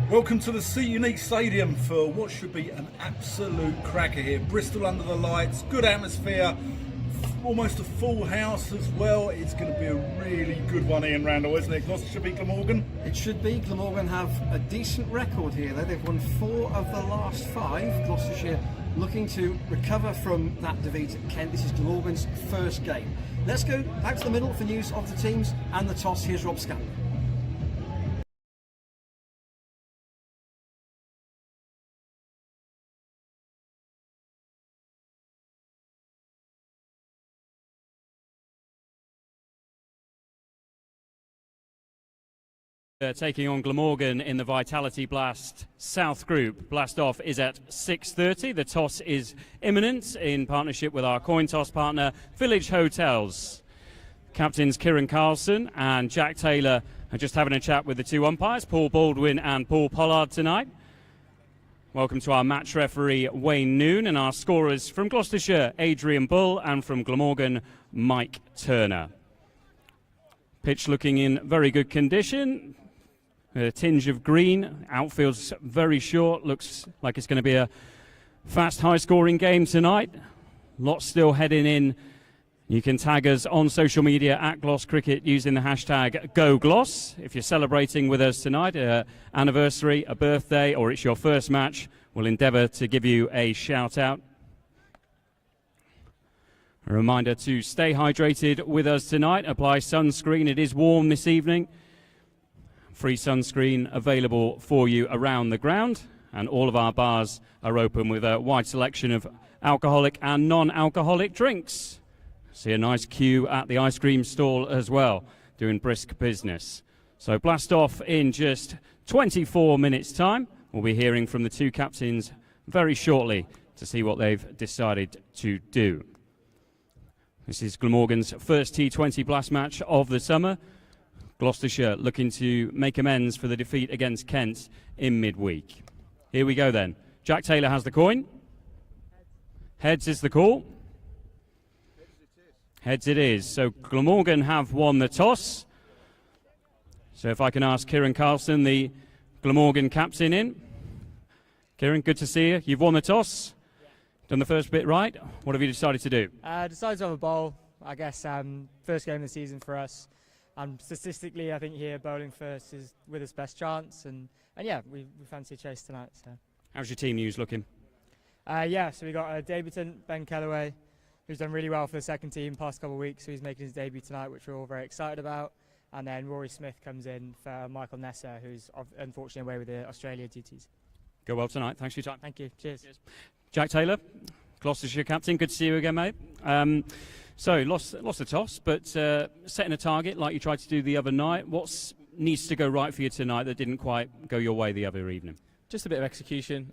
Welcome to the Seat Unique Stadium for what should be an absolute cracker here. Bristol under the lights, good atmosphere, almost a full house as well. It's going to be a really good one, Ian Randall, isn't it? Gloucestershire beat Glamorgan? It should be. Glamorgan have a decent record here, though. They've won 4 of the last 5. Gloucestershire looking to recover from that defeat at Kent. This is Glamorgan's first game. Let's go back to the middle for news of the teams and the toss. Here's Rob Scanlon. Taking on Glamorgan in the Vitality Blast South Group. Blast off is at 6:30. The toss is imminent in partnership with our coin toss partner, Village Hotels. Captains Kieran Carlson and Jack Taylor are just having a chat with the 2 umpires, Paul Baldwin and Paul Pollard tonight. Welcome to our match referee, Wayne Noon, and our scorers from Gloucestershire, Adrian Bull, and from Glamorgan, Mike Turner. Pitch looking in very good condition. A tinge of green, outfield's very short, looks like it's going to be a fast, high-scoring game tonight. Lots still heading in. You can tag us on social media at Gloss Cricket using the hashtag #GoGloss. If you're celebrating with us tonight, an anniversary, a birthday, or it's your first match, we'll endeavour to give you a shout out. A reminder to stay hydrated with us tonight. Apply sunscreen. It is warm this evening. Free sunscreen available for you around the ground. And all of our bars are open with a wide selection of alcoholic and non-alcoholic drinks. See a nice queue at the ice cream stall as well, doing brisk business. So blast off in just 24 minutes' time. We'll be hearing from the two captains very shortly to see what they've decided to do. This is Glamorgan's first T20 Blast match of the summer. Gloucestershire looking to make amends for the defeat against Kent in midweek. Here we go then. Jack Taylor has the coin. Heads is the call. Heads it is. So Glamorgan have won the toss. So if I can ask Kieran Carlson, the Glamorgan captain, in. Kieran, good to see you. You've won the toss. Done the first bit right. What have you decided to do? Decided to have a bowl. I guess first game of the season for us. Statistically, I think here bowling first is with its best chance, and yeah, we fancy a chase tonight. So. How's your team news looking? Yeah, so we got a debutant, Ben Kellaway, who's done really well for the second team past couple of weeks. So he's making his debut tonight, which we're all very excited about. And then Rory Smith comes in for Michael Nessa, who's unfortunately away with the Australia duties. Go well tonight. Thanks for your time. Thank you. Cheers. Jack Taylor, Gloucestershire captain. Good to see you again, mate. So lost the toss, but setting a target like you tried to do the other night. What needs to go right for you tonight that didn't quite go your way the other evening? Just a bit of execution.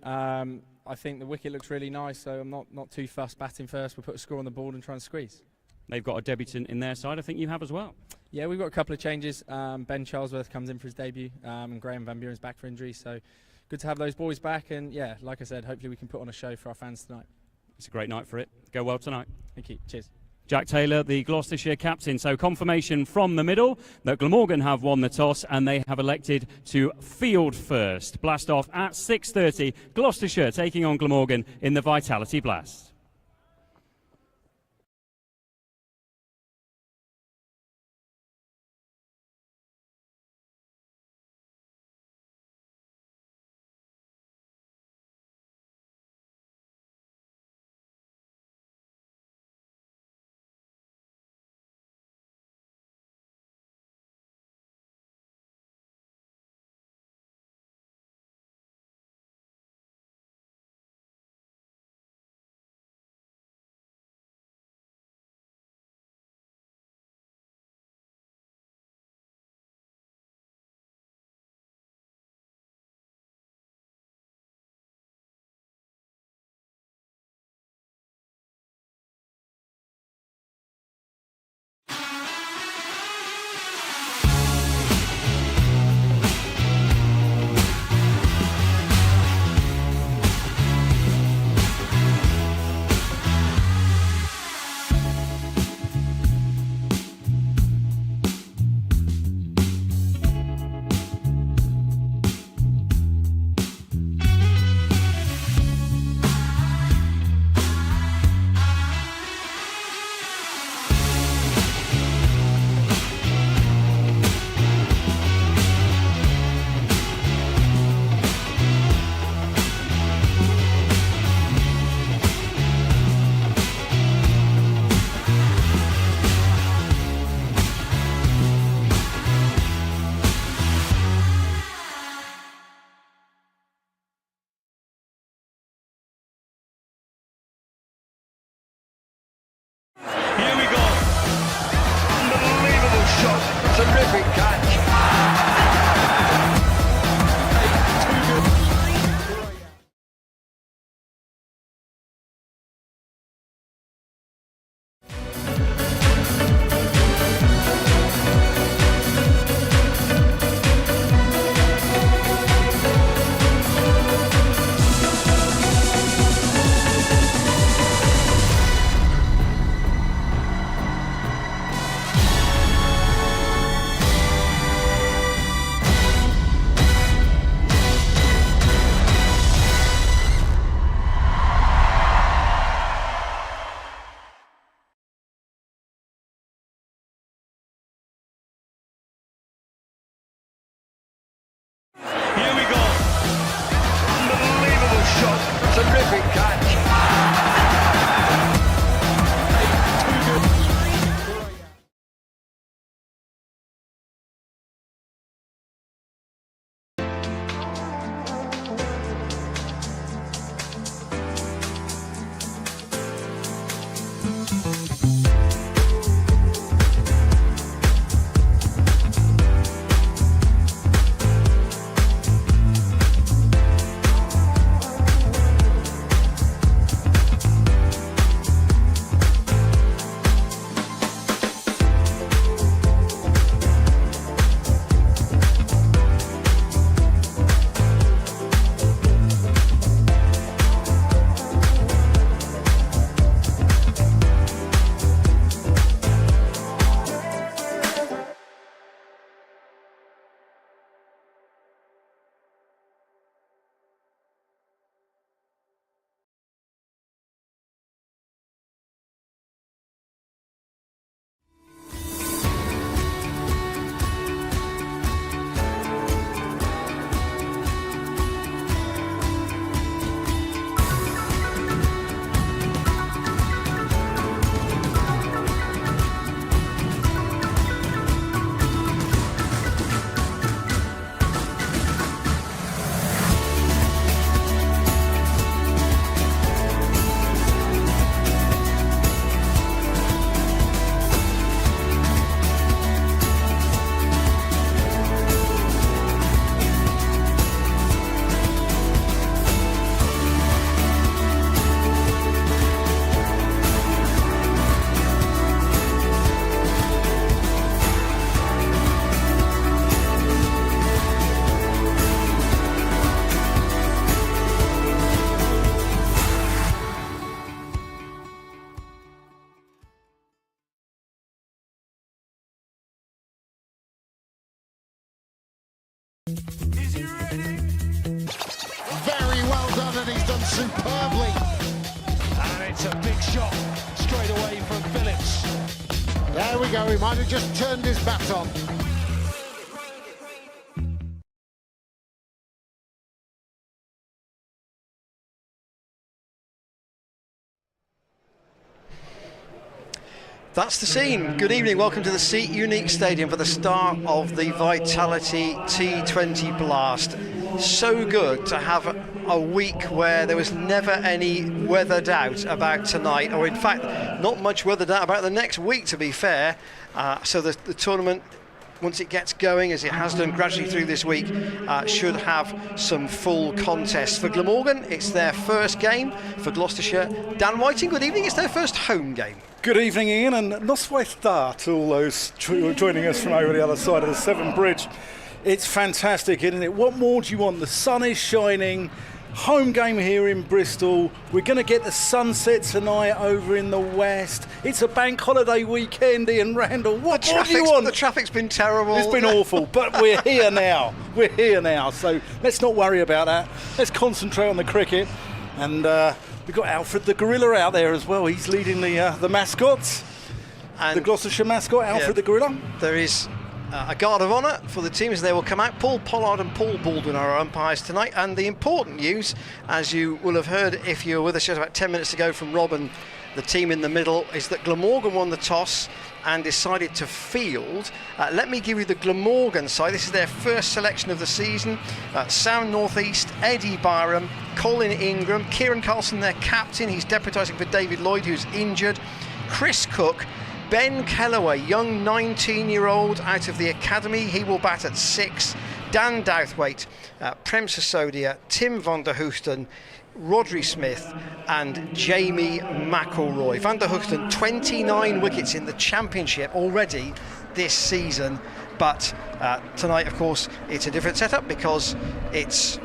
I think the wicket looks really nice, so I'm not too fussed batting first. We'll put a score on the board and try and squeeze. They've got a debutant in their side. I think you have as well. Yeah, we've got a couple of changes. Ben Charlesworth comes in for his debut, and Graham Van Buren's back for injury. So good to have those boys back. And yeah, like I said, hopefully we can put on a show for our fans tonight. It's a great night for it. Go well tonight. Thank you. Cheers. Jack Taylor, the Gloucestershire captain. So confirmation from the middle that Glamorgan have won the toss and they have elected to field first. Blast off at 6:30. Gloucestershire taking on Glamorgan in the Vitality Blast. terrific catch. Is he ready? Very well done, and he's done superbly. And it's a big shot straight away from Phillips. There we go, he might have just turned his bat on. That's the scene. Good evening, welcome to the Seat Unique Stadium for the start of the Vitality T20 Blast. So good to have a week where there was never any weather doubt about tonight, or in fact, not much weather doubt about the next week, to be fair. So the tournament, once it gets going, as it has done gradually through this week, should have some full contests. For Glamorgan, it's their first game. For Gloucestershire, Dan Whiting, good evening, it's their first home game. Good evening, Ian, and Noswaith to all those joining us from over the other side of the Severn Bridge. It's fantastic, isn't it? What more do you want? The sun is shining. Home game here in Bristol. We're going to get the sunset tonight over in the west. It's a bank holiday weekend, Ian Randall. What more do you want? The traffic's been terrible. It's been awful, but we're here now. We're here now, so let's not worry about that. Let's concentrate on the cricket. And we've got Alfred the Gorilla out there as well. He's leading the mascots. And the Gloucestershire mascot, Alfred the Gorilla. There is a guard of honour for the teams. They will come out. Paul Pollard and Paul Baldwin are our umpires tonight. And the important news, as you will have heard if you were with us just about 10 minutes ago from Rob and the team in the middle, is that Glamorgan won the toss and decided to field. Let me give you the Glamorgan side. This is their first selection of the season. Sound North East, Eddie Byram, Colin Ingram, Kieran Carlson, their captain. He's deputising for David Lloyd, who's injured. Chris Cook, Ben Kellaway, young 19-year-old out of the academy. He will bat at 6. Dan Douthwaite, Prem Sisodia, Tim van der Hoesten, Rodri Smith and Jamie McElroy. Van der Hoesten, 29 wickets in the championship already this season, but tonight, of course, it's a different setup because it's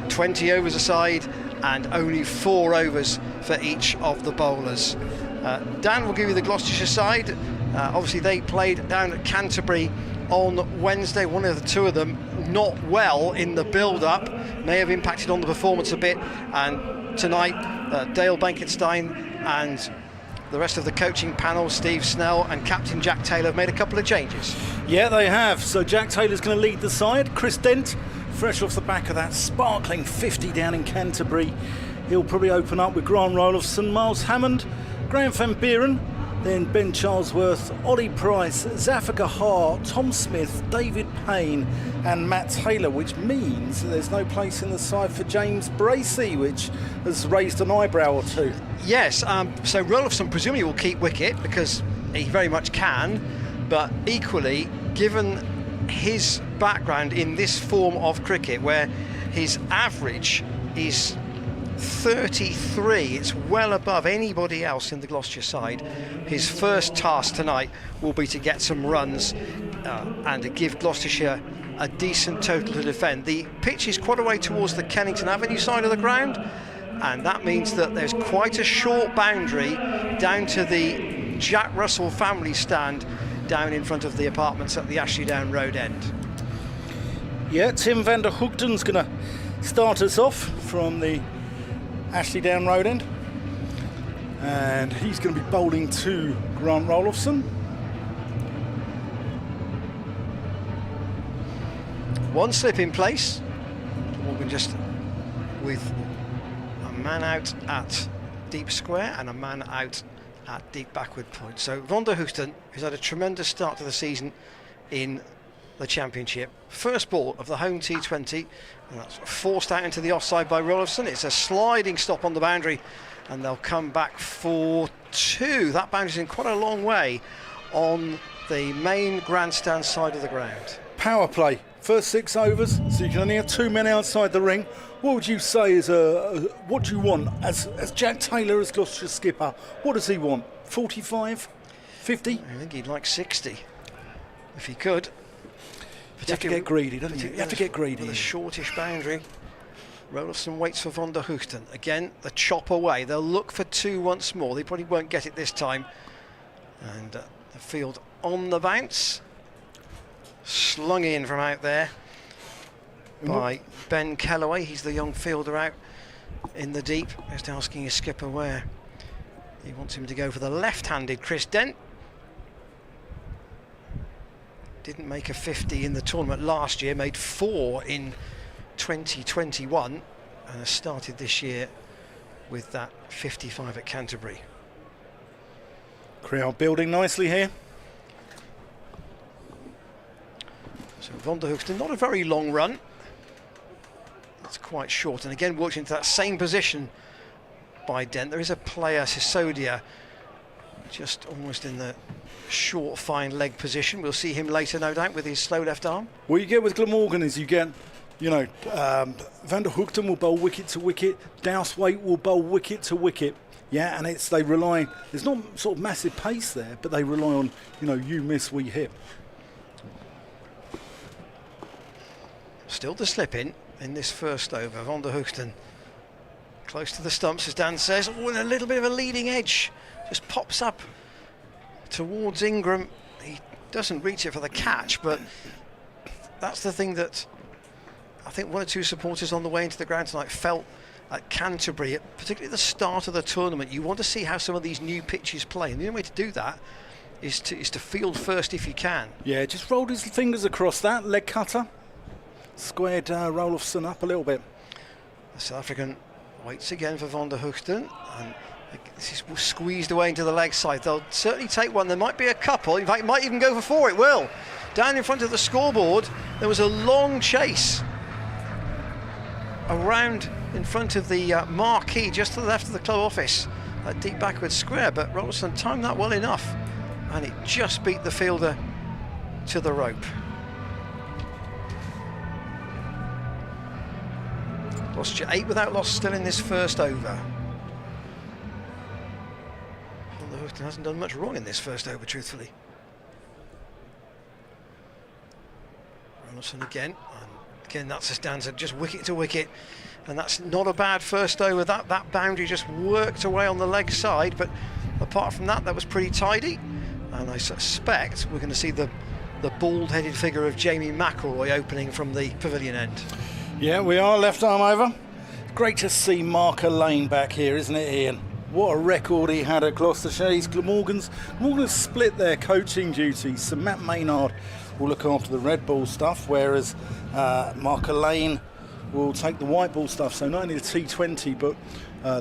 20 overs a side and only 4 overs for each of the bowlers. Dan will give you the Gloucestershire side. Obviously, they played down at Canterbury on Wednesday. One of the two of them not well in the build-up, may have impacted on the performance a bit, and tonight Dale Benkenstein and the rest of the coaching panel, Steve Snell and Captain Jack Taylor, have made a couple of changes. Yeah, they have. So Jack Taylor's going to lead the side. Chris Dent, fresh off the back of that sparkling 50 down in Canterbury, He'll probably open up with Grant Rolofson, Miles Hammond, Graham Van Buren, then Ben Charlesworth, Ollie Price, Zafika Hart, Tom Smith, David Payne and Matt Taylor, which means there's no place in the side for James Bracey, which has raised an eyebrow or two. Yes, so Rolofson presumably will keep wicket because he very much can, but equally, given his background in this form of cricket where his average is 33, it's well above anybody else in the Gloucestershire side. His first task tonight will be to get some runs and to give Gloucestershire a decent total to defend. The pitch is quite a way towards the Kennington Avenue side of the ground, and that means that there's quite a short boundary down to the Jack Russell family stand down in front of the apartments at the Ashley Down Road end. Yeah, Tim van der Hoogten's going to start us off from the Ashley Down Road end, and he's going to be bowling to Grant Rolofson. One slip in place, Morgan just with a man out at deep square and a man out at deep backward point. So Van der Hoogten, who's had a tremendous start to the season in the Championship, first ball of the home T20, and that's forced out into the offside by Rolofson. It's a sliding stop on the boundary, and they'll come back for two. That boundary's in quite a long way on the main grandstand side of the ground. Power play, first 6 overs, so you can only have 2 men outside the ring. What would you say is what do you want as Jack Taylor as Gloucestershire skipper? What does he want? 45, 50? I think he'd like 60 if he could. You have to get greedy, don't you? You have to get greedy. With a shortish boundary. Rolofson waits for Van der Hoogten. Again, the chop away. They'll look for two once more. They probably won't get it this time. And the field on the bounce. Slung in from out there by Ben Kellaway. He's the young fielder out in the deep. Just asking his skipper where he wants him to go for the left-handed Chris Dent. Didn't make a 50 in the tournament last year, made 4 in 2021, and has started this year with that 55 at Canterbury. Crowd building nicely here. So Van der Hoogten, not a very long run. It's quite short, and again walked into that same position by Dent. There is a player, Sisodia, just almost in the short, fine leg position. We'll see him later, no doubt, with his slow left arm. What you get with Glamorgan is you get, Van der Hoogten will bowl wicket to wicket, Dowswaite will bowl wicket to wicket. Yeah, and they rely, there's not sort of massive pace there, but they rely on, you miss, we hit. Still to slip in this first over. Van der Hoogten close to the stumps, as Dan says. Oh, and a little bit of a leading edge. Just pops up towards Ingram. He doesn't reach it for the catch, but that's the thing that I think one or two supporters on the way into the ground tonight felt at Canterbury, particularly at the start of the tournament. You want to see how some of these new pitches play, and the only way to do that is to field first if you can. Yeah, just rolled his fingers across that leg cutter, squared Rolofson up a little bit. The South African waits again for Van der Hoogten, and this is squeezed away into the leg side. They'll certainly take one. There might be a couple. In fact, it might even go for 4. It will. Down in front of the scoreboard, there was a long chase around in front of the marquee just to the left of the club office, that deep backward square, but Rolofson timed that well enough, and it just beat the fielder to the rope. Gloucestershire 8 without loss still in this first over. Van der Hoogten hasn't done much wrong in this first over, truthfully. Rolofson again, and again that's a stanza, just wicket to wicket, and that's not a bad first over. That boundary just worked away on the leg side, but apart from that was pretty tidy, and I suspect we're going to see the bald-headed figure of Jamie McElroy opening from the pavilion end. Yeah, we are left arm over. Great to see Marker Lane back here, isn't it, Ian? What a record he had at Gloucestershire. He's Glamorgan's split their coaching duties, so Matt Maynard will look after the red ball stuff, whereas Marker Lane will take the white ball stuff, so not only the T20 but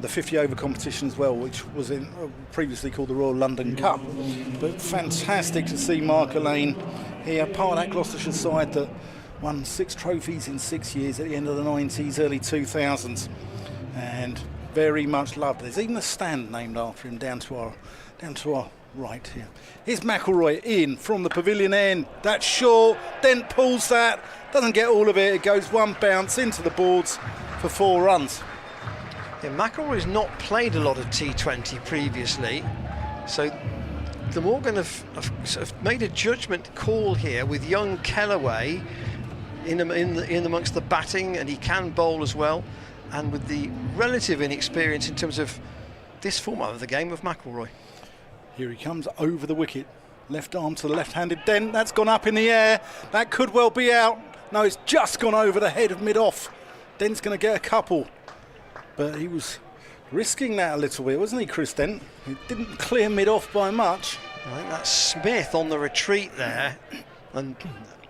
the 50 over competition as well, which was in previously called the Royal London Cup. But fantastic to see Mark Lane here, part of that Gloucestershire side that won 6 trophies in 6 years at the end of the 90s, early 2000s, and very much loved. There's even a stand named after him down to our right here. Here's McIlroy in from the pavilion end. That's short. Dent pulls that. Doesn't get all of it. It goes one bounce into the boards for 4 runs. Yeah, McIlroy's not played a lot of T20 previously, so Glamorgan have sort of made a judgment call here with young Kellaway in amongst the batting, and he can bowl as well, and with the relative inexperience in terms of this format of the game of McIlroy. Here he comes over the wicket. Left arm to the left-handed Dent. That's gone up in the air. That could well be out. No, it's just gone over the head of mid-off. Dent's going to get a couple. But he was risking that a little bit, wasn't he, Chris Dent? He didn't clear mid-off by much. I think that's Smith on the retreat there. And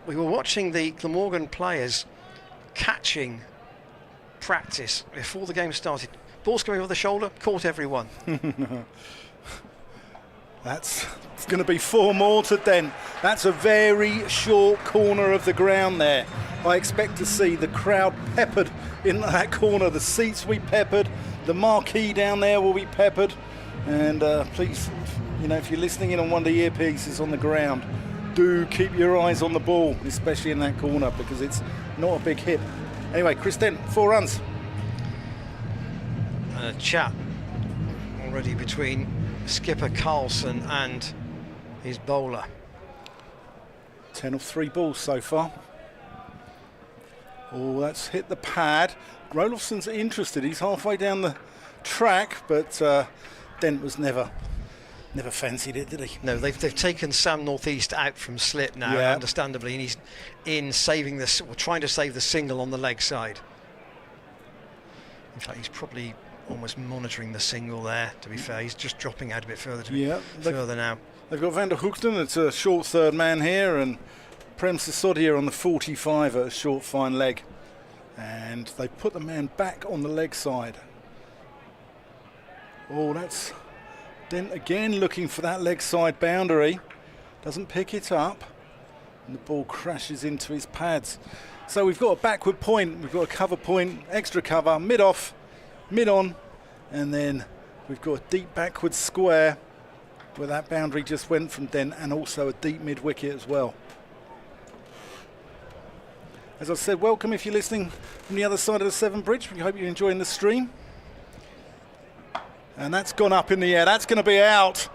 we were watching the Glamorgan players catching practice before the game started. Ball's coming over the shoulder, caught everyone. That's going to be 4 more to Dent. That's a very short corner of the ground there. I expect to see the crowd peppered in that corner. The seats will be peppered. The marquee down there will be peppered. And please, you know, if you're listening in on one of the earpieces on the ground, do keep your eyes on the ball, especially in that corner, because it's not a big hit. Anyway, Chris Dent, 4 runs. A chat already between skipper Carlson and his bowler. 10 of 3 balls so far. Oh, that's hit the pad. Rolofson's interested. He's halfway down the track, but Dent was never fancied it, did he? No, they've taken Sam Northeast out from slip now, yeah, understandably, and he's in saving this, or trying to save the single on the leg side. In fact, he's probably almost monitoring the single there, to be fair. He's just dropping out a bit further further now. They've got Van der Hoogten, it's a short third man here, and Prem Sisodia on the 45 at a short fine leg. And they put the man back on the leg side. Oh, that's Dent again looking for that leg side boundary. Doesn't pick it up. And the ball crashes into his pads. So we've got a backward point, we've got a cover point, extra cover, mid-off, mid-on, and then we've got a deep backward square where that boundary just went from Dent, and also a deep mid-wicket as well. As I said, welcome if you're listening from the other side of the Severn Bridge. We hope you're enjoying the stream. And that's gone up in the air. That's going to be out.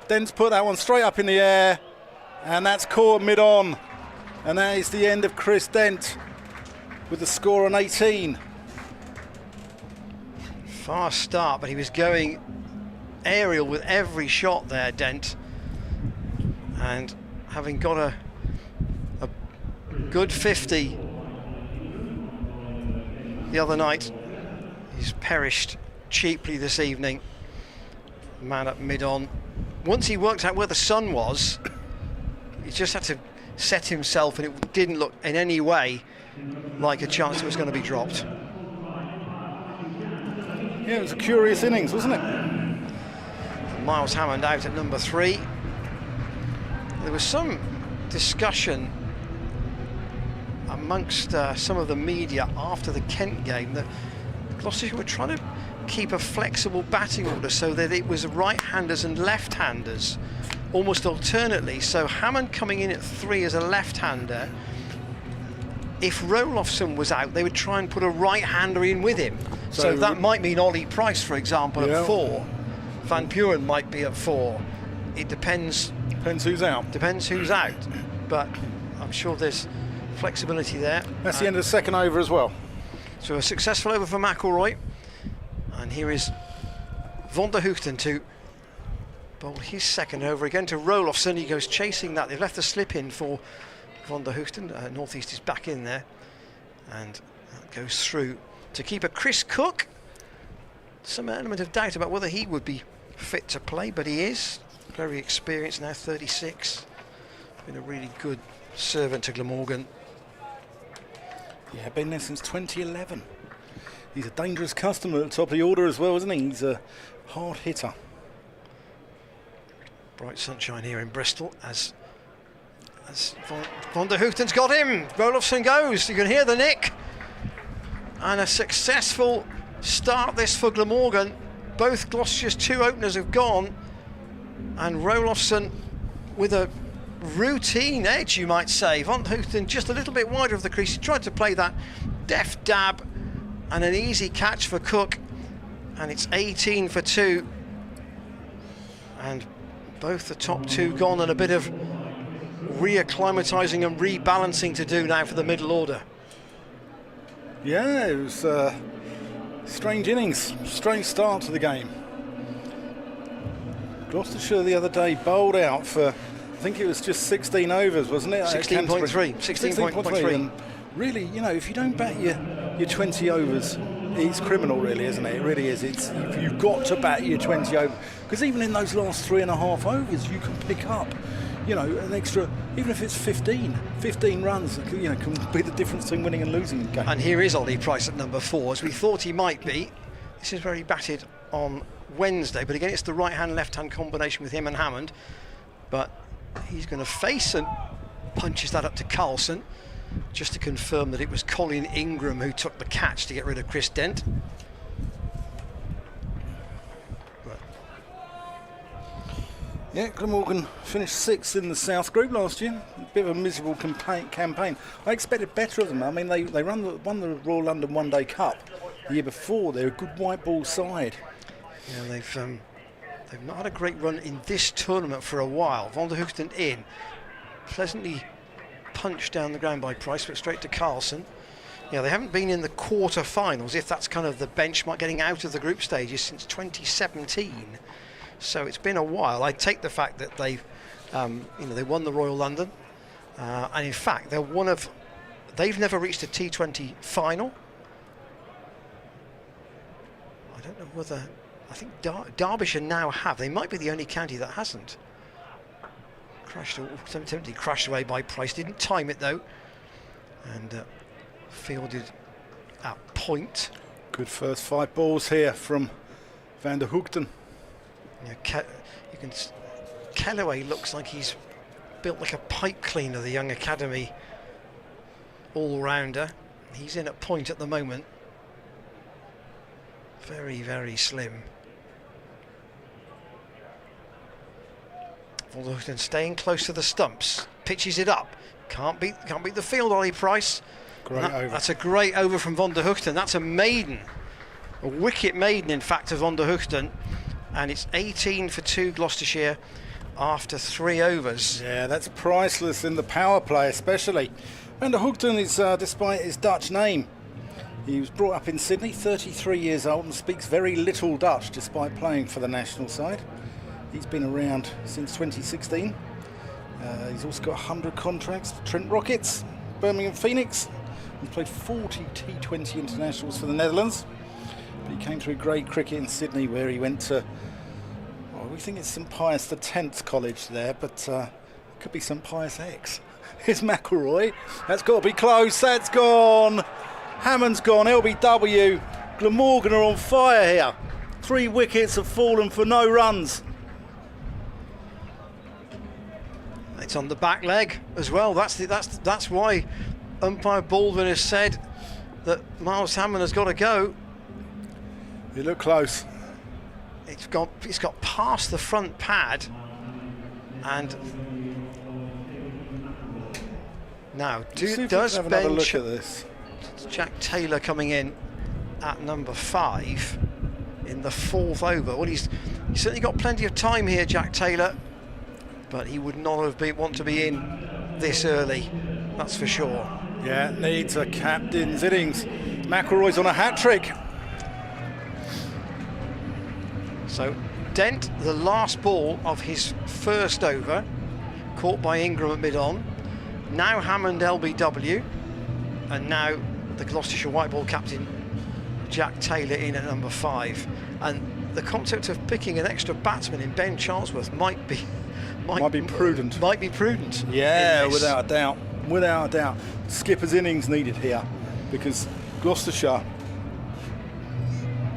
Dent's put that one straight up in the air, and that's caught mid-on. And that is the end of Chris Dent with the score on 18. Fast start, but he was going aerial with every shot there, Dent. And having got a good 50 the other night, he's perished cheaply this evening. Man up mid-on. Once he worked out where the sun was, he just had to set himself, and it didn't look in any way like a chance it was going to be dropped. Yeah, it was a curious innings, wasn't it? Miles Hammond out at number 3. There was some discussion amongst some of the media after the Kent game that Gloucestershire were trying to keep a flexible batting order so that it was right-handers and left-handers almost alternately. So Hammond coming in at 3 as a left-hander. If Rolofson was out, they would try and put a right-hander in with him. So that might mean Ollie Price, for example, at 4. Van Buren might be at 4. It depends. Depends who's out. Depends who's out. But I'm sure there's flexibility there. That's the end of the second over as well. So a successful over for McIlroy. And here is Van der Hoogten to bowl his second over again to Rolofson. He goes chasing that. They've left the slip in for Van der Hoogten. Northeast is back in there. And that goes through to keeper Chris Cook. Some element of doubt about whether he would be fit to play, but he is. Very experienced now, 36. Been a really good servant to Glamorgan. Yeah, been there since 2011. He's a dangerous customer at the top of the order as well, isn't he? He's a hard hitter. Bright sunshine here in Bristol as Van der Hoogten's got him. Rolofsson goes. You can hear the nick. And a successful start this for Glamorgan. Both Gloucestershire's 2 openers have gone. And Rolofsson with a routine edge, you might say. Van der Hoogten just a little bit wider of the crease. He tried to play that deft dab and an easy catch for Cook. And it's 18 for 2. And both the top 2 gone, and a bit of reacclimatising and rebalancing to do now for the middle order. Yeah, it was strange innings, strange start to the game. Gloucestershire the other day bowled out for, I think it was just 16 overs, wasn't it? 16.3. 16.3. And really, you know, if you don't bat your 20 overs, it's criminal, really, isn't it? It really is. You've got to bat your 20 overs, because even in those last 3.5 overs, you can pick up, you know, an extra, even if it's 15 runs, you know, can be the difference between winning and losing the game. And here is Ollie Price at number 4, as we thought he might be. This is where he batted on Wednesday, but again, it's the right-hand, left-hand combination with him and Hammond. But he's going to face and punches that up to Carlson, just to confirm that it was Colin Ingram who took the catch to get rid of Chris Dent. Yeah, Glamorgan finished 6th in the South Group last year. A bit of a miserable campaign. I expected better of them. I mean, they won the Royal London One Day Cup the year before. They're a good white ball side. Yeah, they've not had a great run in this tournament for a while. Van der Hoogten in, pleasantly punched down the ground by Price, but straight to Carlson. Yeah, they haven't been in the quarter-finals, if that's kind of the benchmark, getting out of the group stages since 2017. So it's been a while. I take the fact that they've, they won the Royal London, and in fact they've never reached a T20 final. I don't know whether, I think Derbyshire now have. They might be the only county that hasn't. Crashed away by Price. Didn't time it though, and fielded at point. Good first 5 balls here from Van der Hoogten. Yeah, Kellaway looks like he's built like a pipe cleaner, the young academy all-rounder. He's in at point at the moment. Very, very slim. Gloucester staying close to the stumps, pitches it up. Can't beat the field, Ollie Price. Great over. That's a great over from Van der Hoogten. That's a maiden, a wicket maiden, in fact, of Van der Hoogten. And it's 18 for 2 Gloucestershire after 3 overs. Yeah, that's priceless in the power play, especially. Van der Hoogten is, despite his Dutch name, he was brought up in Sydney, 33 years old, and speaks very little Dutch, despite playing for the national side. He's been around since 2016. He's also got 100 contracts for Trent Rockets, Birmingham Phoenix. He's played 40 T20 internationals for the Netherlands. But he came through grade cricket in Sydney, where he went to, we think it's St Pius X College there, but it could be St Pius X. Here's McElroy. That's got to be close. That's gone. Hammond's gone. LBW. Glamorgan are on fire here. 3 wickets have fallen for no runs. It's on the back leg as well. That's why umpire Baldwin has said that Miles Hammond has got to go. You look close. It's got past the front pad, and now does have another bench. look at this. Jack Taylor coming in at number 5 in the 4th over. Well, he's certainly got plenty of time here, Jack Taylor, but he would not want to be in this early, that's for sure. Yeah, needs a captain's innings. McElroy's on a hat-trick. So Dent, the last ball of his first over, caught by Ingram at mid-on. Now Hammond LBW, and now the Gloucestershire white ball captain Jack Taylor in at number 5. And the concept of picking an extra batsman in Ben Charlesworth might be prudent. Yeah, without a doubt. Skipper's innings needed here. because Gloucestershire,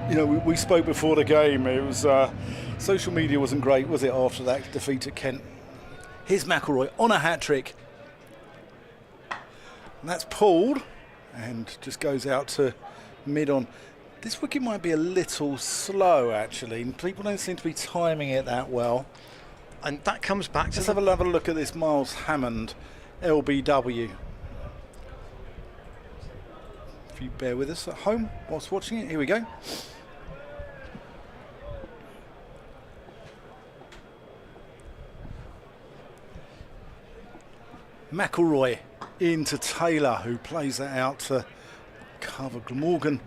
you know, we spoke before the game. It was social media wasn't great, was it, after that defeat at Kent? Here's McElroy on a hat-trick. And that's pulled and just goes out to mid-on. This wicket might be a little slow, actually. People don't seem to be timing it that well. And that comes back to... Let's have a look at this Miles Hammond LBW. If you bear with us at home whilst watching it, here we go. McElroy into Taylor, who plays that out to cover. Glamorgan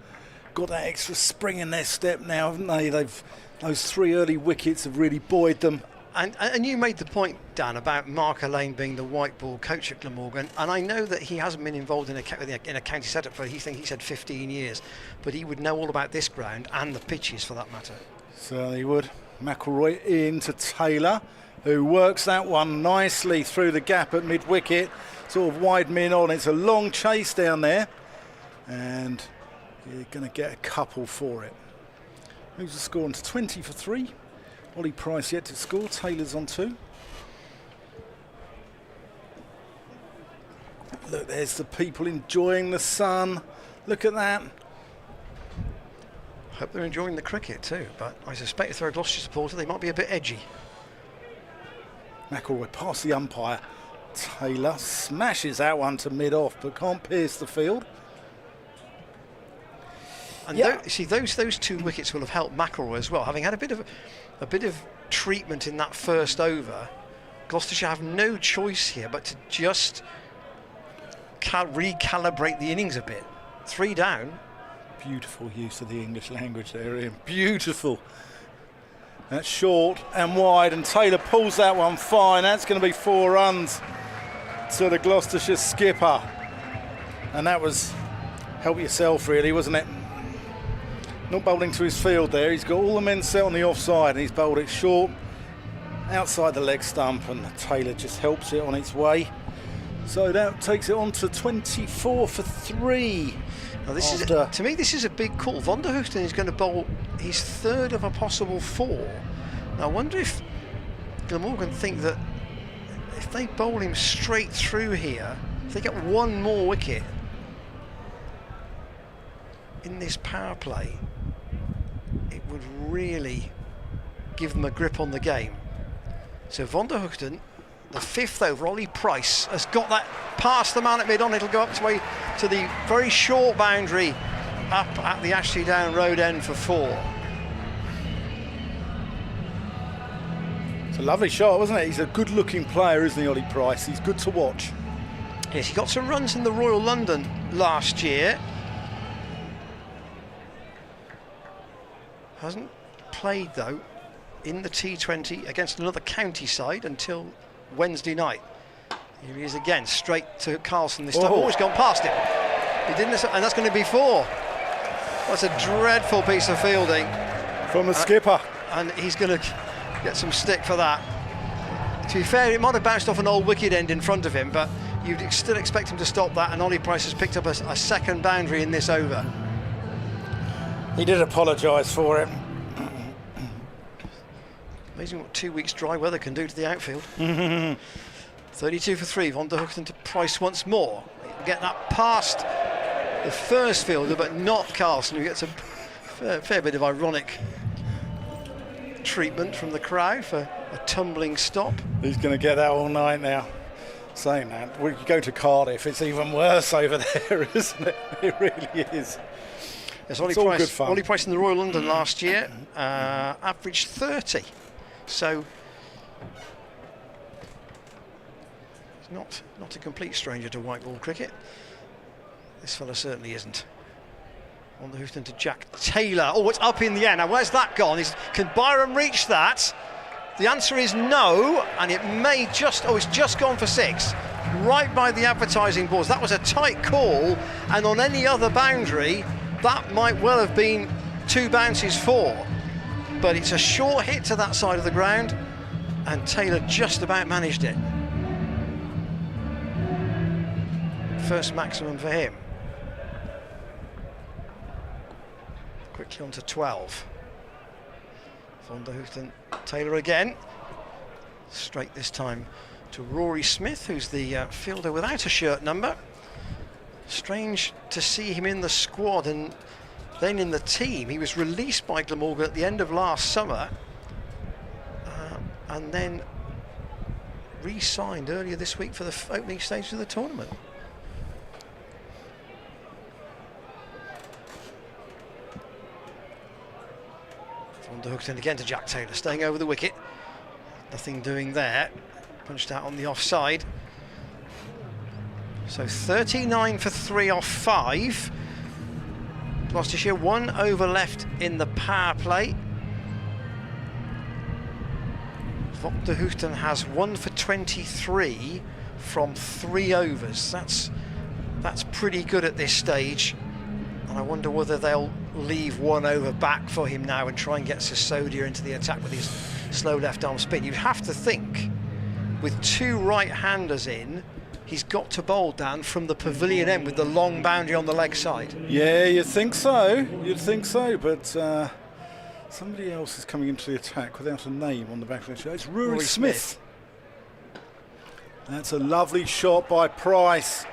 got that extra spring in their step now, haven't they? Those 3 early wickets have really buoyed them. And you made the point, Dan, about Mark Alleyne being the white ball coach at Glamorgan, and I know that he hasn't been involved in a county setup for, he said 15 years, but he would know all about this ground and the pitches for that matter. Certainly would. McElroy into Taylor, who works that one nicely through the gap at mid-wicket, sort of wide min on. It's a long chase down there, and you're going to get a couple for it. Moves the score on to 20 for 3. Ollie Price yet to score. Taylor's on 2. Look, there's the people enjoying the sun. Look at that. Hope they're enjoying the cricket too, but I suspect if they're a Gloucestershire supporter, they might be a bit edgy. McElroy past the umpire. Taylor smashes that one to mid-off, but can't pierce the field. And those 2 wickets will have helped McElroy as well, having had a bit of treatment in that first over. Gloucestershire have no choice here but to just recalibrate the innings a bit. 3 down. Beautiful use of the English language there, Ian. Beautiful. That's short and wide, and Taylor pulls that one fine. That's going to be 4 runs to the Gloucestershire skipper. And that was help yourself, really, wasn't it? Not bowling to his field there. He's got all the men set on the offside, and he's bowled it short outside the leg stump, and Taylor just helps it on its way. So that takes it on to 24 for 3. Now this is, to me, this is a big call. Van der Hoogten is going to bowl his 3rd of a possible 4. Now I wonder if Glamorgan think that if they bowl him straight through here, if they get 1 more wicket in this power play, it would really give them a grip on the game. So Van der Hoogten, the 5th over, Ollie Price has got that past the man at mid-on. It'll go up to the very short boundary up at the Ashley Down Road end for 4. It's a lovely shot, wasn't it? He's a good-looking player, isn't he, Ollie Price? He's good to watch. Yes, he got some runs in the Royal London last year. Hasn't played, though, in the T20 against another county side until Wednesday night. Here he is again, straight to Carlson this time. Oh, he's gone past him. He didn't, and that's going to be 4. That's a dreadful piece of fielding from the skipper. And he's going to get some stick for that. To be fair, it might have bounced off an old wicket end in front of him, but you'd still expect him to stop that, and Ollie Price has picked up a 2nd boundary in this over. He did apologise for it. Amazing what 2 weeks dry weather can do to the outfield. 32 for 3, Van der Hoogten to Price once more. He'll get that past the first fielder, but not Carlson, who gets a fair bit of ironic treatment from the crowd for a tumbling stop. He's going to get that all night now. Saying that, we go to Cardiff, it's even worse over there, isn't it? It really is. Yes, Ollie Price in the Royal London last year averaged 30. So he's not a complete stranger to white ball cricket. This fella certainly isn't. On the Hoofton to Jack Taylor. Oh, it's up in the air. Now, where's that gone? Can Byram reach that? The answer is no, and it may just... Oh, it's just gone for 6. Right by the advertising boards. That was a tight call, and on any other boundary, that might well have been 2 bounces 4. But it's a short hit to that side of the ground, and Taylor just about managed it. First maximum for him. Quickly on to 12. Van der Hoofden, Taylor again. Straight this time to Rory Smith, who's the fielder without a shirt number. Strange to see him in the squad and then in the team. He was released by Glamorgan at the end of last summer and then re-signed earlier this week for the opening stage of the tournament. Van der Hoofden again to Jack Taylor, staying over the wicket. Nothing doing there. Punched out on the offside. So 39 for 3 off 5. Gloucestershire 1 over left in the power play. Van der Hoofden has 1 for 23 from 3 overs. That's pretty good at this stage. And I wonder whether they'll leave 1 over back for him now and try and get Sisodia into the attack with his slow left arm spin. You'd have to think, with 2 right-handers in, he's got to bowl, Dan, from the pavilion end with the long boundary on the leg side. Yeah, you'd think so. You'd think so, but somebody else is coming into the attack without a name on the back of the show. It's Rory Smith. That's a lovely shot by Price.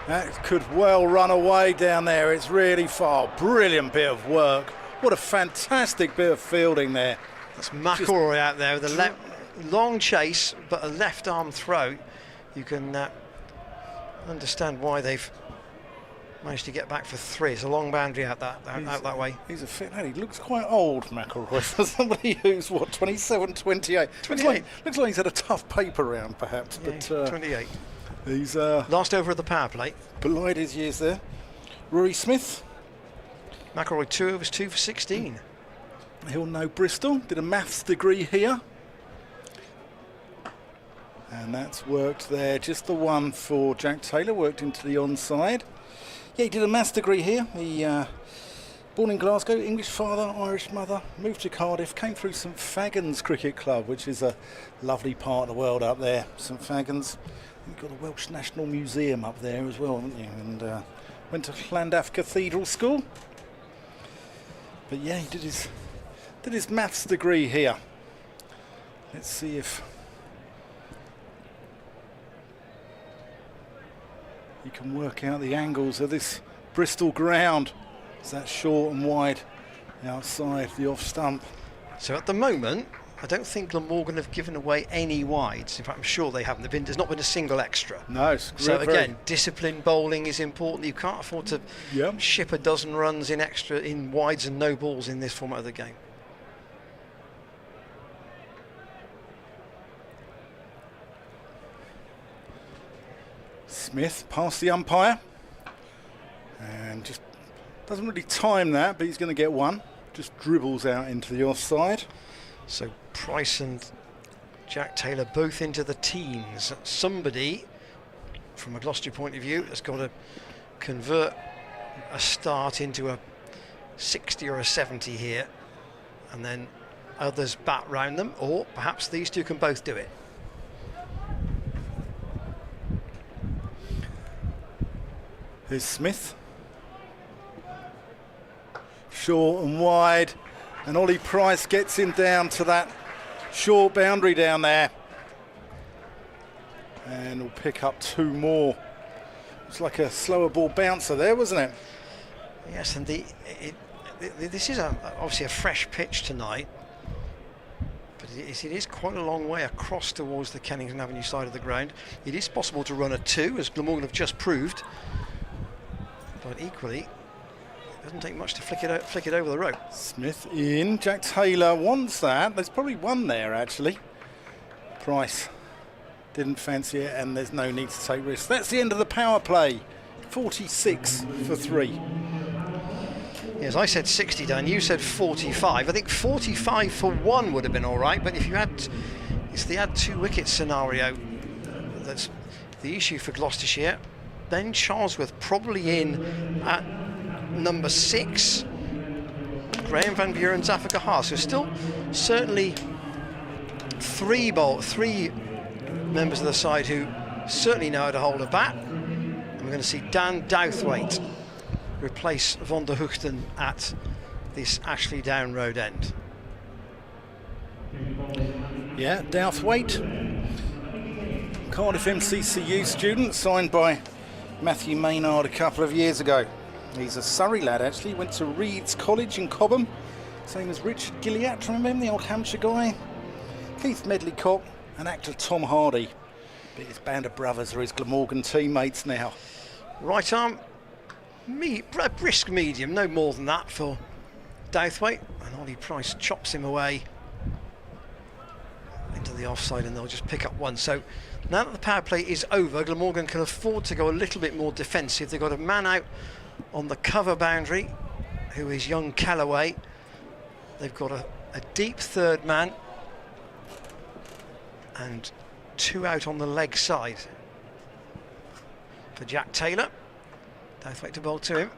That could well run away down there. It's really far. Brilliant bit of work. What a fantastic bit of fielding there. That's McElroy out there with a long chase, but a left arm throw. You can understand why they've managed to get back for 3. It's a long boundary out that way. He's a fit lad. He looks quite old, McElroy, for somebody who's, what, 27, 28? 28. Looks like he's had a tough paper round, perhaps. Yeah, but 28. He's last over of the power play. belied his years there. Rory Smith. McElroy 2 overs, 2 for 16. He'll know Bristol. Did a maths degree here. And that's worked there. Just the one for Jack Taylor, worked into the onside. Yeah, he did a maths degree here. He born in Glasgow, English father, Irish mother, moved to Cardiff, came through St Fagans Cricket Club, which is a lovely part of the world up there, St Fagans. You've got a Welsh National Museum up there as well, haven't you? And went to Llandaff Cathedral School. But yeah, he did his maths degree here. Let's see if you can work out the angles of this Bristol ground. Is that short and wide outside the off stump? So at the moment, I don't think Glamorgan have given away any wides. In fact, I'm sure they haven't. There's not been a single extra. No. It's so again, disciplined bowling is important. You can't afford to ship a dozen runs in wides and no balls in this format of the game. Smith past the umpire and just doesn't really time that, but he's going to get 1. Just dribbles out into the offside. So Price and Jack Taylor both into the teens. Somebody, from a Gloucestershire point of view, has got to convert a start into a 60 or a 70 here, and then others bat round them, or perhaps these two can both do it. Here's Smith. Short and wide, and Ollie Price gets him down to that short boundary down there, and will pick up 2 more. It's like a slower ball bouncer there, wasn't it? Yes, and this is obviously a fresh pitch tonight, but it is quite a long way across towards the Kennington Avenue side of the ground. It is possible to run a 2, as Glamorgan have just proved, but equally it doesn't take much to flick it over the rope. Smith in. Jack Taylor wants that. There's probably 1 there, actually. Price didn't fancy it, and there's no need to take risks. That's the end of the power play. 46 for 3. Yes, I said 60, Dan. You said 45. I think 45 for 1 would have been all right, but if you had, it's the add 2 wicket scenario that's the issue for Gloucestershire. Ben Charlesworth probably in at number 6. Graham Van Buren, Zafar Gahar. So still certainly 3 members of the side who certainly know how to hold a bat. And we're going to see Dan Douthwaite replace Van der Hoogten at this Ashley Down Road end. Yeah, Douthwaite, Cardiff MCCU student, signed by Matthew Maynard a couple of years ago. He's a Surrey lad actually, went to Reeds College in Cobham, same as Richard Gilliatt, remember him, the old Hampshire guy? Keith Medleycock and actor Tom Hardy. But his band of brothers are his Glamorgan teammates now. Right arm, brisk medium, no more than that for Douthwaite, and Ollie Price chops him away into the offside, and they'll just pick up one. So now that the power play is over, Glamorgan can afford to go a little bit more defensive. They've got a man out on the cover boundary, who is young Callaway. They've got a deep third man and 2 out on the leg side for Jack Taylor. Douthwaite to bowl to him.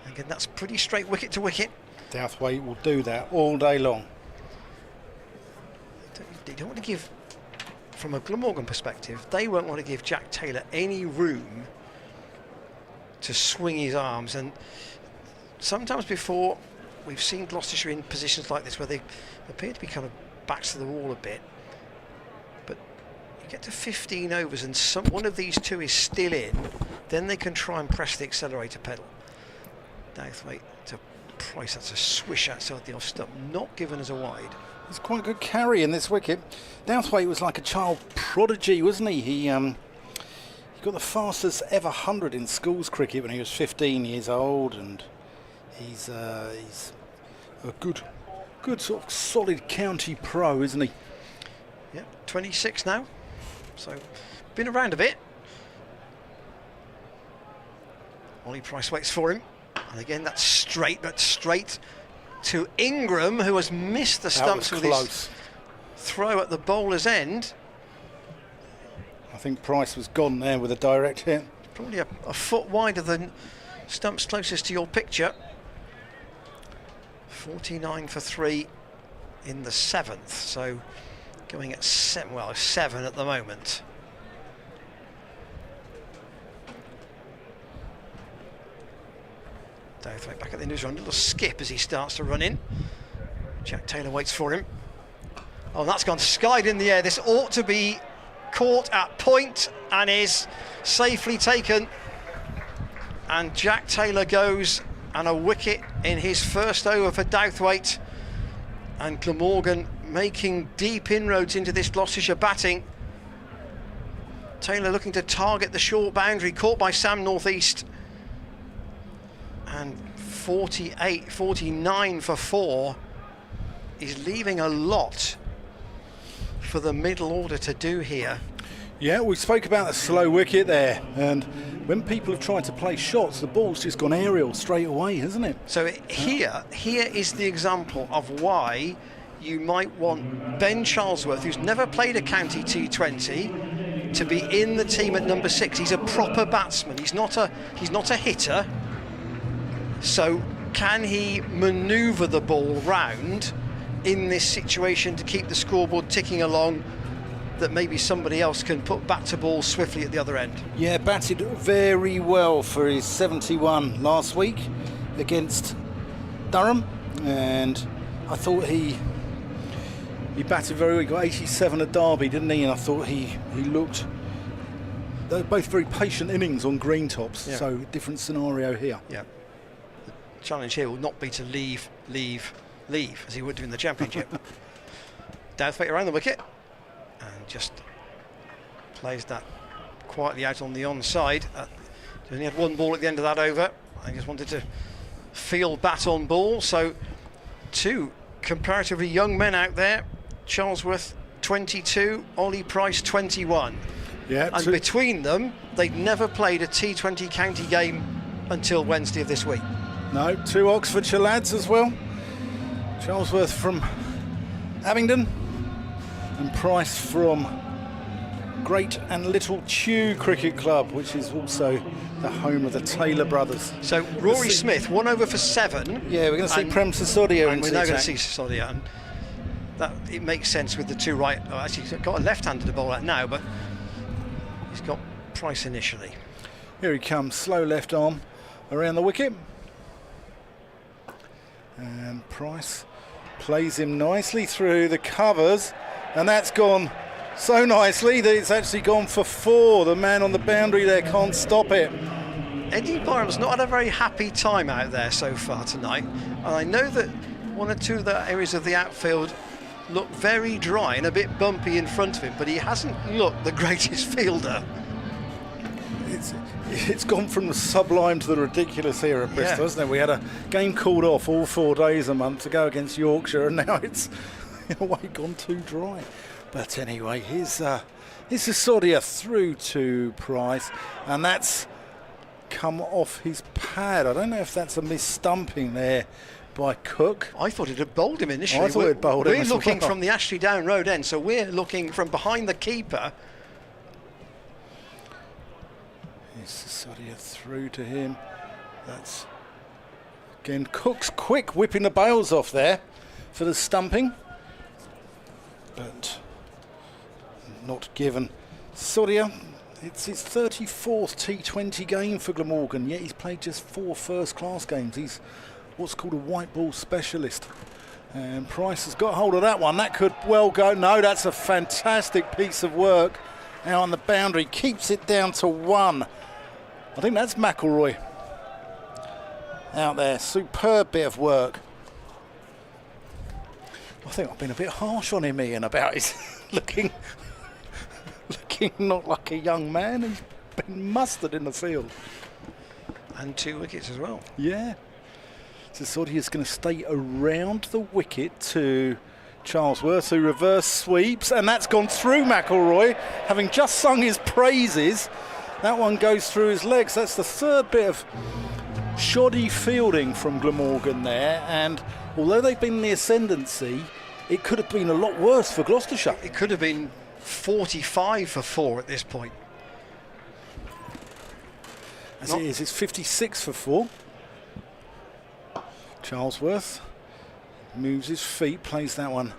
Again, that's pretty straight wicket to wicket. Douthwaite will do that all day long. They don't want to give, from a Glamorgan perspective, they won't want to give Jack Taylor any room to swing his arms. And sometimes before, we've seen Gloucestershire in positions like this where they appear to be kind of backs to the wall a bit. But you get to 15 overs and one of these two is still in, then they can try and press the accelerator pedal. Douthwaite to Price, that's a swish outside the off stump, not given as a wide. It's quite a good carry in this wicket. Douthwaite was like a child prodigy, wasn't he? He got the fastest ever 100 in schools cricket when he was 15 years old, and he's a good sort of solid county pro, isn't he? Yeah, 26 now, so been around a bit. Ollie Price waits for him, and again that's straight, but straight to Ingram, who has missed the stumps with his throw at the bowler's end. I think Price was gone there with a direct hit. Probably a foot wider than stumps closest to your picture. 49 for 3 in the 7th, so going at 7 at the moment. Douthwaite back at the end of his run, a little skip as he starts to run in. Jack Taylor waits for him. Oh, and that's gone skied in the air. This ought to be caught at point and is safely taken. And Jack Taylor goes, and a wicket in his first over for Douthwaite. And Glamorgan making deep inroads into this Gloucestershire batting. Taylor looking to target the short boundary, caught by Sam Northeast. And 49 for 4 is leaving a lot for the middle order to do here. Yeah, we spoke about the slow wicket there, and when people have tried to play shots, the ball's just gone aerial straight away, hasn't it? So here is the example of why you might want Ben Charlesworth, who's never played a county T20, to be in the team at number 6. He's a proper batsman. He's not a hitter. So can he manoeuvre the ball round in this situation to keep the scoreboard ticking along, that maybe somebody else can put back to ball swiftly at the other end? Yeah, batted very well for his 71 last week against Durham, and I thought he batted very well. He got 87 at Derby, didn't he? And I thought he looked... They're both very patient innings on green tops, yeah. So different scenario here. Yeah. The challenge here will not be to leave, as he would do in the Championship. Douthwaite around the wicket, and just plays that quietly out on the onside. He only had one ball at the end of that over. I just wanted to field bat on ball. So 2 comparatively young men out there. Charlesworth 22, Ollie Price 21. Yeah, and between them, they'd never played a T20 county game until Wednesday of this week. No, 2 Oxfordshire lads as well. Charlesworth from Abingdon, and Price from Great and Little Chew Cricket Club, which is also the home of the Taylor brothers. So Rory Smith, 1 over for 7. Yeah, we're going to see Prem Sisodia. And we're now going to see Sisodia, and that it makes sense with the 2 right. Oh, actually, he's got a left-hander to bowl at now, but he's got Price initially. Here he comes, slow left arm around the wicket. And Price plays him nicely through the covers, and that's gone so nicely that it's actually gone for 4. The man on the boundary there can't stop it. Eddie Byram's not had a very happy time out there so far tonight, and I know that one or two of the areas of the outfield look very dry and a bit bumpy in front of him, but he hasn't looked the greatest fielder. It's gone from the sublime to the ridiculous here at Bristol, hasn't it? We had a game called off all 4 days a month to go against Yorkshire, and now it's in a way gone too dry. But anyway, here's Sisodia through to Price, and that's come off his pad. I don't know if that's a mis-stumping there by Cook. I thought it had bowled him initially. I thought it bowled him. We're looking from the Ashley Down Road end, so we're looking from behind the keeper. Here's Sisodia through to him. That's again Cook's quick whipping the bails off there for the stumping, but not given. Sisodia, it's his 34th T20 game for Glamorgan, yet he's played just 4 first-class games. He's what's called a white ball specialist. And Price has got hold of that one. That could well go. No, that's a fantastic piece of work out on the boundary. Keeps it down to 1. I think that's McElroy out there. Superb bit of work. I think I've been a bit harsh on him, Ian, about his looking not like a young man. He's been mustard in the field. And 2 wickets as well. Yeah. Sisodia is going to stay around the wicket to Charlesworth, who reverse sweeps, and that's gone through McElroy, having just sung his praises. That one goes through his legs. That's the 3rd bit of shoddy fielding from Glamorgan there, and although they've been in the ascendancy, it could have been a lot worse for Gloucestershire. It could have been 45 for 4 at this point. As it is, it's 56 for 4. Charlesworth moves his feet, plays that one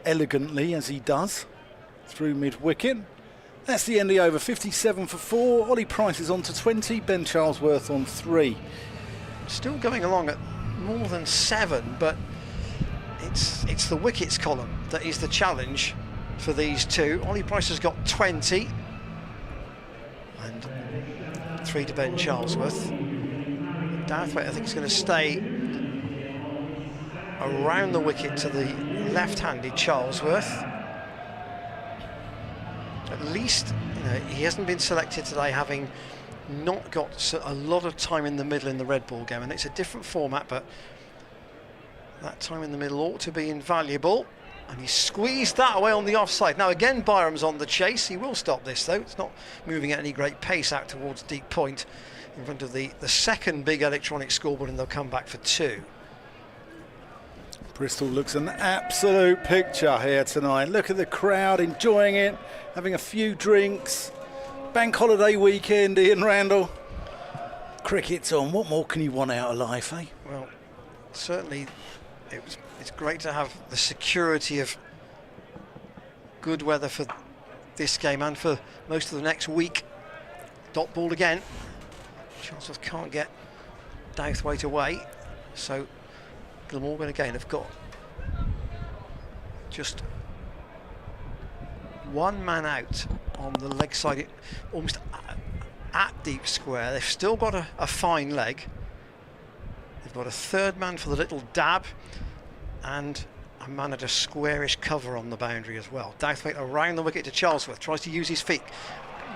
elegantly as he does through mid-wicket. That's the end of the over. 57 for 4. Ollie Price is on to 20. Ben Charlesworth on 3. Still going along at more than 7, but it's the wickets column that is the challenge for these two. Ollie Price has got 20 and 3 to Ben Charlesworth. Douthwaite, I think, is going to stay around the wicket to the left-handed Charlesworth. At least, he hasn't been selected today, having not got a lot of time in the middle in the red ball game, and it's a different format, but that time in the middle ought to be invaluable. And he squeezed that away on the offside. Now again, Byram's on the chase. He will stop this though. It's not moving at any great pace out towards deep point in front of the second big electronic scoreboard, and they'll come back for 2. Bristol looks an absolute picture here tonight. Look at the crowd enjoying it, having a few drinks. Bank holiday weekend, Ian Randall. Cricket's on. What more can you want out of life, eh? Well, certainly it's great to have the security of good weather for this game and for most of the next week. Dot ball again. Charlesworth can't get Douthwaite away, so Glamorgan again have got just 1 man out on the leg side, almost at deep square. They've still got a fine leg. They've got a 3rd man for the little dab, and a man at a squarish cover on the boundary as well. Douthwaite around the wicket to Charlesworth, tries to use his feet,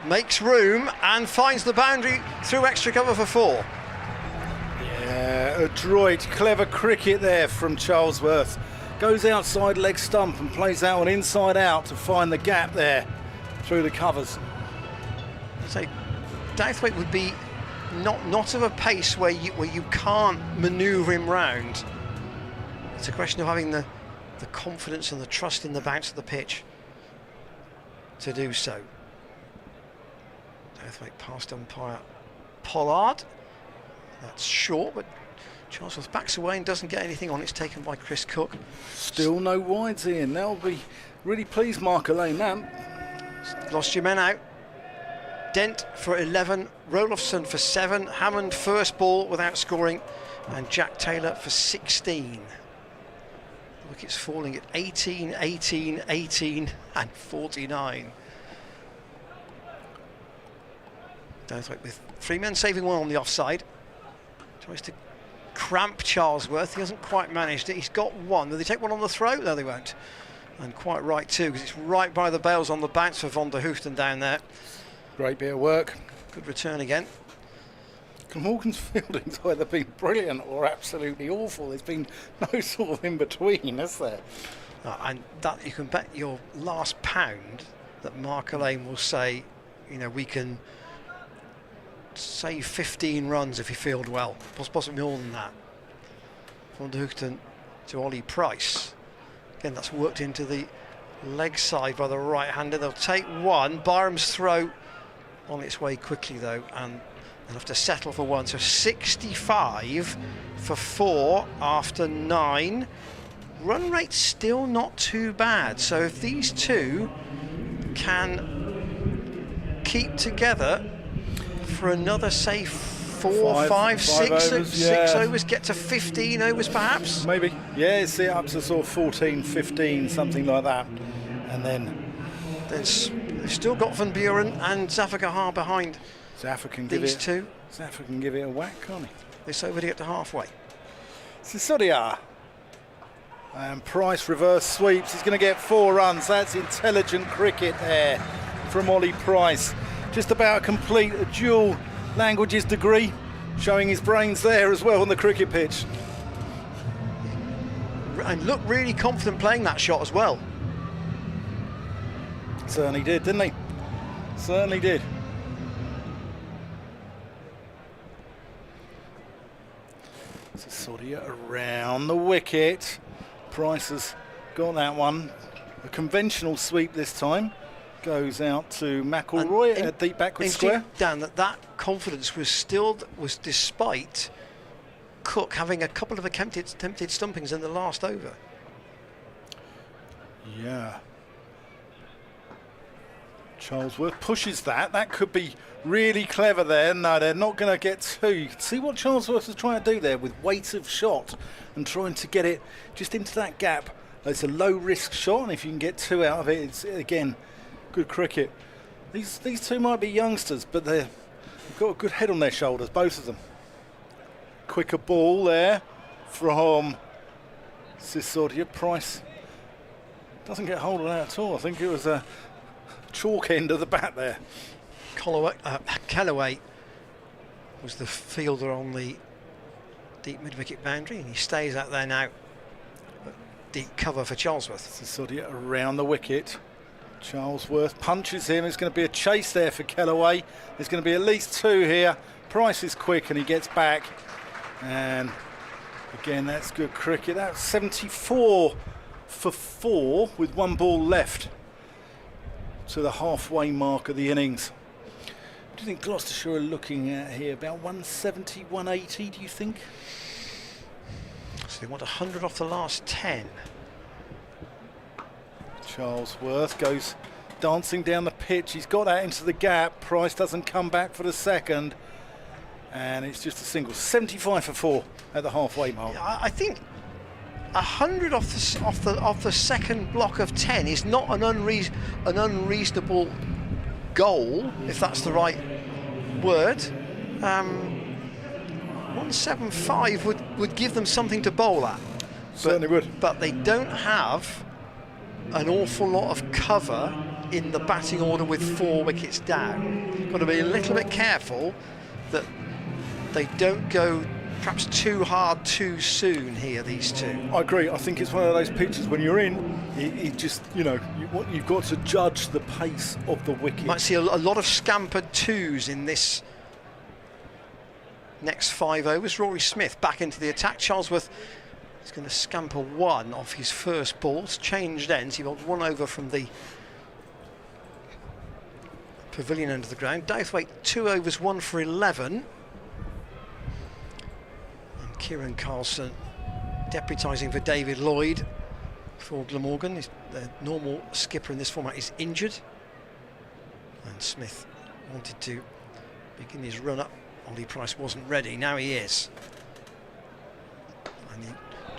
makes room and finds the boundary through extra cover for 4. Yeah, adroit, clever cricket there from Charlesworth. Goes outside leg stump and plays that one inside out to find the gap there through the covers. I'd say Douthwaite would be not of a pace where you can't manoeuvre him round. It's a question of having the confidence and the trust in the bounce of the pitch to do so. Douthwaite past umpire Pollard. That's short, but Charlesworth backs away and doesn't get anything on. It's taken by Chris Cook. Still no wides, Ian. That'll be really pleased Mark Elaine, that. Lost your men out. Dent for 11, Rolofsson for 7, Hammond first ball without scoring, and Jack Taylor for 16. Wickets falling at 18, 18, 18 and 49. Dowthwaite with 3 men saving 1 on the offside. Tries to cramp Charlesworth. He hasn't quite managed it. He's got 1. Will they take 1 on the throw? No, they won't. And quite right too, because it's right by the bails on the bounce for Van der Hoofden down there. Great bit of work. Good return again. Glamorgan's fielding's either been brilliant or absolutely awful. There's been no sort of in between, has there? And that you can bet your last pound that Mark Elaine will say, you know, we can save 15 runs if you field well. Possibly more than that. Van der Hoofden to Ollie Price. Again, that's worked into the leg side by the right-hander. They'll take 1. Byram's throw on its way quickly though, and they'll have to settle for 1. So 65 for 4 after 9. Run rate still not too bad. So if these two can keep together for another, say, 4, 5, 6 overs, get to 15 overs perhaps? Maybe. Yeah, see it up to sort of 14, 15, something like that. And then they've still got Van Buren and Zafar behind. Zafar can these two. Zafar can give it a whack, can't he? This over to get to halfway. Sisodia. And Price reverse sweeps. He's going to get 4 runs. That's intelligent cricket there from Ollie Price. Just about complete a dual languages degree, showing his brains there as well on the cricket pitch. And looked really confident playing that shot as well. Certainly did, didn't he? Certainly did. Sisodia around the wicket. Price has got that one. A conventional sweep this time. Goes out to McElroy at deep backward square. Dan, that confidence was despite Cook having a couple of attempted stumpings in the last over. Yeah. Charlesworth pushes that. That could be really clever there. No, they're not going to get 2. You can see what Charlesworth is trying to do there with weight of shot and trying to get it just into that gap. It's a low risk shot, and if you can get 2 out of it, it's again good cricket. These two might be youngsters, but they've got a good head on their shoulders, both of them. Quicker ball there from Sisodia. Price doesn't get hold of that at all. I think it was a chalk end of the bat there. Callaway was the fielder on the deep mid-wicket boundary, and he stays out there now. Deep cover for Charlesworth. Sisodia around the wicket. Charlesworth punches him. There's going to be a chase there for Callaway. There's going to be at least 2 here. Price is quick and he gets back. And again, that's good cricket. That's 74 for 4 with 1 ball left to the halfway mark of the innings. What do you think Gloucestershire are looking at here? About 170, 180, do you think? So they want 100 off the last 10. Charlesworth goes dancing down the pitch. He's got that into the gap. Price doesn't come back for the second. And it's just a single. 75 for 4 at the halfway mark. I think 100 off the second block of 10 is not an unreasonable goal, if that's the right word. 175 would give them something to bowl at. Certainly would. But they don't have an awful lot of cover in the batting order with 4 wickets down. Got to be a little bit careful that they don't go perhaps too hard too soon here, these two. I agree. I think it's one of those pitches when you're in, you just, you've got to judge the pace of the wicket. Might see a lot of scampered 2s in this next 5 overs. Rory Smith back into the attack. Charlesworth is going to scamper 1 off his first ball. It's changed ends. He got 1 over from the pavilion end of the ground. Dowthwaite 2 overs, 1 for 11. And Kieran Carlson deputising for David Lloyd for Glamorgan. The normal skipper in this format is injured. And Smith wanted to begin his run up. Ollie Price wasn't ready. Now he is.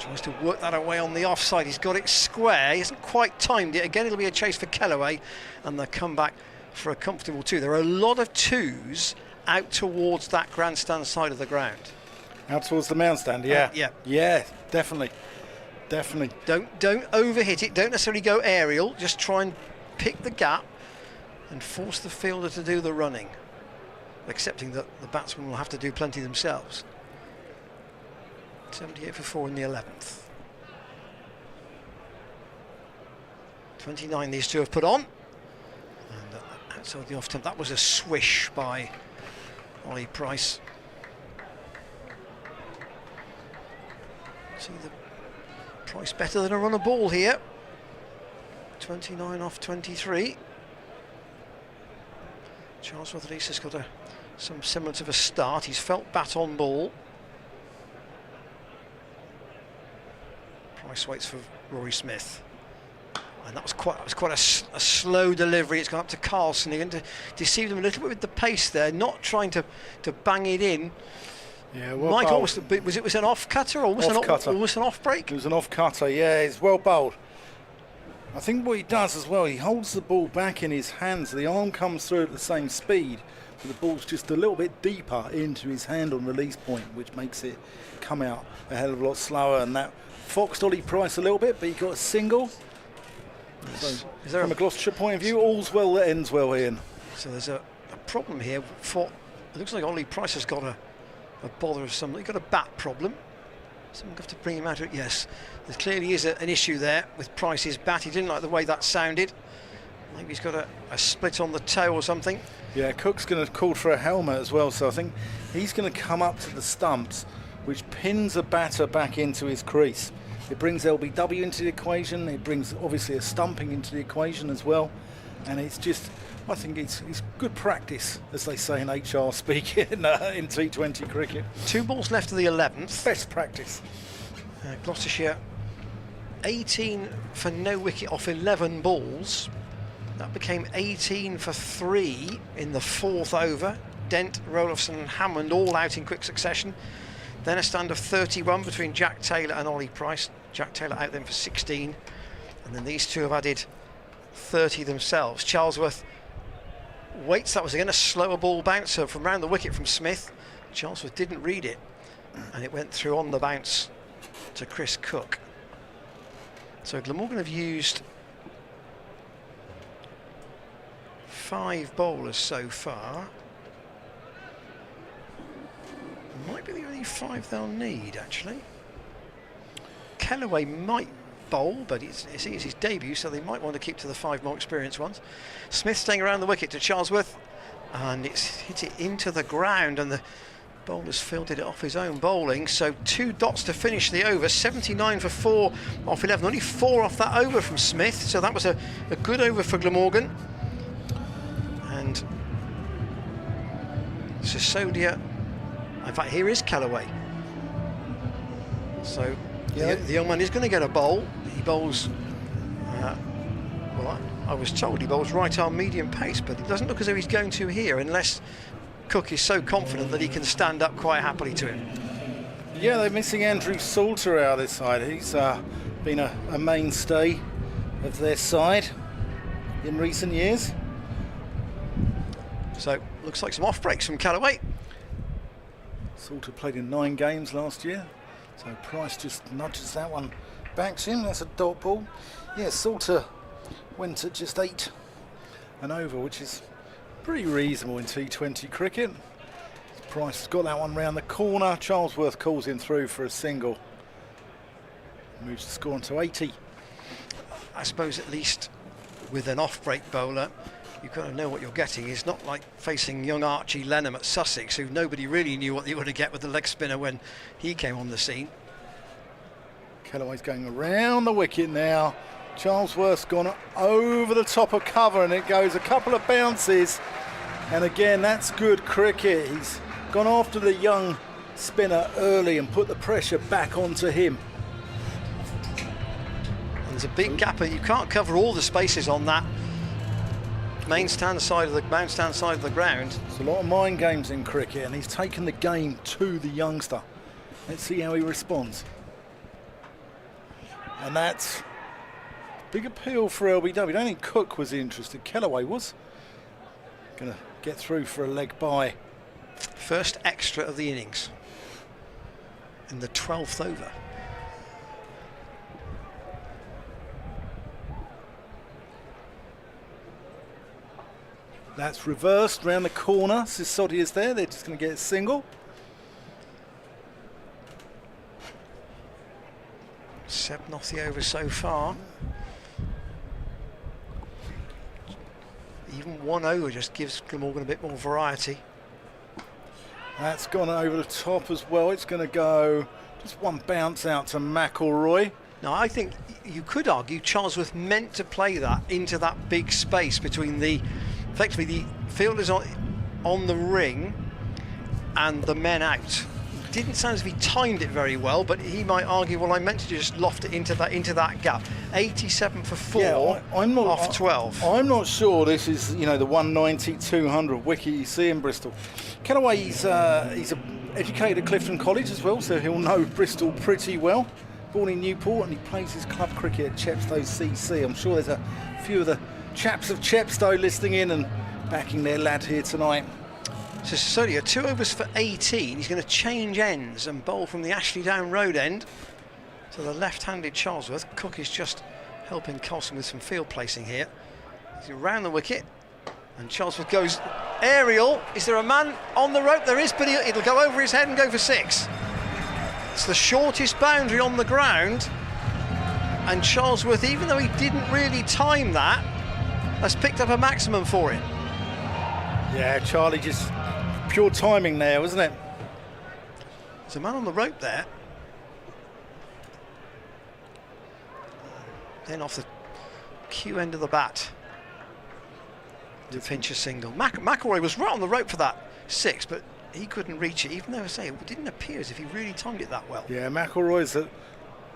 Tries to work that away on the offside. He's got it square. He hasn't quite timed it. Again, it'll be a chase for Kellaway, and they'll come back for a comfortable 2. There are a lot of 2s out towards that grandstand side of the ground. Out towards the mound stand, yeah. Yeah, definitely. Definitely. Don't overhit it. Don't necessarily go aerial. Just try and pick the gap and force the fielder to do the running, accepting that the batsman will have to do plenty themselves. 78 for 4 in the 11th. 29 these two have put on. And outside the off temp, that was a swish by Ollie Price. See the Price better than a run of ball here. 29 off 23. Charlesworth at least has got some semblance of a start. He's felt bat on ball. Price waits for Rory Smith, and that was quite a slow delivery. It's gone up to Carlson again to deceive them a little bit with the pace there, not trying to bang it in. Yeah, well Mike, bowled. was it an off cutter or almost an off break? It was an off cutter. Yeah, it's well bowled. I think what he does as well, he holds the ball back in his hands. The arm comes through at the same speed, but the ball's just a little bit deeper into his hand on release point, which makes it come out a hell of a lot slower. And that foxed Ollie Price a little bit, but he got a single. So, from a Gloucestershire point of view, all's well that ends well, Ian. So there's a problem here. It looks like Ollie Price has got a bother of some. He's got a bat problem. Someone have to bring him out of it. Yes, there clearly is an issue there with Price's bat. He didn't like the way that sounded. Maybe he's got a split on the toe or something. Yeah, Cook's going to call for a helmet as well, so I think he's going to come up to the stumps, which pins a batter back into his crease. It brings LBW into the equation. It brings obviously a stumping into the equation as well, and it's just, I think it's good practice, as they say in HR speak in T20 cricket. 2 balls left of the 11th. Best practice. Gloucestershire 18 for no wicket off 11 balls. That became 18 for 3 in the 4th over. Dent, Rolofson and Hammond all out in quick succession. Then a stand of 31 between Jack Taylor and Ollie Price. Jack Taylor out then for 16. And then these two have added 30 themselves. Charlesworth waits. That was again a slower ball bouncer from round the wicket from Smith. Charlesworth didn't read it, and it went through on the bounce to Chris Cook. So Glamorgan have used 5 bowlers so far. Might be the only 5 they'll need, actually. Kellaway might bowl, but it's his debut, so they might want to keep to the 5 more experienced ones. Smith staying around the wicket to Charlesworth, and it's hit it into the ground, and the bowler's fielded it off his own bowling. So 2 dots to finish the over. 79 for 4 off 11. Only 4 off that over from Smith, so that was a good over for Glamorgan. And Sisodia. In fact, here is Kellaway. So the young man is going to get a bowl. He bowls, well, I was told he bowls right arm medium pace, but it doesn't look as though he's going to here unless Cook is so confident that he can stand up quite happily to him. Yeah, they're missing Andrew Salter out this side. He's been a mainstay of their side in recent years. So looks like some off breaks from Kellaway. Salter played in 9 games last year, so Price just nudges that one back to him. That's a dot ball. Yeah, Salter went at just 8 and over, which is pretty reasonable in T20 cricket. Price has got that one round the corner. Charlesworth calls him through for a single. Moves the score onto 80. I suppose at least with an off-break bowler, you've got to know what you're getting. It's not like facing young Archie Lenham at Sussex, who nobody really knew what they were going to get with the leg spinner when he came on the scene. Kellaway's going around the wicket now. Charlesworth's gone over the top of cover, and it goes a couple of bounces. And again, that's good cricket. He's gone after the young spinner early and put the pressure back onto him. And there's a big gap. You can't cover all the spaces on that main stand side of the ground. There's a lot of mind games in cricket, and he's taken the game to the youngster. Let's see how he responds. And that's big appeal for LBW. I don't think Cook was interested. Kellaway was going to get through for a leg bye. First extra of the innings in the 12th over. That's reversed round the corner. Sisodia's there. They're just going to get a single. 7 off the over so far. Even 1 over just gives Glamorgan a bit more variety. That's gone over the top as well. It's going to go just one bounce out to McElroy. Now, I think you could argue Charlesworth meant to play that into that big space between effectively the fielders on the ring and the men out. Didn't sound as if he timed it very well, but he might argue, well, I meant to just loft it into that gap. 87 for 4 off 12. I'm not sure this is, the 190-200 wicket you see in Bristol. Kellaway, he's educated at Clifton College as well, so he'll know Bristol pretty well. Born in Newport, and he plays his club cricket at Chepstow CC. I'm sure there's a few of the chaps of Chepstow listening in and backing their lad here tonight. So Sisodia, 2 overs for 18. He's going to change ends and bowl from the Ashley Down Road end to the left-handed Charlesworth. Cook is just helping Colson with some field placing here. He's around the wicket, and Charlesworth goes aerial. Is there a man on the rope? There is, but it'll go over his head and go for 6. It's the shortest boundary on the ground, and Charlesworth, even though he didn't really time that, has picked up a maximum for him. Yeah, Charlie, just pure timing there, wasn't it? There's a man on the rope there. Then off the cue end of the bat to pinch a single. McElroy was right on the rope for that 6, but he couldn't reach it, even though I say it didn't appear as if he really timed it that well. Yeah, McElroy's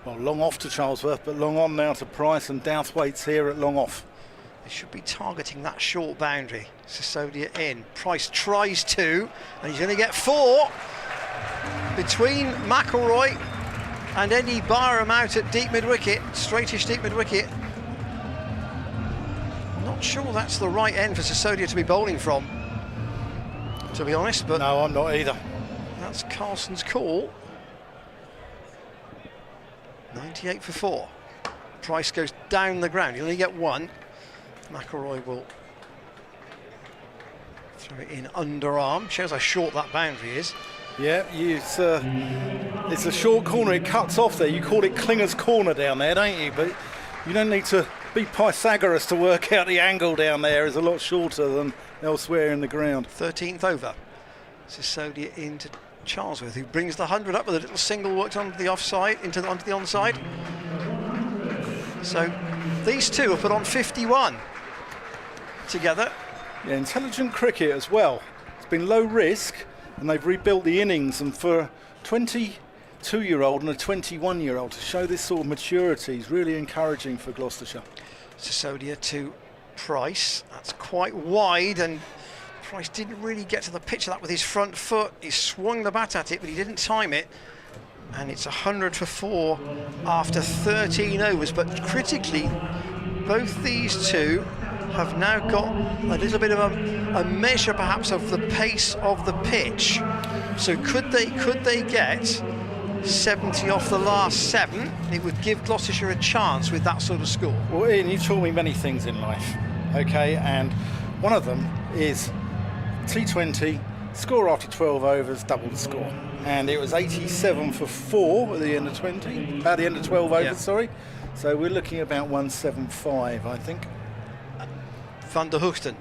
long off to Charlesworth, but long on now to Price, and Douthwaite's here at long off. They should be targeting that short boundary. Sisodia in. Price tries to, and he's going to get 4 between McElroy and Eddie Byram out at deep mid-wicket, straightish deep mid-wicket. Not sure that's the right end for Sisodia to be bowling from, to be honest, but no, I'm not either. That's Carlson's call. 98 for 4. Price goes down the ground. You only get 1. McElroy will throw it in underarm. Shows how short that boundary is. Yeah, it's a short corner. It cuts off there. You call it Klinger's corner down there, don't you? But you don't need to be Pythagoras to work out the angle down there. It's a lot shorter than elsewhere in the ground. 13th over. Sisodia into Charlesworth, who brings the 100 up with a little single worked onto the offside, onto the onside. So these two have put on 51 together. Yeah, intelligent cricket as well. It's been low risk, and they've rebuilt the innings, and for a 22-year-old and a 21-year-old to show this sort of maturity is really encouraging for Gloucestershire. Sisodia to Price. That's quite wide, and Price didn't really get to the pitch of that with his front foot. He swung the bat at it, but he didn't time it. And it's 100 for 4 after 13 overs. But critically, both these two have now got a little bit of a measure, perhaps, of the pace of the pitch. So could they get 70 off the last 7? It would give Gloucestershire a chance with that sort of score. Well, Ian, you've taught me many things in life, okay? And one of them is T20, score after 12 overs, double the score. And it was 87 for 4 at the end of 12 overs, yeah. Sorry. So we're looking at about 175, I think. Van der Hoogten.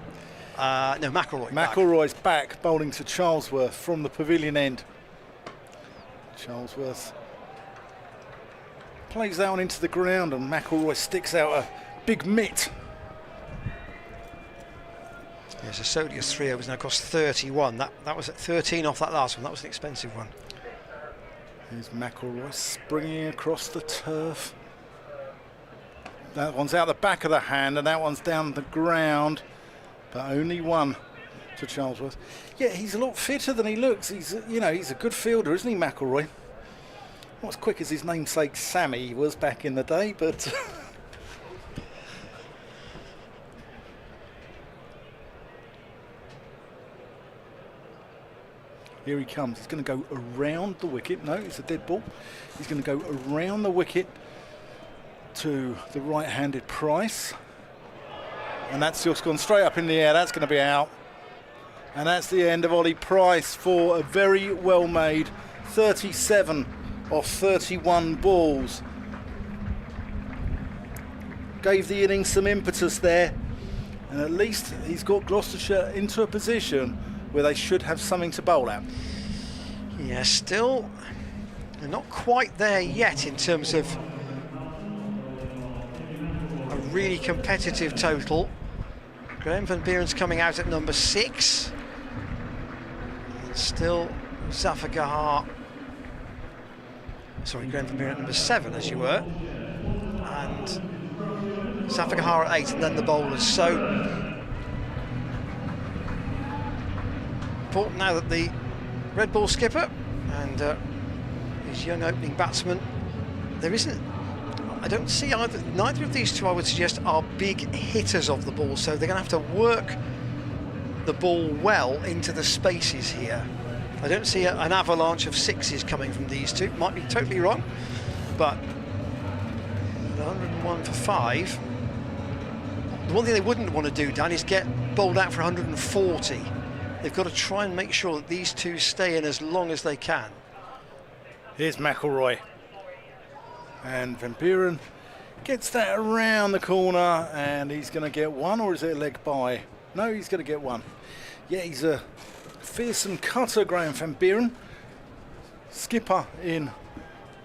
No, McElroy. McElroy's back, bowling to Charlesworth from the pavilion end. Charlesworth plays that one into the ground, and McElroy sticks out a big mitt. Yes, Sisodia's 3 overs now cost 31. That was at 13 off that last one. That was an expensive one. Here's McElroy springing across the turf. That one's out the back of the hand, and that one's down the ground, but only 1 to Charlesworth. Yeah, he's a lot fitter than he looks. He's a good fielder, isn't he, McElroy? Not as quick as his namesake Sammy was back in the day, but here he comes. He's going to go around the wicket. No, it's a dead ball. He's going to go around the wicket to the right-handed Price. And that's just gone straight up in the air. That's going to be out. And that's the end of Ollie Price for a very well-made 37 off 31 balls. Gave the innings some impetus there. And at least he's got Gloucestershire into a position where they should have something to bowl at. Yeah, still they're not quite there yet in terms of a really competitive total. Graham Van Buren's coming out at number 6. And still Zafar Gahar. Sorry, Graham Van Buren at number 7, as you were. And Zafar Gahar at 8, and then the bowlers. So important now that the red ball skipper and his young opening batsman, there isn't, I don't see neither of these two, I would suggest, are big hitters of the ball, so they're going to have to work the ball well into the spaces here. I don't see an avalanche of sixes coming from these two. Might be totally wrong, but 101 for 5. The one thing they wouldn't want to do, Dan, is get bowled out for 140. They've got to try and make sure that these two stay in as long as they can. Here's McElroy. And Van Buren gets that around the corner, and he's going to get one, or is it a leg by? No, he's going to get one. Yeah, he's a fearsome cutter, Graham Van Buren. Skipper in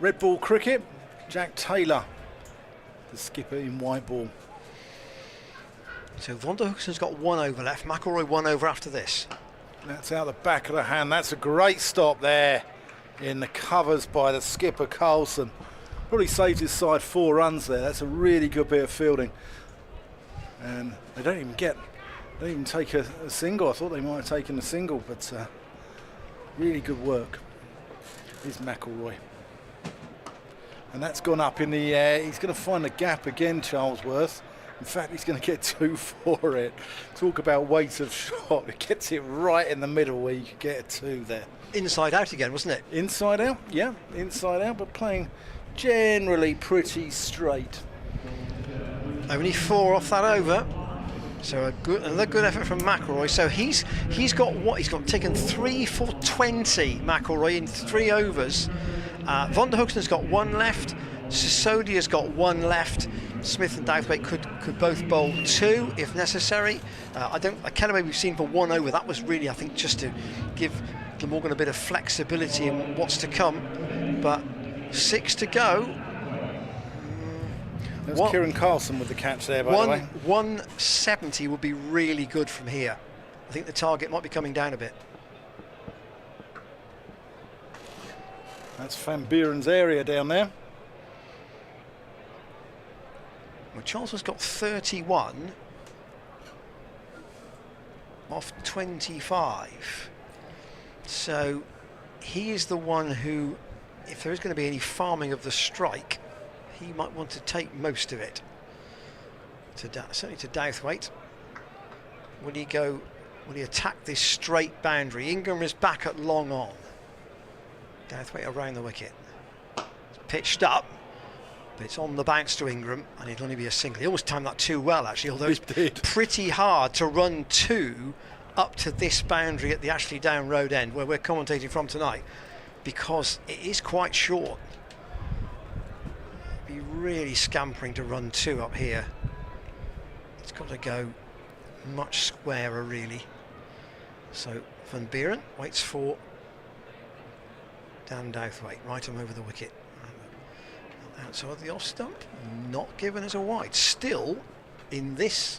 red ball cricket. Jack Taylor, the skipper in white ball. So Von der Hoekson's got 1 over left. McElroy 1 over after this. That's out the back of the hand. That's a great stop there in the covers by the skipper Carlson. Probably saved his side 4 runs there. That's a really good bit of fielding. And they don't even take a single. I thought they might have taken a single, but really good work. Here's McElroy. And that's gone up in the air. He's going to find the gap again, Charlesworth. In fact, he's going to get 2 for it. Talk about weight of shot. It gets it right in the middle where you could get a 2 there. Inside out again, wasn't it? Inside out, yeah, inside out, but playing generally pretty straight. Only 4 off that over. So another good effort from McElroy. So he's got what? He's got taken 3 for 20, McElroy, in 3 overs. Von der Hoekson's got 1 left. Sisodia's got 1 left. Smith and Douthwaite could both bowl 2 if necessary. Kellaway we've seen for 1 over. That was really, I think, just to give Glamorgan a bit of flexibility in what's to come. But 6 to go. That's Kieran Carlson with the catch there, by the way. 170 would be really good from here. I think the target might be coming down a bit. That's Van Buren's area down there. Well, Charles has got 31 off 25. So he is the one who, if there is going to be any farming of the strike, he might want to take most of it. Certainly to Douthwaite. Will he attack this straight boundary? Ingram is back at long on. Douthwaite around the wicket. It's pitched up, but it's on the bounce to Ingram, and it'll only be a single. He always timed that too well, actually, although it's pretty hard to run 2 up to this boundary at the Ashley Down Road end, where we're commentating from tonight, because it is quite short. Be really scampering to run 2 up here. It's got to go much squarer, really. So Van Buren waits for Dan Douthwaite, right him over the wicket. Outside the off stump, not given as a wide. Still, in this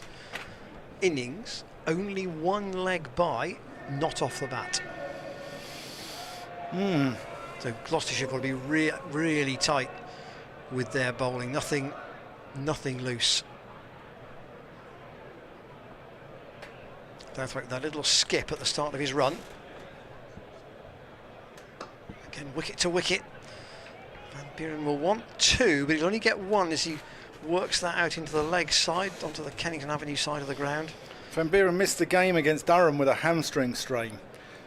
innings, only 1 leg by, not off the bat. So Gloucestershire got to be really tight with their bowling. Nothing loose. Douthwaite, that little skip at the start of his run. Again, wicket to wicket. Van Buren will want 2, but he'll only get 1 as he works that out into the leg side, onto the Kennington Avenue side of the ground. Van Buren missed the game against Durham with a hamstring strain.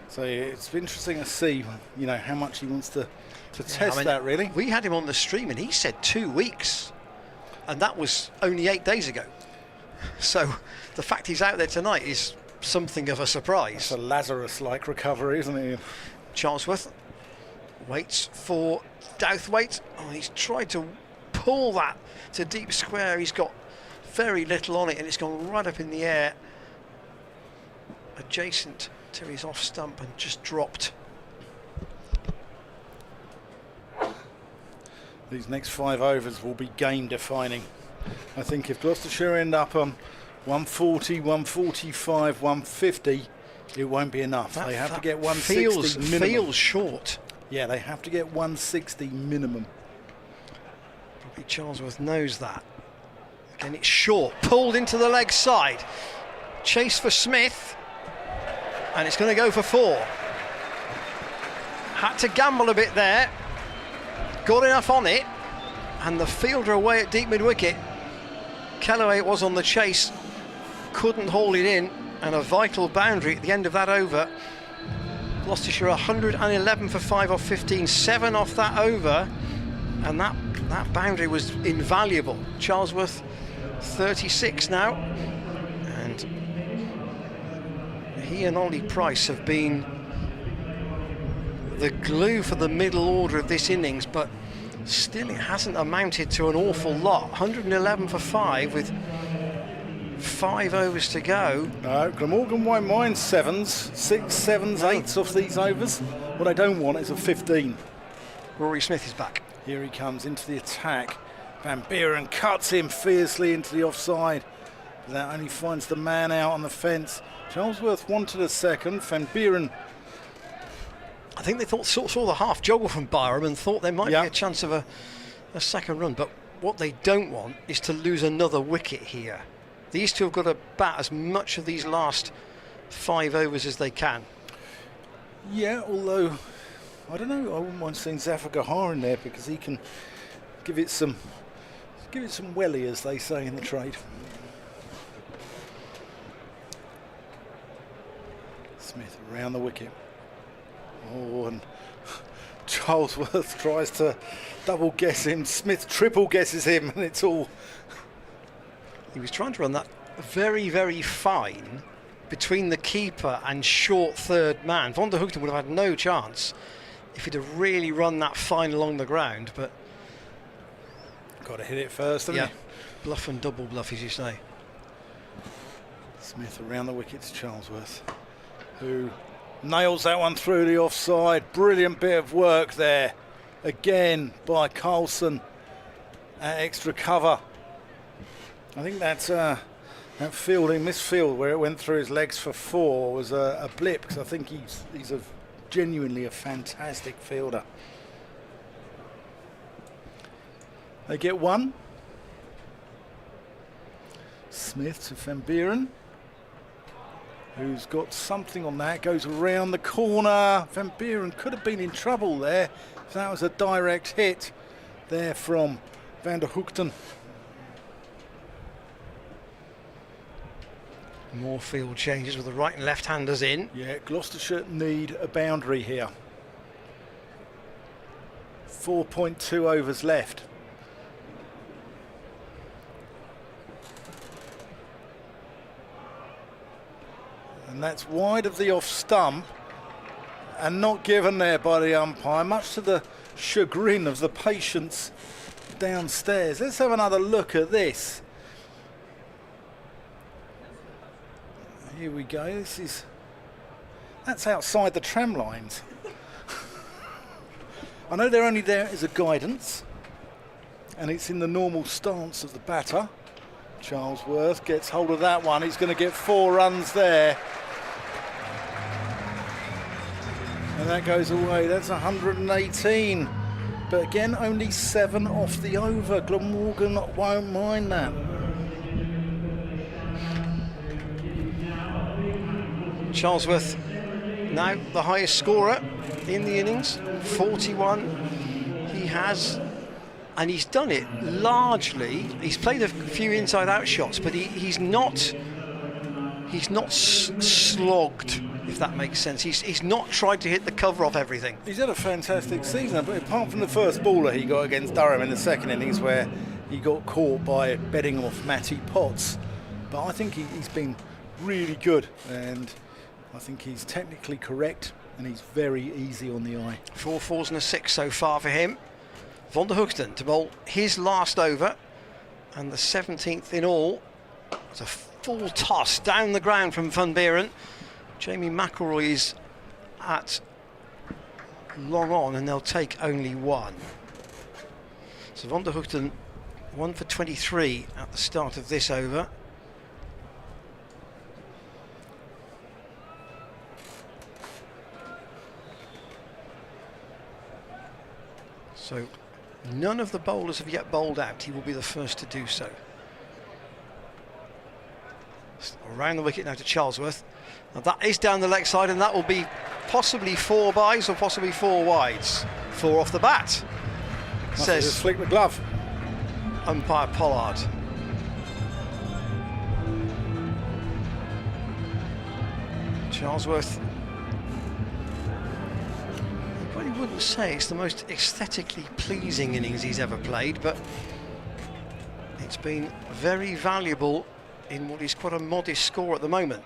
So it's interesting to see, you know, how much he wants to test that, really. We had him on the stream and he said 2 weeks. And that was only 8 days ago. So the fact he's out there tonight is something of a surprise. It's a Lazarus-like recovery, isn't it? Charlesworth waits for Douthwaite. Oh, he's tried to pull that to deep square. He's got very little on it and it's gone right up in the air, adjacent to his off stump, and just dropped. These next 5 overs will be game defining. I think if Gloucestershire end up on 140, 145, 150, it won't be enough. They have to get 160 minimum. Feels short. Yeah, they have to get 160 minimum. Probably Charlesworth knows that. Again, it's short, pulled into the leg side. Chase for Smith, and it's going to go for 4. Had to gamble a bit there. Got enough on it, and the fielder away at deep mid-wicket. Kellaway it was on the chase, couldn't hold it in, and a vital boundary at the end of that over. Gloucestershire 111 for 5 off 15, 7 off that over, and that boundary was invaluable. Charlesworth 36 now, and he and Ollie Price have been the glue for the middle order of this innings, but still it hasn't amounted to an awful lot. 111 for 5 with 5 overs to go. No, Glamorgan won't mind 7s, 6s, 7s, 8s off these overs. What I don't want is a 15. Rory Smith is back. Here he comes into the attack. Van Buren cuts him fiercely into the offside. That only finds the man out on the fence. Charlesworth wanted a second. Van Buren, I think they saw the half joggle from Byram and thought there might be a chance of a second run, but what they don't want is to lose another wicket here. These two have got to bat as much of these last 5 overs as they can. yeah, although I don't know, I wouldn't mind seeing Zafar Gahar in there because he can give it some welly, as they say in the trade. Smith around the wicket. Oh, and Charlesworth tries to double guess him. Smith triple guesses him, and it's all. He was trying to run that very, very fine between the keeper and short third man. Van der Hoogten would have had no chance if he'd have really run that fine along the ground, but Got to hit it first, haven't you? Bluff and double bluff, as you say. Smith around the wickets, Charlesworth, who nails that one through the offside. Brilliant bit of work there, again by Carlson at extra cover. I think that's that fielding, misfield where it went through his legs for 4 was a blip, because I think he's genuinely a fantastic fielder. They get 1. Smith to Van Buren, who's got something on that, goes around the corner. Van Buren could have been in trouble there if that was a direct hit there from Van der Hoogten. More field changes with the right and left handers in. Yeah, Gloucestershire need a boundary here. 4.2 overs left. And that's wide of the off stump and not given there by the umpire, much to the chagrin of the patients downstairs. Let's have another look at this. Here we go. That's outside the tram lines. I know they're only there as a guidance, and it's in the normal stance of the batter. Charlesworth gets hold of that one. He's going to get 4 runs there. And that goes away. That's 118. But again, only 7 off the over. Glamorgan won't mind that. Charlesworth now the highest scorer in the innings, 41. He has, and he's done it largely. He's played a few inside-out shots, but he's not slogged, if that makes sense. He's not tried to hit the cover off everything. He's had a fantastic season, but apart from the first baller he got against Durham in the second innings, where he got caught by bedding off Matty Potts. But I think he's been really good, and I think he's technically correct, and he's very easy on the eye. 4 fours and a 6 so far for him. Van der Hoogten to bowl his last over, and the 17th in all. It's a full toss down the ground from Van Beeren. Jamie McElroy is at long on, and they'll take only 1. So Van der Hoogten 1 for 23 at the start of this over. So none of the bowlers have yet bowled out. He will be the first to do so. Around the wicket now to Charlesworth. Now that is down the leg side, and that will be possibly 4 byes or possibly 4 wides. 4 off the bat. Says flick the glove. Umpire Pollard. Charlesworth. I probably wouldn't say it's the most aesthetically pleasing innings he's ever played, but it's been very valuable in what is quite a modest score at the moment.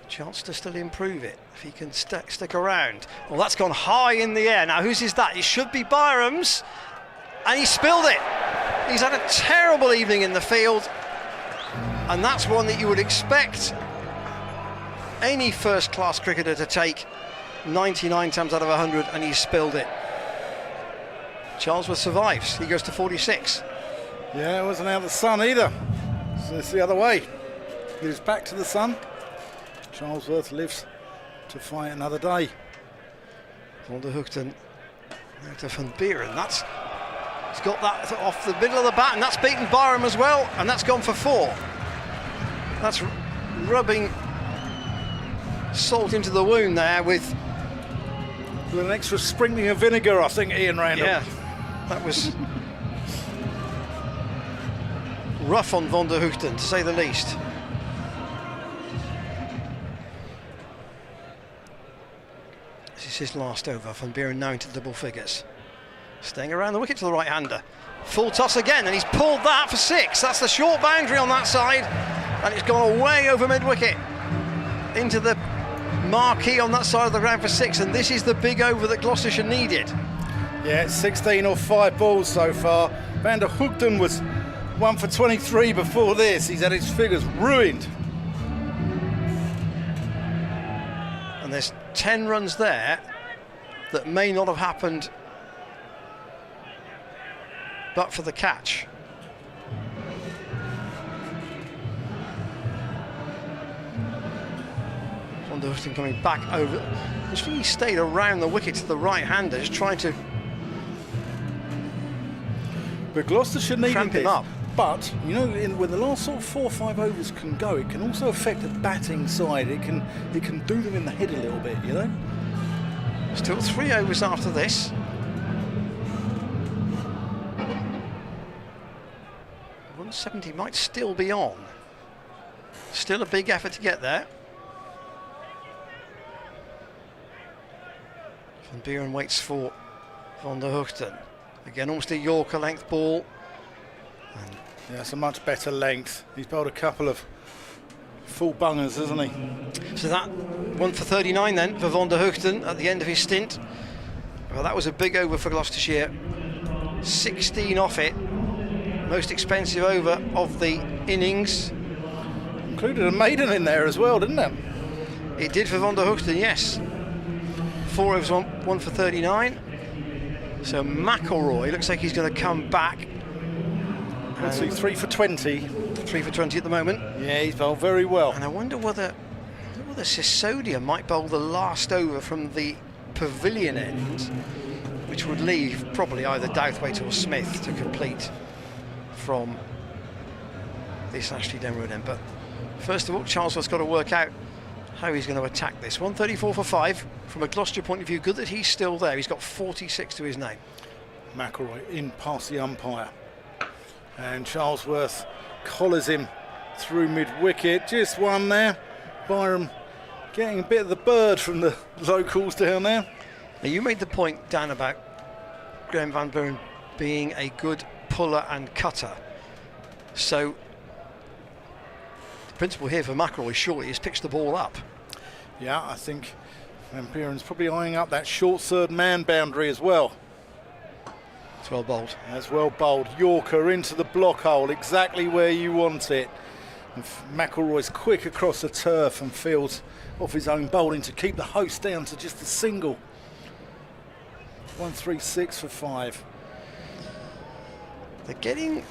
Chance to still improve it if he can stick around. Well, that's gone high in the air. Now, whose is that? It should be Byram's, and he spilled it. He's had a terrible evening in the field, and that's one that you would expect any first-class cricketer to take 99 times out of 100, and he's spilled it. Charlesworth survives. He goes to 46. Yeah, it wasn't out of the sun either. So it's the other way. He was back to the sun. Charlesworth lives to fight another day. Van der Hoogten now to Van Beeren. He's got that off the middle of the bat, and that's beaten Byram as well, and that's gone for 4. That's rubbing salt into the wound there with an extra sprinkling of vinegar, I think, Ian Randall. Yeah, that was rough on Van der Hoogten, to say the least. This is his last over. Van Beeren now into double figures. Staying around the wicket to the right-hander. Full toss again, and he's pulled that for 6. That's the short boundary on that side, and it's gone away over mid-wicket into the marquee on that side of the ground for 6, and this is the big over that Gloucestershire needed. Yeah, it's 16 off 5 balls so far. Van der Hoogten was 1 for 23 before this. He's had his figures ruined. And there's 10 runs there that may not have happened but for the catch. Van der Hoogten coming back over. Just really stayed around the wicket to the right-hander, just trying to But Gloucestershire needed cramp him this. up. But, you know, when the last sort of 4 or 5 overs can go, it can also affect the batting side. It can do them in the head a little bit, you know? Still 3 overs after this. .170 might still be on. Still a big effort to get there. Van Beeren waits for Van der Hoogten. Again, almost a Yorker length ball. And yeah, it's a much better length. He's bowled a couple of full bungers, hasn't he? so that 1 for 39 then for Van der Hoogten at the end of his stint. Well, that was a big over for Gloucestershire. 16 off it. Most expensive over of the innings. Included a maiden in there as well, didn't it? It did for Van der Hoogten, yes. 4 overs, 1 for 39. So McElroy looks like he's going to come back. Let's see, 3 for 20. 3 for 20 at the moment. Yeah, he's bowled very well. And I wonder whether Sisodia might bowl the last over from the pavilion end, which would leave probably either Douthwaite or Smith to complete from this Ashley Denroad end. But first of all, Charlesworth's got to work out how he's going to attack this. 134 for 5 from a Gloucestershire point of view. Good that he's still there. He's got 46 to his name. McElroy in past the umpire. And Charlesworth collars him through mid-wicket. Just one there. Byram getting a bit of the bird from the locals down there. Now you made the point, Dan, about Graham Van Buren being a good puller and cutter. So the principle here for McElroy surely is pitch the ball up. Yeah, I think Van Buren's probably eyeing up that short third man boundary as well. It's well bowled. That's well bowled. Yorker into the block hole, exactly where you want it. And McElroy's quick across the turf and fields off his own bowling to keep the host down to just a single. 136 for 5. They're getting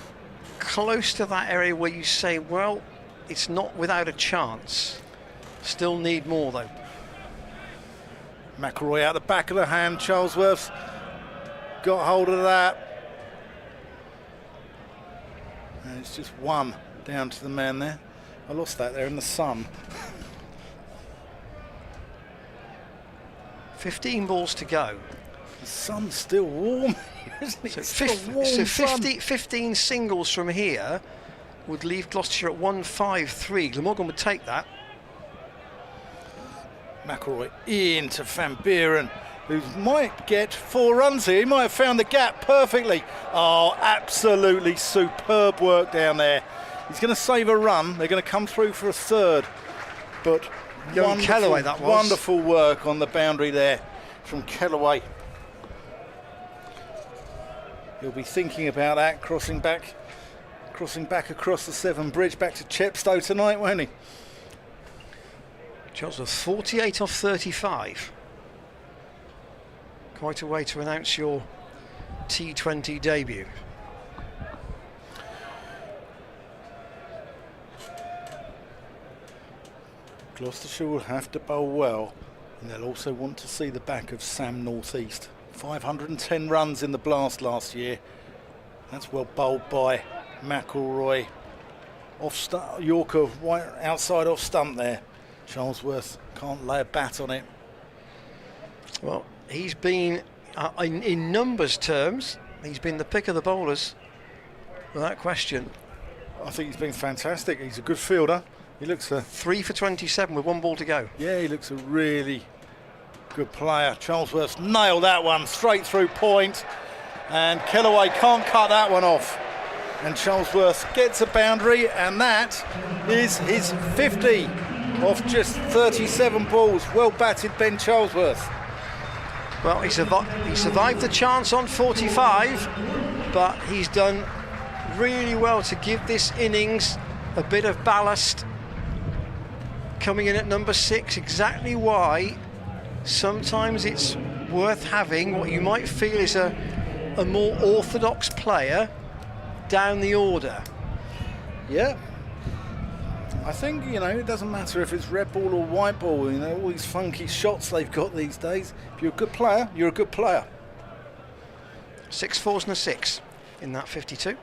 close to that area where you say, well, it's not without a chance. Still need more though. McElroy out the back of the hand. Charlesworth's got hold of that. And it's just one down to the man there. I lost that there in the sun. 15 balls to go. The sun's still warm, isn't it? So 15 singles from here would leave Gloucestershire at 153. Glamorgan would take that. McElroy into Van Buren, who might get 4 runs here. He might have found the gap perfectly. Oh, absolutely superb work down there. He's going to save a run. They're going to come through for a third. But Young Kellaway, that was. Wonderful work on the boundary there from Kellaway. He'll be thinking about that, crossing back across the Severn Bridge back to Chepstow tonight, won't he? Charlesworth 48 off 35. Quite a way to announce your T20 debut. Gloucestershire will have to bowl well, and they'll also want to see the back of Sam Northeast. 510 runs in the blast last year. That's well bowled by McElroy. Yorker outside off stump there. Charlesworth can't lay a bat on it. Well, he's been, in numbers terms, he's been the pick of the bowlers, without question. I think he's been fantastic. He's a good fielder. He looks 3 for 27 with 1 ball to go. Yeah, he looks a really good player. Charlesworth's nailed that one straight through point, and Kellaway can't cut that one off. And Charlesworth gets a boundary, and that is his 50 off just 37 balls. Well batted, Ben Charlesworth. Well, he survived the chance on 45, but he's done really well to give this innings a bit of ballast. Coming in at number 6, exactly why sometimes it's worth having what you might feel is a more orthodox player down the order. Yeah. I think, it doesn't matter if it's red ball or white ball, all these funky shots they've got these days. If you're a good player, you're a good player. 6 fours and a 6 in that 52.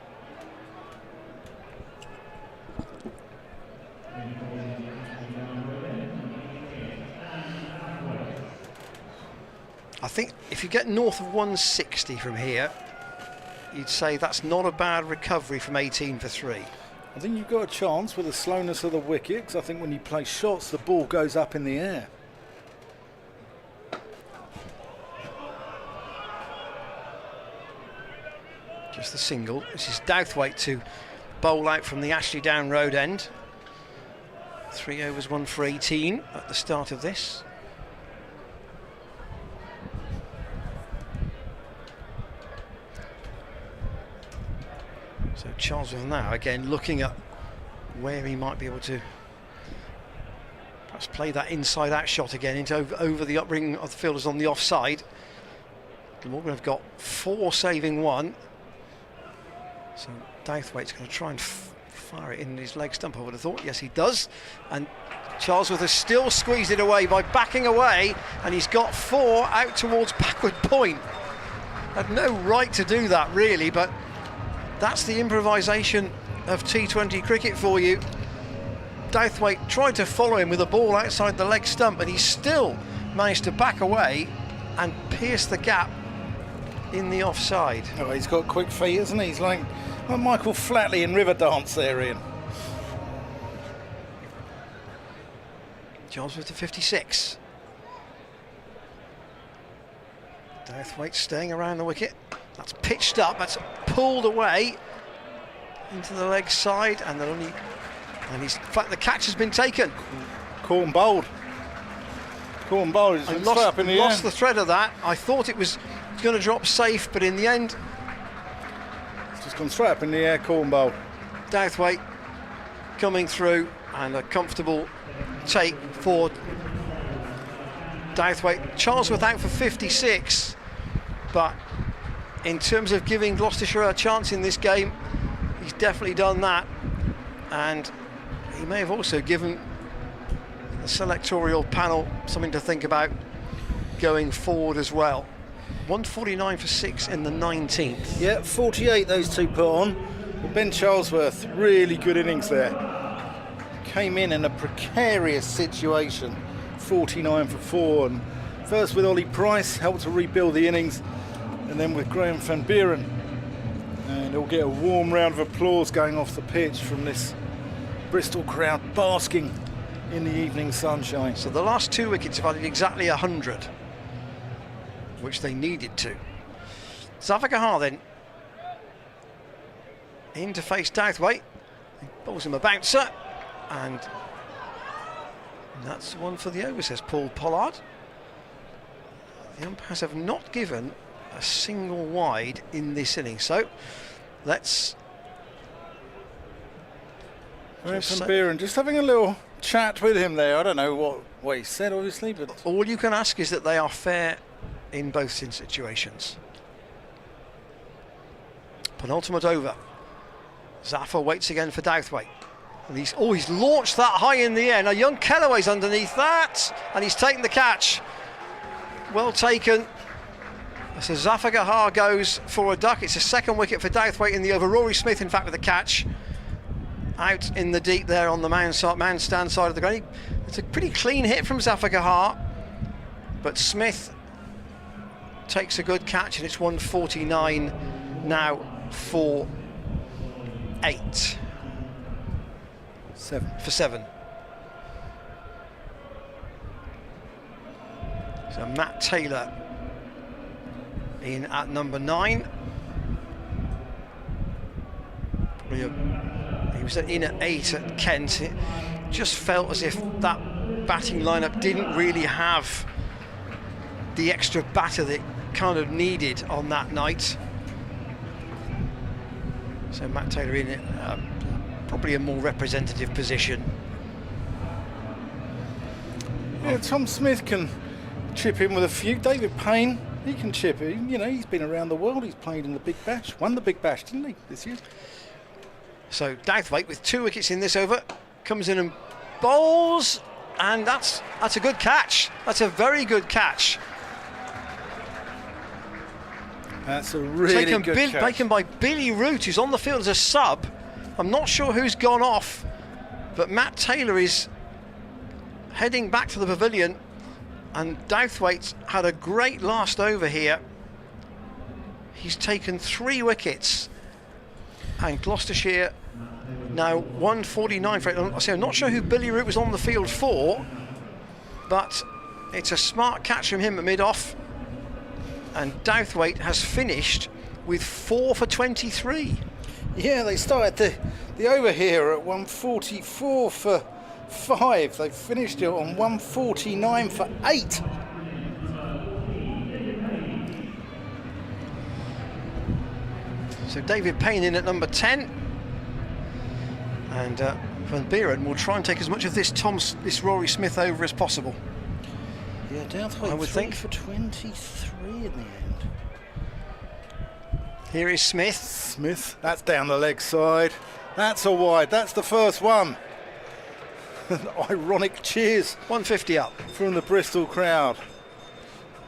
I think if you get north of 160 from here, you'd say that's not a bad recovery from 18 for 3. I think you've got a chance with the slowness of the wicket, because I think when you play shots, the ball goes up in the air. Just the single. This is Douthwaite to bowl out from the Ashley Down Road end. 3 overs, 1 for 18 at the start of this. So Charlesworth now again looking at where he might be able to perhaps play that inside out shot again into over the upring of the fielders on the offside. Glamorgan have got 4 saving 1. So Douthwaite's going to try and fire it in his leg stump, I would have thought. Yes, he does. And Charlesworth has still squeezed it away by backing away, and he's got 4 out towards backward point. Had no right to do that really, but that's the improvisation of T20 cricket for you. Douthwaite tried to follow him with a ball outside the leg stump, and he still managed to back away and pierce the gap in the offside. Oh, he's got quick feet, hasn't he? He's like Michael Flatley in Riverdance there, Ian. Johnsworth to 56. Douthwaite staying around the wicket. That's pitched up, that's pulled away into the leg side, and in fact the catch has been taken. Caught and bowled. Caught and bowled. He's straight up in the air. Lost the thread of that. I thought it was going to drop safe, but in the end, It's just gone straight up in the air, caught and bowled. Douthwaite coming through, and a comfortable take for Douthwaite. Charlesworth out for 56, but in terms of giving Gloucestershire a chance in this game, he's definitely done that, and he may have also given the selectorial panel something to think about going forward as well. 149 for 6 in the 19th. Yeah, 48 those two put on. But Ben Charlesworth, really good innings there. Came in a precarious situation, 49 for 4. And first with Ollie Price, helped to rebuild the innings, and then with Graham van Buren. And he'll get a warm round of applause going off the pitch from this Bristol crowd basking in the evening sunshine. So the last 2 wickets have added exactly 100, which they needed to. Zafar then in to face Douthwaite. He bowls him a bouncer, and that's one for the over, says Paul Pollard. The umpires have not given a single wide in this inning, so let's Graham van Buren just having a little chat with him there. I don't know what he said, obviously, but all you can ask is that they are fair in both situations. Penultimate over. Zafar waits again for Douthwaite. And he's launched that high in the air. Now young Kellaway's underneath that, and he's taken the catch. Well taken. So Zafar Gahar goes for a duck. It's a second wicket for Douthwaite in the over. Rory Smith, in fact, with the catch. Out in the deep there on the man stand side of the ground. It's a pretty clean hit from Zafar Gahar, but Smith takes a good catch, and it's 149 now for 8. 7 for 7. So Matt Taylor in at number 9. He was in at 8 at Kent. It just felt as if that batting lineup didn't really have the extra batter that it kind of needed on that night. So Matt Taylor in it, probably a more representative position. Yeah, Tom Smith can chip in with a few. David Payne, he can chip in. You know, he's been around the world. He's played in the Big Bash. Won the Big Bash, didn't he, this year? So Douthwaite with 2 wickets in this over comes in and bowls, and that's a good catch. That's a very good catch. That's a really good catch. Taken by Billy Root, who's on the field as a sub. I'm not sure who's gone off, but Matt Taylor is heading back to the pavilion, and Douthwaite's had a great last over here. He's taken 3 wickets, and Gloucestershire now 149 for it. I'm not sure who Billy Root was on the field for, but it's a smart catch from him at mid-off, and Douthwaite has finished with 4 for 23. Yeah, they started the over here at 144 for 5. They finished it on 149 for 8. So David Payne in at number 10, and Van Buren will try and take as much of this Rory Smith over as possible. Yeah, Douthwaite I would think for 23 in the end. Here is Smith. Smith, that's down the leg side. That's a wide. That's the first one. Ironic cheers. 150 up from the Bristol crowd.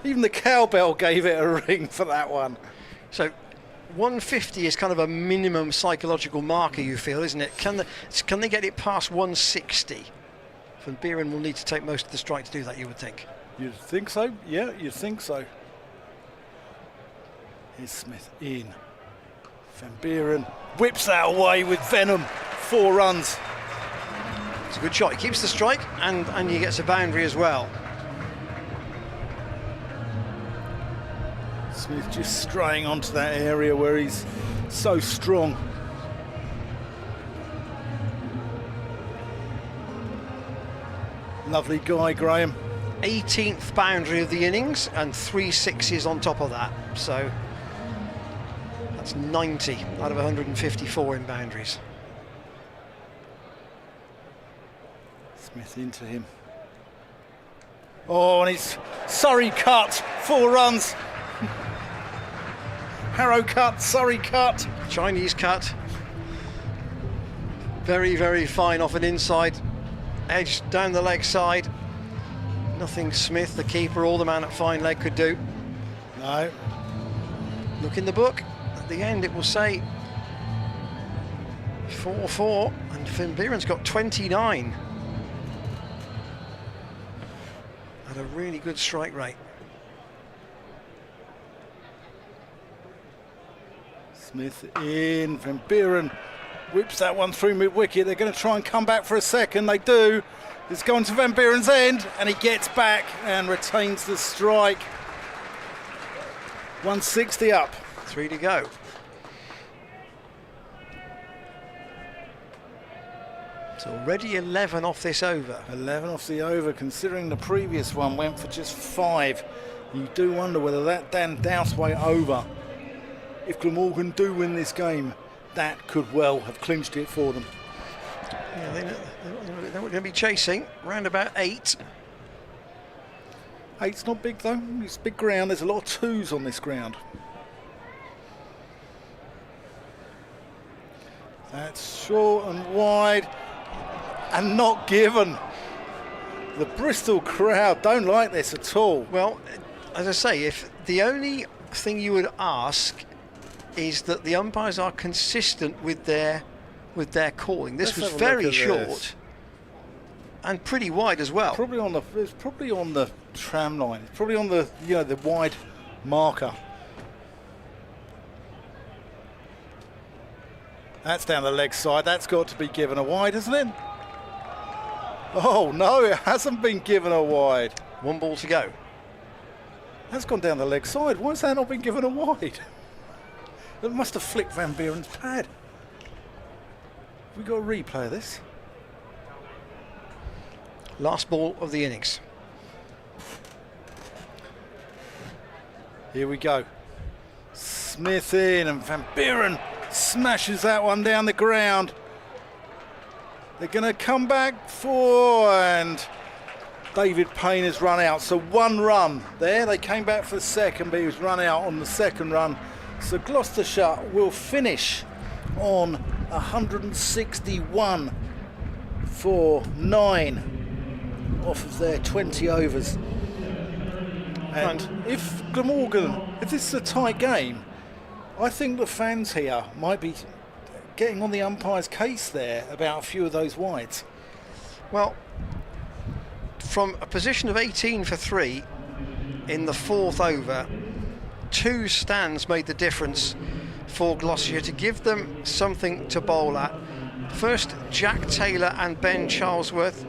Even the cowbell gave it a ring for that one. So 150 is kind of a minimum psychological marker, you feel, isn't it? Can they get it past 160? Van Buren will need to take most of the strike to do that, you would think. You'd think so? Yeah, you'd think so. Here's Smith in. Van Buren whips that away with venom. 4 runs. It's a good shot. He keeps the strike and he gets a boundary as well. Smith just straying onto that area where he's so strong. Lovely guy, Graham. 18th boundary of the innings and 3 sixes on top of that. So that's 90 out of 154 in boundaries. Smith into him. Oh, and he's Surrey cut. 4 runs. Harrow cut, Surrey cut. Chinese cut. Very, very fine off an inside edge down the leg side. Nothing Smith, the keeper, or the man at fine leg could do. No. Look in the book. At the end, it will say 4-4, and Van Buren's got 29. At a really good strike rate. Smith in, Van Buren whips that one through mid-wicket. They're going to try and come back for a second. They do. It's gone to Van Buren's end, and he gets back and retains the strike. 160 up. 3 to go. It's already 11 off this over. 11 off the over, considering the previous one went for just 5. You do wonder whether that Dan Dowsway over, if Glamorgan do win this game, that could well have clinched it for them. Yeah, they're going to be chasing round about 8. 8's not big though. It's big ground. There's a lot of 2s on this ground. That's short and wide and not given. The Bristol crowd don't like this at all. Well, as I say, if the only thing you would ask is that the umpires are consistent with their calling. This was very short and pretty wide as well. It's probably on the tram line. It's probably on the the wide marker. That's down the leg side. That's got to be given a wide, isn't it? Oh no, it hasn't been given a wide. 1 ball to go. That's gone down the leg side. Why has that not been given a wide? It must have flicked Van Buren's pad. We got a replay of this. Last ball of the innings. Here we go. Smith in, and Van Buren smashes that one down the ground. They're going to come back for, and David Payne has run out. So 1 run there. They came back for the second, but he was run out on the second run. So Gloucestershire will finish on 161 for 9 off of their 20 overs. And if Glamorgan, if this is a tight game, I think the fans here might be getting on the umpire's case there about a few of those wides. Well, from a position of 18 for 3 in the 4th over, 2 stands made the difference for Gloucestershire to give them something to bowl at. First, Jack Taylor and Ben Charlesworth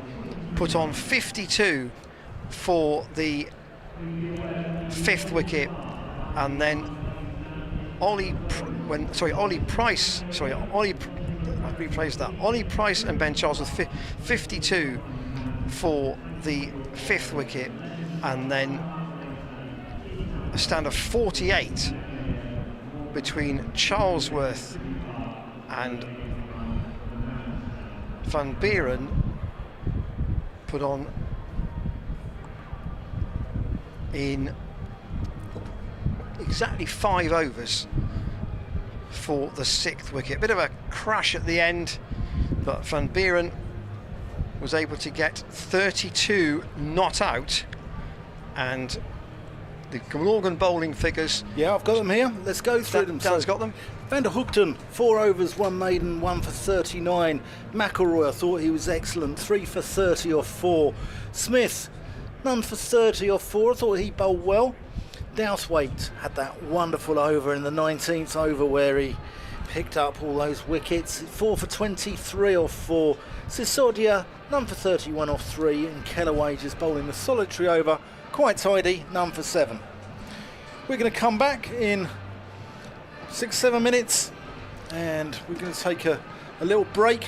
put on 52 for the 5th wicket, and then Ollie Price and Ben Charlesworth 52 for the 5th wicket, and then a stand of 48 between Charlesworth and Van Buren put on in exactly 5 overs for the 6th wicket. Bit of a crash at the end, but Van Buren was able to get 32 not out, and the Glamorgan bowling figures. Yeah, I've got them here. Let's go through them. Dan's got them. Van der Hoogten, 4 overs, 1 maiden, 1 for 39. McElroy, I thought he was excellent, 3 for 30 off 4. Smith, none for 30 off 4. I thought he bowled well. Dowthwaite had that wonderful over in the 19th over where he picked up all those wickets. 4 for 23 off 4. Sisodia, none for 31 off 3. And Kellaway just bowling the solitary over. Quite tidy, none for 7. We're going to come back in 6-7 minutes and we're going to take a little break.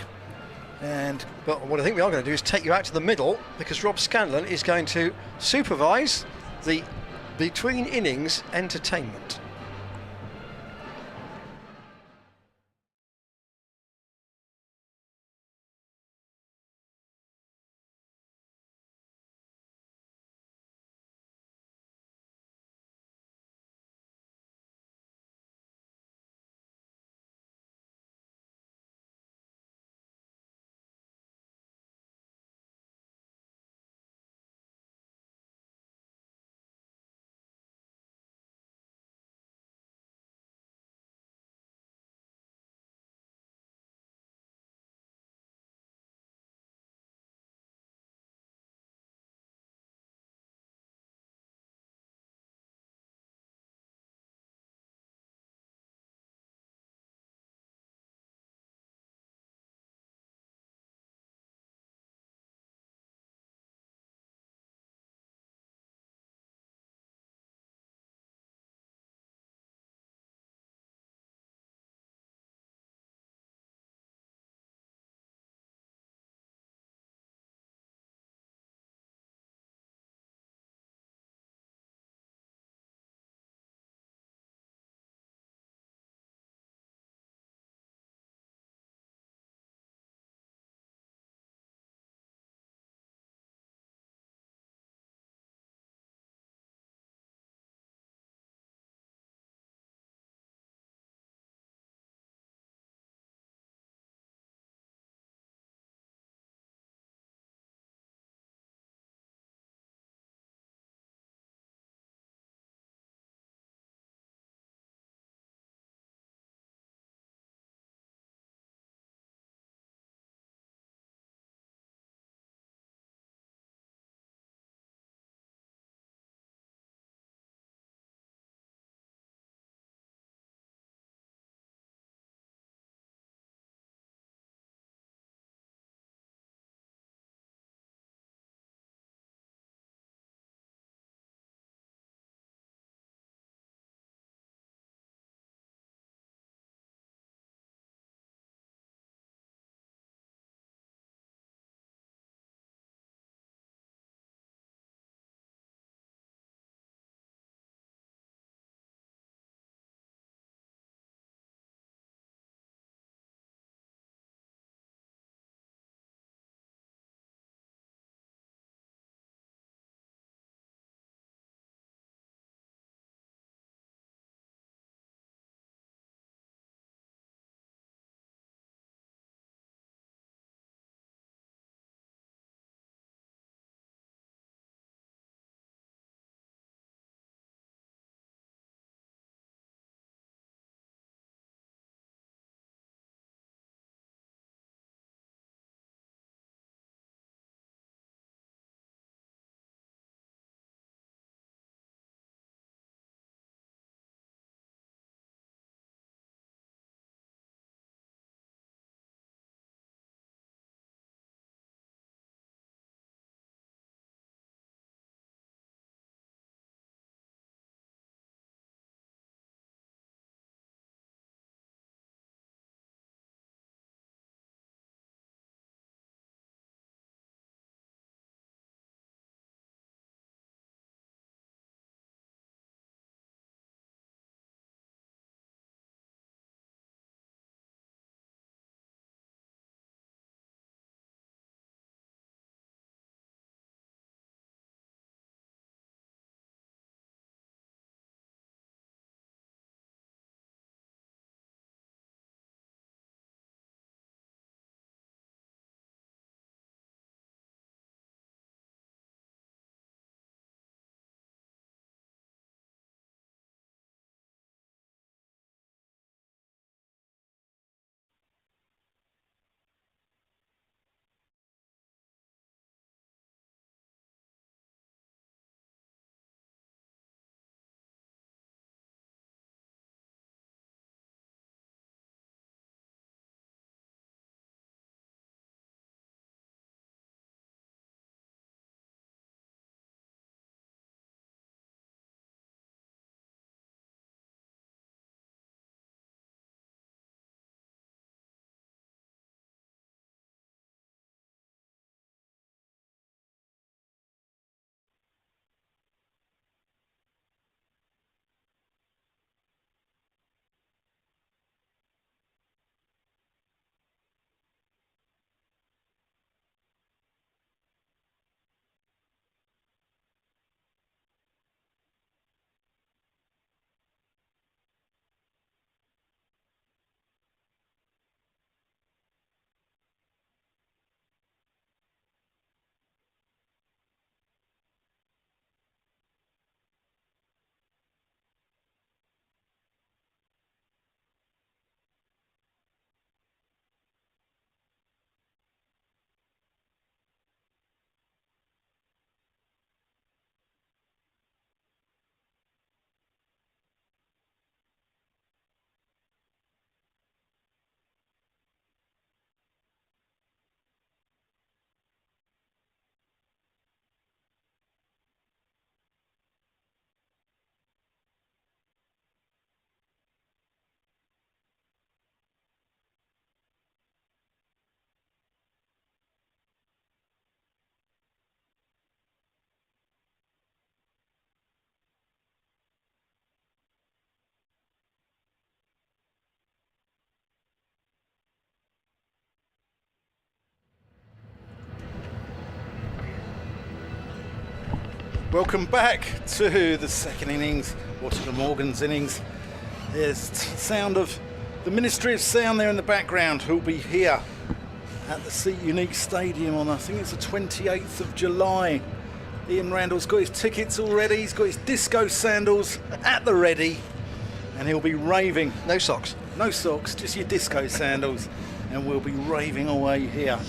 But what I think we are going to do is take you out to the middle, because Rob Scanlon is going to supervise the between innings entertainment. Welcome back to the second innings, or to Glamorgan's innings. There's sound of the Ministry of Sound there in the background, who'll be here at the Seat Unique Stadium on, I think it's the 28th of July. Ian Randall's got his tickets already, he's got his disco sandals at the ready, and he'll be raving. No socks. No socks, just your disco sandals, and we'll be raving away here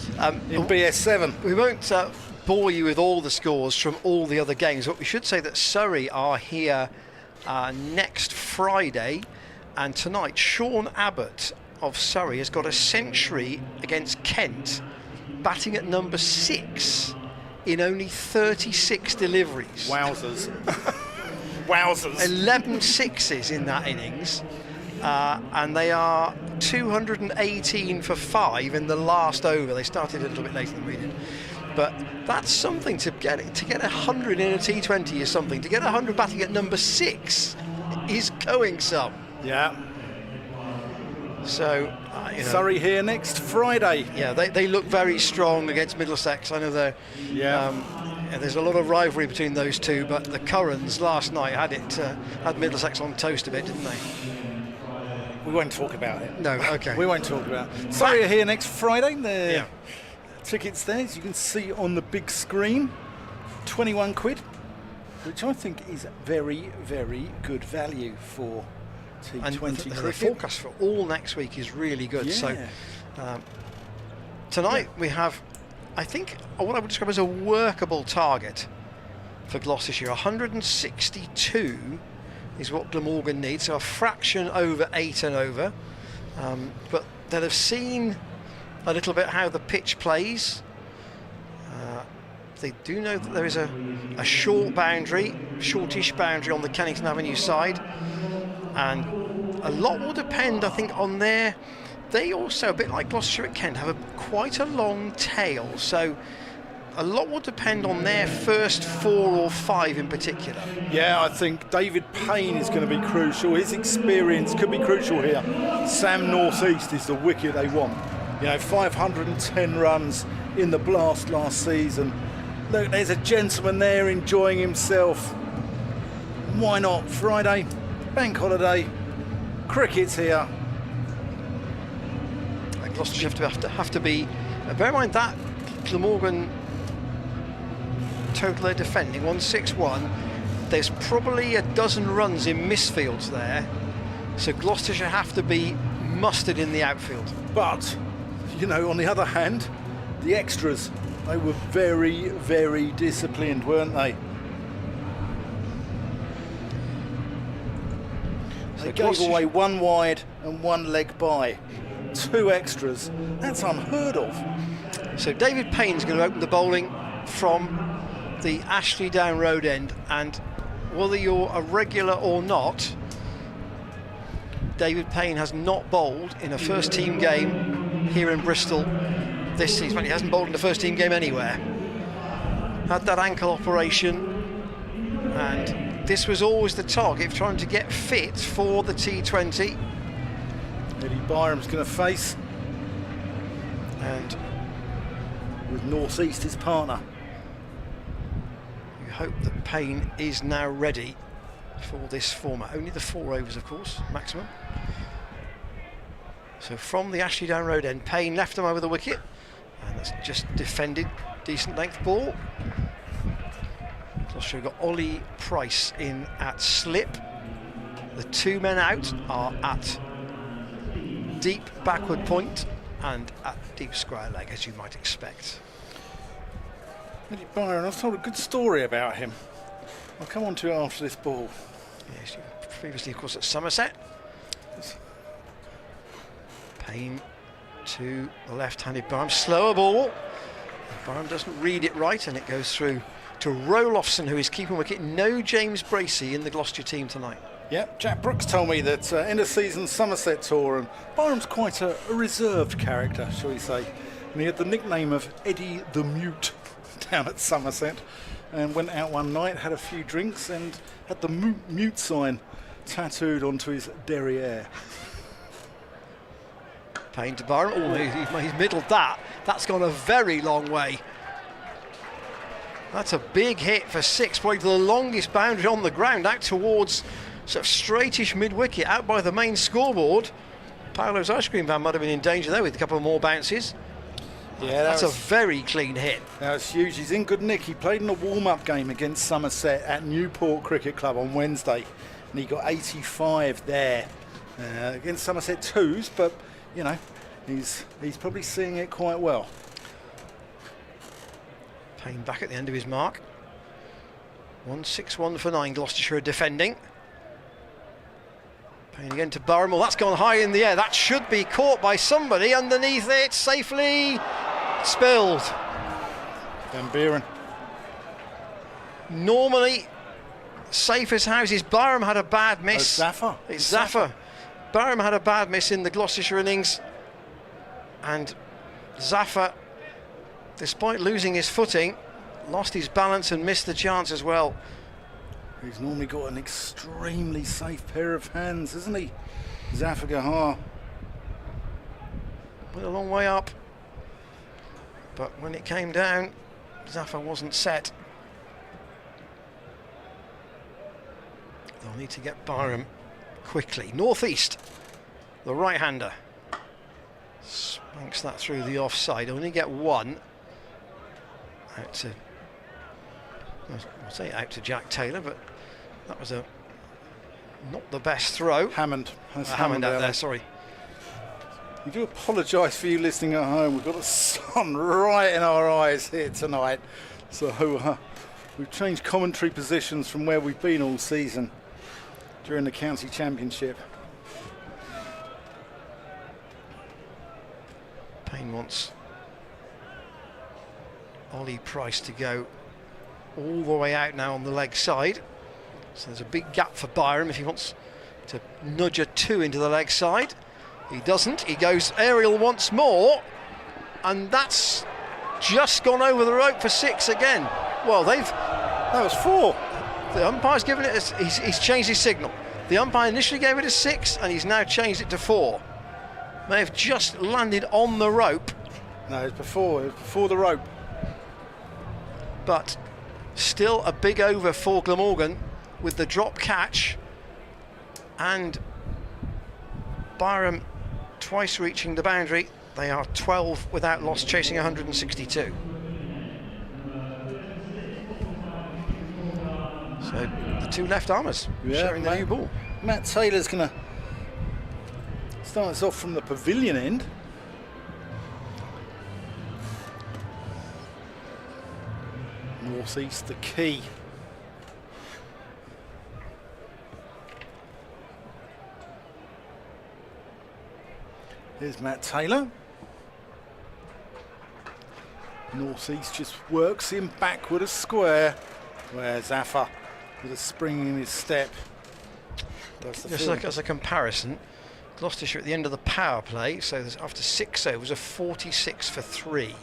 in BS7. We won't bore you with all the scores from all the other games, but we should say that Surrey are here next Friday, and tonight Sean Abbott of Surrey has got a century against Kent, batting at number 6 in only 36 deliveries. Wowzers. Wowzers. 11 sixes in that innings, and they are 218 for 5 in the last over. They started a little bit later than we did, but that's something. To get 100 in a T20 is something. To get 100 batting at number 6 is going some. Yeah. So Surrey here next Friday. Yeah, they look very strong against Middlesex. I know they're there's a lot of rivalry between those two, but the Currans last night had Middlesex on toast a bit, didn't they? We won't talk about it. No, okay. We won't talk about it. Surrey are here next Friday. The tickets there, as you can see on the big screen, 21 quid, which I think is very, very good value for T20 cricket. The forecast for all next week is really good. Yeah. So tonight we have, I think, what I would describe as a workable target for Gloucestershire. 162 is what Glamorgan needs, so a fraction over 8 and over. But they'll have seen a little bit how the pitch plays. They do know that there is a shortish boundary on the Kennington Avenue side, and a lot will depend, I think, on their. They also, a bit like Gloucestershire at Kent, have quite a long tail, so a lot will depend on their first 4 or 5 in particular. Yeah, I think David Payne is going to be crucial. His experience could be crucial here. Sam Northeast is the wicket they want. 510 runs in the blast last season. Look, there's a gentleman there enjoying himself. Why not? Friday, bank holiday, cricket's here. And Gloucestershire have to be. Bear in mind that Glamorgan total they're defending 161. There's probably a dozen runs in misfields there, so Gloucestershire have to be mustered in the outfield. But on the other hand, the extras. They were very, very disciplined, weren't they? They gave away 1 wide and 1 leg by. 2 extras. That's unheard of. So David Payne's going to open the bowling from the Ashley Down Road end, and whether you're a regular or not, David Payne has not bowled in a first team game here in Bristol this season. He hasn't bowled in the first team game anywhere. Had that ankle operation, and this was always the target of trying to get fit for the T20. Eddie Byram's going to face, and with Northeast his partner. You hope that Payne is now ready for this format. Only the 4 overs, of course, maximum. So from the Ashley Down Road end, Payne left him over the wicket, and that's just defended. Decent length ball. Gloucestershire got Ollie Price in at slip. The 2 men out are at deep backward point and at deep square leg, as you might expect. Eddie Byram, I've told a good story about him. I'll come on to it after this ball. Yes, previously, of course, at Somerset. Payne to the left-handed Byram. Slower ball. Byram doesn't read it right, and it goes through to Roloffson, who is keeping wicket. No James Bracey in the Gloucestershire team tonight. Yeah, Jack Brooks told me that in a season Somerset tour, and Byram's quite a reserved character, shall we say. And he had the nickname of Eddie the Mute down at Somerset, and went out one night, had a few drinks, and had the mute sign tattooed onto his derriere. Payne to Byram. Oh, he's middled that. That's gone a very long way. That's a big hit for 6, probably the longest boundary on the ground, out towards sort of straightish mid-wicket, out by the main scoreboard. Paolo's ice cream van might have been in danger there with a couple more bounces. Yeah, that's a very clean hit. That was huge. He's in good nick. He played in a warm-up game against Somerset at Newport Cricket Club on Wednesday, and he got 85 there against Somerset twos. But you know, he's probably seeing it quite well. Payne back at the end of his mark. 161 for 9. Gloucestershire defending. Payne again to Burham. Well, that's gone high in the air. That should be caught by somebody underneath it. Safely spilled. Van Buren. Normally safe as houses. Burham had a bad miss. Oh, Zaffer. It's Zaffer. Burham had a bad miss in the Gloucestershire innings, and Zaffer, despite losing his footing, lost his balance and missed the chance as well. He's normally got an extremely safe pair of hands, isn't he? Zafar Gahar. Went a long way up, but when it came down, Zafar wasn't set. They'll need to get Byram quickly. Northeast, the right-hander. Spanks that through the offside. Only get one. Out to, I'll say out to Jack Taylor, but that was not the best throw. Hammond. Hammond out there, sorry. We do apologise for you listening at home. We've got the sun right in our eyes here tonight. So we've changed commentary positions from where we've been all season during the county championship. Payne wants Ollie Price to go all the way out now on the leg side. So there's a big gap for Byram if he wants to nudge a 2 into the leg side. He doesn't. He goes aerial once more, and that's just gone over the rope for 6 again. Well, that was 4. The umpire's given it he's changed his signal. The umpire initially gave it a 6, and he's now changed it to 4. May have just landed on the rope. No, it was before the rope. But still a big over for Glamorgan with the drop catch, and Byram twice reaching the boundary. They are 12 without loss, chasing 162. So the 2 left armers sharing the new ball. Matt Taylor's going to start us off from the pavilion end. Northeast, the key. Here's Matt Taylor. Northeast just works him back with a square, where Zafar with a spring in his step. Just like as a comparison, Gloucestershire at the end of the power play, so after 6 overs, are 46 for 3.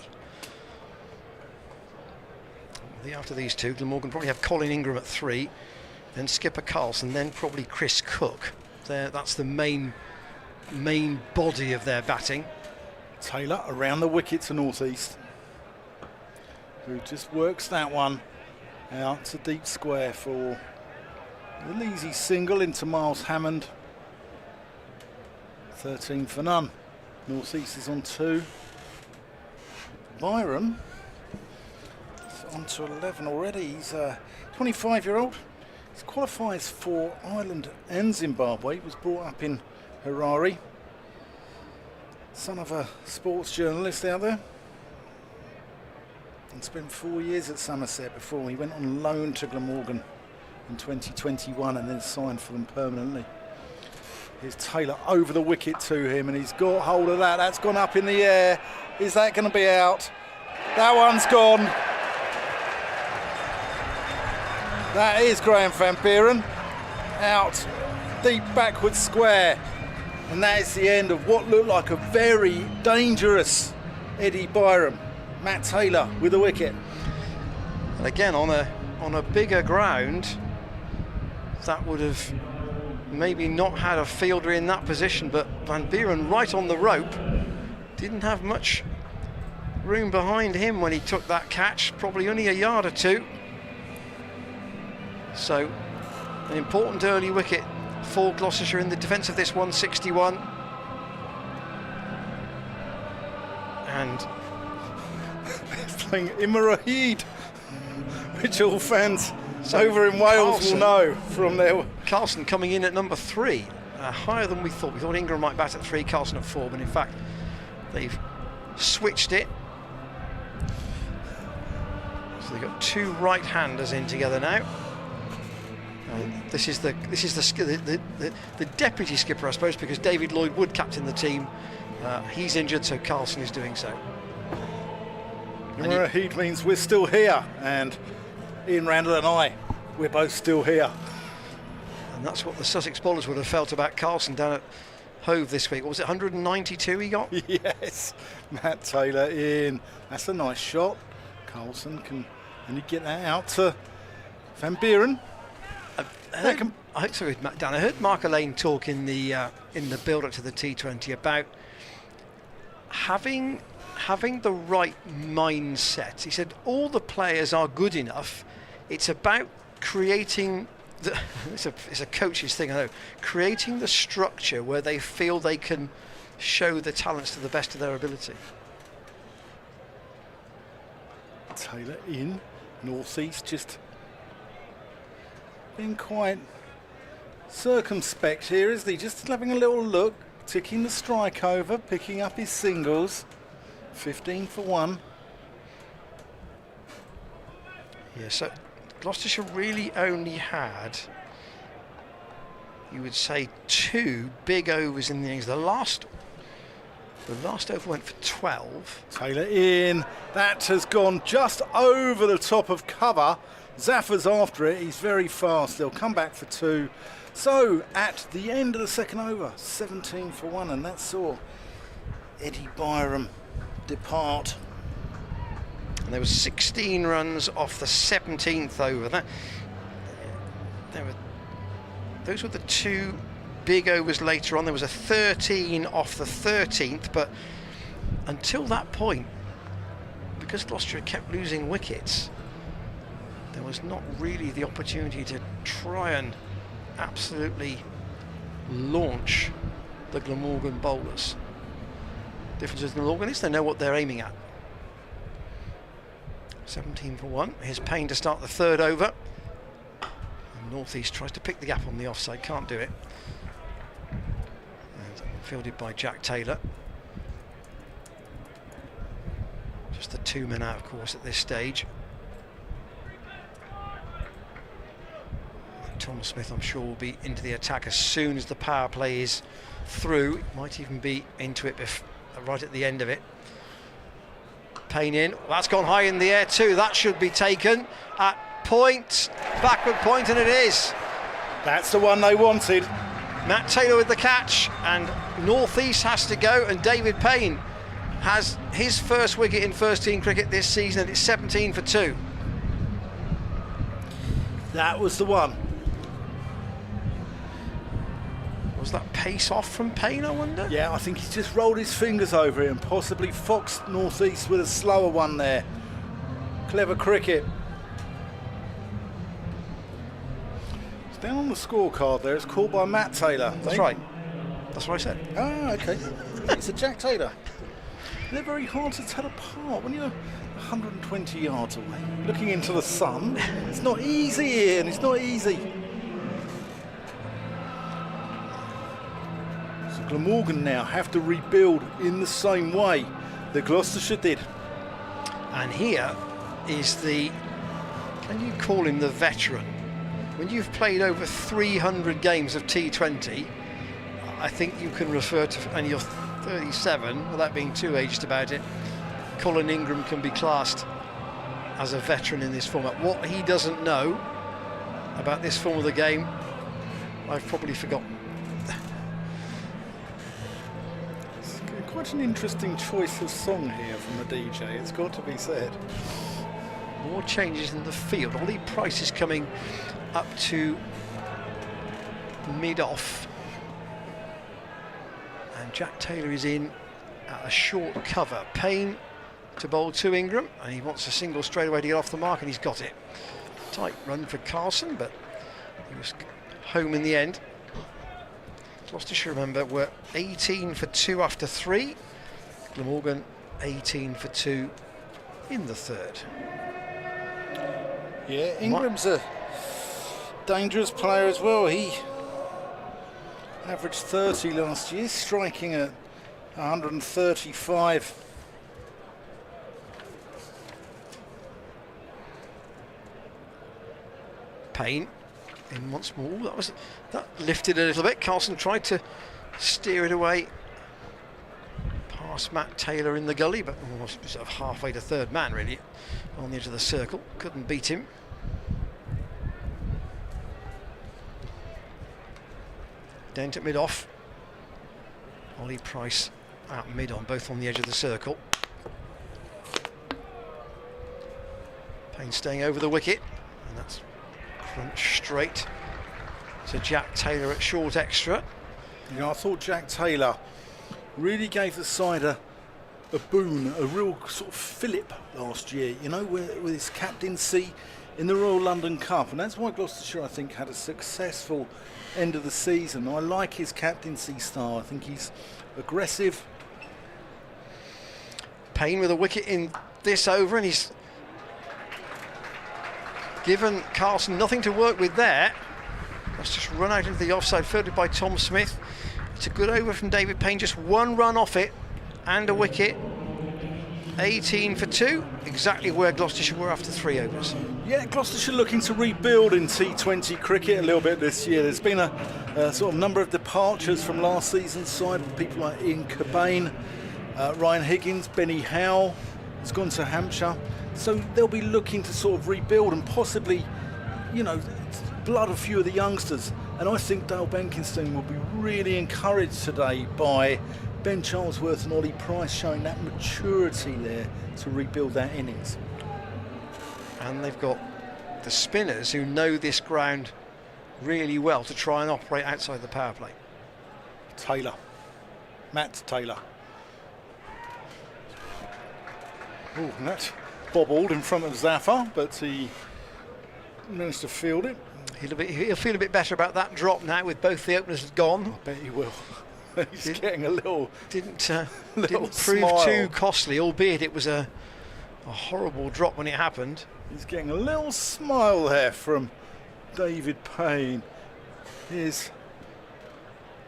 After these 2, Glamorgan probably have Colin Ingram at 3, then Skipper Carlson, then probably Chris Cook. That's the main body of their batting. Taylor around the wicket to Northeast, who just works that one out to deep square for an easy single into Miles Hammond. 13 for none. Northeast is on 2. Byram on to 11 already. He's a 25-year-old. He qualifies for Ireland and Zimbabwe. He was brought up in Harare. Son of a sports journalist out there. And spent 4 years at Somerset before he went on loan to Glamorgan in 2021 and then signed for them permanently. Here's Taylor over the wicket to him, and he's got hold of that. That's gone up in the air. Is that going to be out? That one's gone. That is Graham Van Buren. Out deep backward square. And that is the end of what looked like a very dangerous Eddie Byram. Matt Taylor with the wicket. And again, on a bigger ground, that would have maybe not had a fielder in that position, but Van Buren right on the rope didn't have much room behind him when he took that catch, probably only a yard or two. So an important early wicket for Gloucestershire in the defence of this 161. And playing Imarahid, which all fans over in Wales will know from their... Carlson coming in at number 3, higher than we thought. We thought Ingram might bat at 3, Carlson at 4, but in fact they've switched it. So they've got 2 right-handers in together now. And this is the deputy skipper, I suppose, because David Lloyd would captain the team. He's injured, so Carlson is doing so. Heat means we're still here, and Ian Randall and I, we're both still here. And that's what the Sussex bowlers would have felt about Carlson down at Hove this week. What was it, 192 he got? Yes, Matt Taylor in. That's a nice shot. Carlson can only get that out to Van Buren. I heard Mark Elaine talk in the build-up to the T20 about having the right mindset. He said all the players are good enough. It's about creating it's a coach's thing, I know, creating the structure where they feel they can show the talents to the best of their ability. Taylor in, northeast, just being quite circumspect here, isn't he? Just having a little look, ticking the strike over, picking up his singles. 15 for 1. Yeah, so Gloucestershire really only had, you would say, 2 big overs in the innings. The last over went for 12. Taylor in. That has gone just over the top of cover. Zaffar's after it. He's very fast. They'll come back for 2. So at the end of the second over, 17 for 1, and that saw Eddie Byram depart. And there was 16 runs off the 17th over. Those were the 2 big overs later on. There was a 13 off the 13th, but until that point, because Gloucester kept losing wickets, there was not really the opportunity to try and absolutely launch the Glamorgan bowlers. Difference with Glamorgan is they know what they're aiming at. 17 for 1. Here's Payne to start the 3rd over. And North East tries to pick the gap on the offside, can't do it. And fielded by Jack Taylor. Just the 2 men out, of course, at this stage. Tom Smith, I'm sure, will be into the attack as soon as the power play is through. Might even be into it right at the end of it. Payne in. That's gone high in the air too. That should be taken at point, backward point, and it is. That's the one they wanted. Matt Taylor with the catch, and North East has to go, and David Payne has his first wicket in first team cricket this season, and it's 17 for 2. That was the one. Was that pace off from Payne, I wonder? Yeah, I think he's just rolled his fingers over it and possibly foxed North East with a slower one there. Clever cricket. It's down on the scorecard there. It's called by Matt Taylor. That's right. That's what I said. Ah, okay. It's a Jack Taylor. They're very hard to tell apart when you're 120 yards away, looking into the sun. It's not easy, Ian. It's not easy. Glamorgan now have to rebuild in the same way that Gloucestershire did. And here is the, can you call him the veteran? When you've played over 300 games of T20, I think you can refer to, and you're 37, without being too aged about it, Colin Ingram can be classed as a veteran in this format. What he doesn't know about this form of the game, I've probably forgotten. Quite an interesting choice of song here from the DJ, it's got to be said. More changes in the field. Ollie Price is coming up to mid-off. And Jack Taylor is in at a short cover. Payne to bowl to Ingram, and he wants a single straight away to get off the mark, and he's got it. Tight run for Carlson, but he was home in the end. Gloucestershire, remember, were 18 for 2 after 3. Glamorgan 18 for 2 in the 3rd. Yeah, Ingram's a dangerous player as well. He averaged 30 last year, striking at 135. Payne in once more. That lifted a little bit. Carlson tried to steer it away past Matt Taylor in the gully, but almost sort of halfway to third man really on the edge of the circle. Couldn't beat him. Dent at mid-off. Ollie Price at mid-on, both on the edge of the circle. Payne staying over the wicket, and that's crunch straight to Jack Taylor at short extra. You know, I thought Jack Taylor really gave the side a boon, a real sort of fillip last year, you know, with his captaincy in the Royal London Cup, and that's why Gloucestershire, I think, had a successful end of the season. I like his captaincy style. I think he's aggressive. Payne with a wicket in this over, and he's given Carlson nothing to work with there. That's just run out into the offside, fielded by Tom Smith. It's a good over from David Payne, just one run off it and a wicket. 18 for 2, exactly where Gloucestershire were after 3 overs. Yeah, Gloucestershire looking to rebuild in T20 cricket a little bit this year. There's been a sort of number of departures from last season's side, with people like Ian Cobain, Ryan Higgins, Benny Howe has gone to Hampshire. So they'll be looking to sort of rebuild and possibly, you know, blood a few of the youngsters. And I think Dale Benkenstein will be really encouraged today by Ben Charlesworth and Ollie Price showing that maturity there to rebuild that innings. And they've got the spinners who know this ground really well to try and operate outside the power play. Taylor, Matt Taylor. Oh, and that bobbled in front of Zafar, but he managed to field it. He'll feel a bit better about that drop now with both the openers gone. I bet he will. He's getting a little didn't little prove smile. too costly, albeit it was a horrible drop when it happened. He's getting a little smile there from David Payne. Here's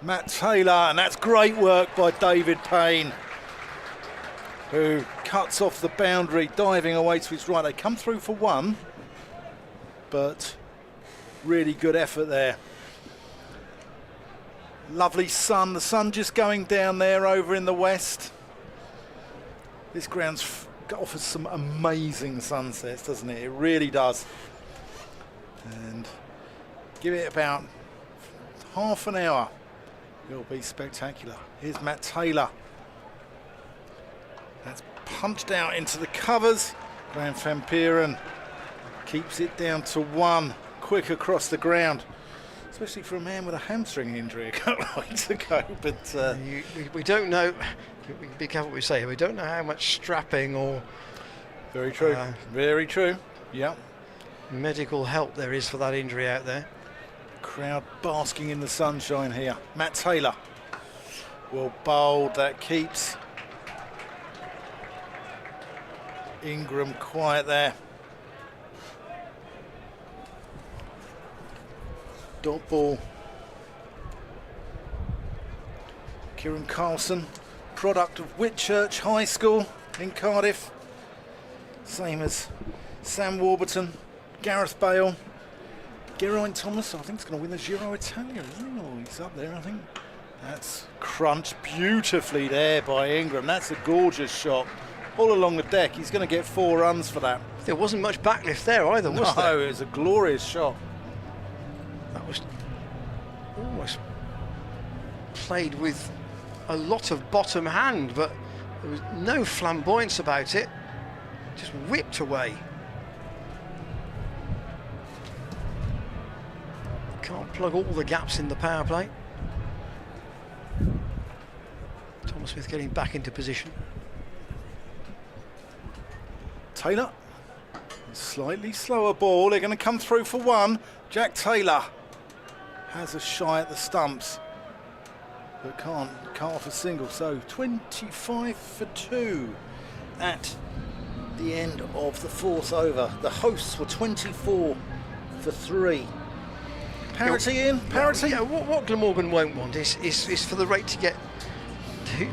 Matt Taylor, and that's great work by David Payne, who cuts off the boundary, diving away to his right. They come through for one, but really good effort there. Lovely sun, the sun just going down there over in the west. This ground offers some amazing sunsets, doesn't it? It really does. And give it about half an hour, it'll be spectacular. Here's Matt Taylor. That's punched out into the covers. Graham Van Peeren keeps it down to 1, quick across the ground. Especially for a man with a hamstring injury a couple of weeks ago. But we don't know. Be careful what we say. We don't know how much strapping or very true. Very true. Yeah. Medical help there is for that injury out there. Crowd basking in the sunshine here. Matt Taylor. Well bowled. That keeps Ingram quiet there. Dot ball. Kieran Carlson, product of Whitchurch High School in Cardiff. Same as Sam Warburton, Gareth Bale, Geraint Thomas. I think he's going to win the Giro Italia, isn't he? Oh, he's up there, I think. That's crunched beautifully there by Ingram. That's a gorgeous shot. All along the deck. He's going to get 4 runs for that. There wasn't much backlift there either, was there? No, it was a glorious shot. That was almost played with a lot of bottom hand, but there was no flamboyance about it. Just whipped away. Can't plug all the gaps in the power play. Thomas Smith getting back into position. Taylor. Slightly slower ball. They're going to come through for one. Jack Taylor has a shy at the stumps, but can't carve a single. So 25 for 2 at the end of the 4th over. The hosts were 24 for 3. Parity in, parity. Yeah, what Glamorgan won't want is for the rate to get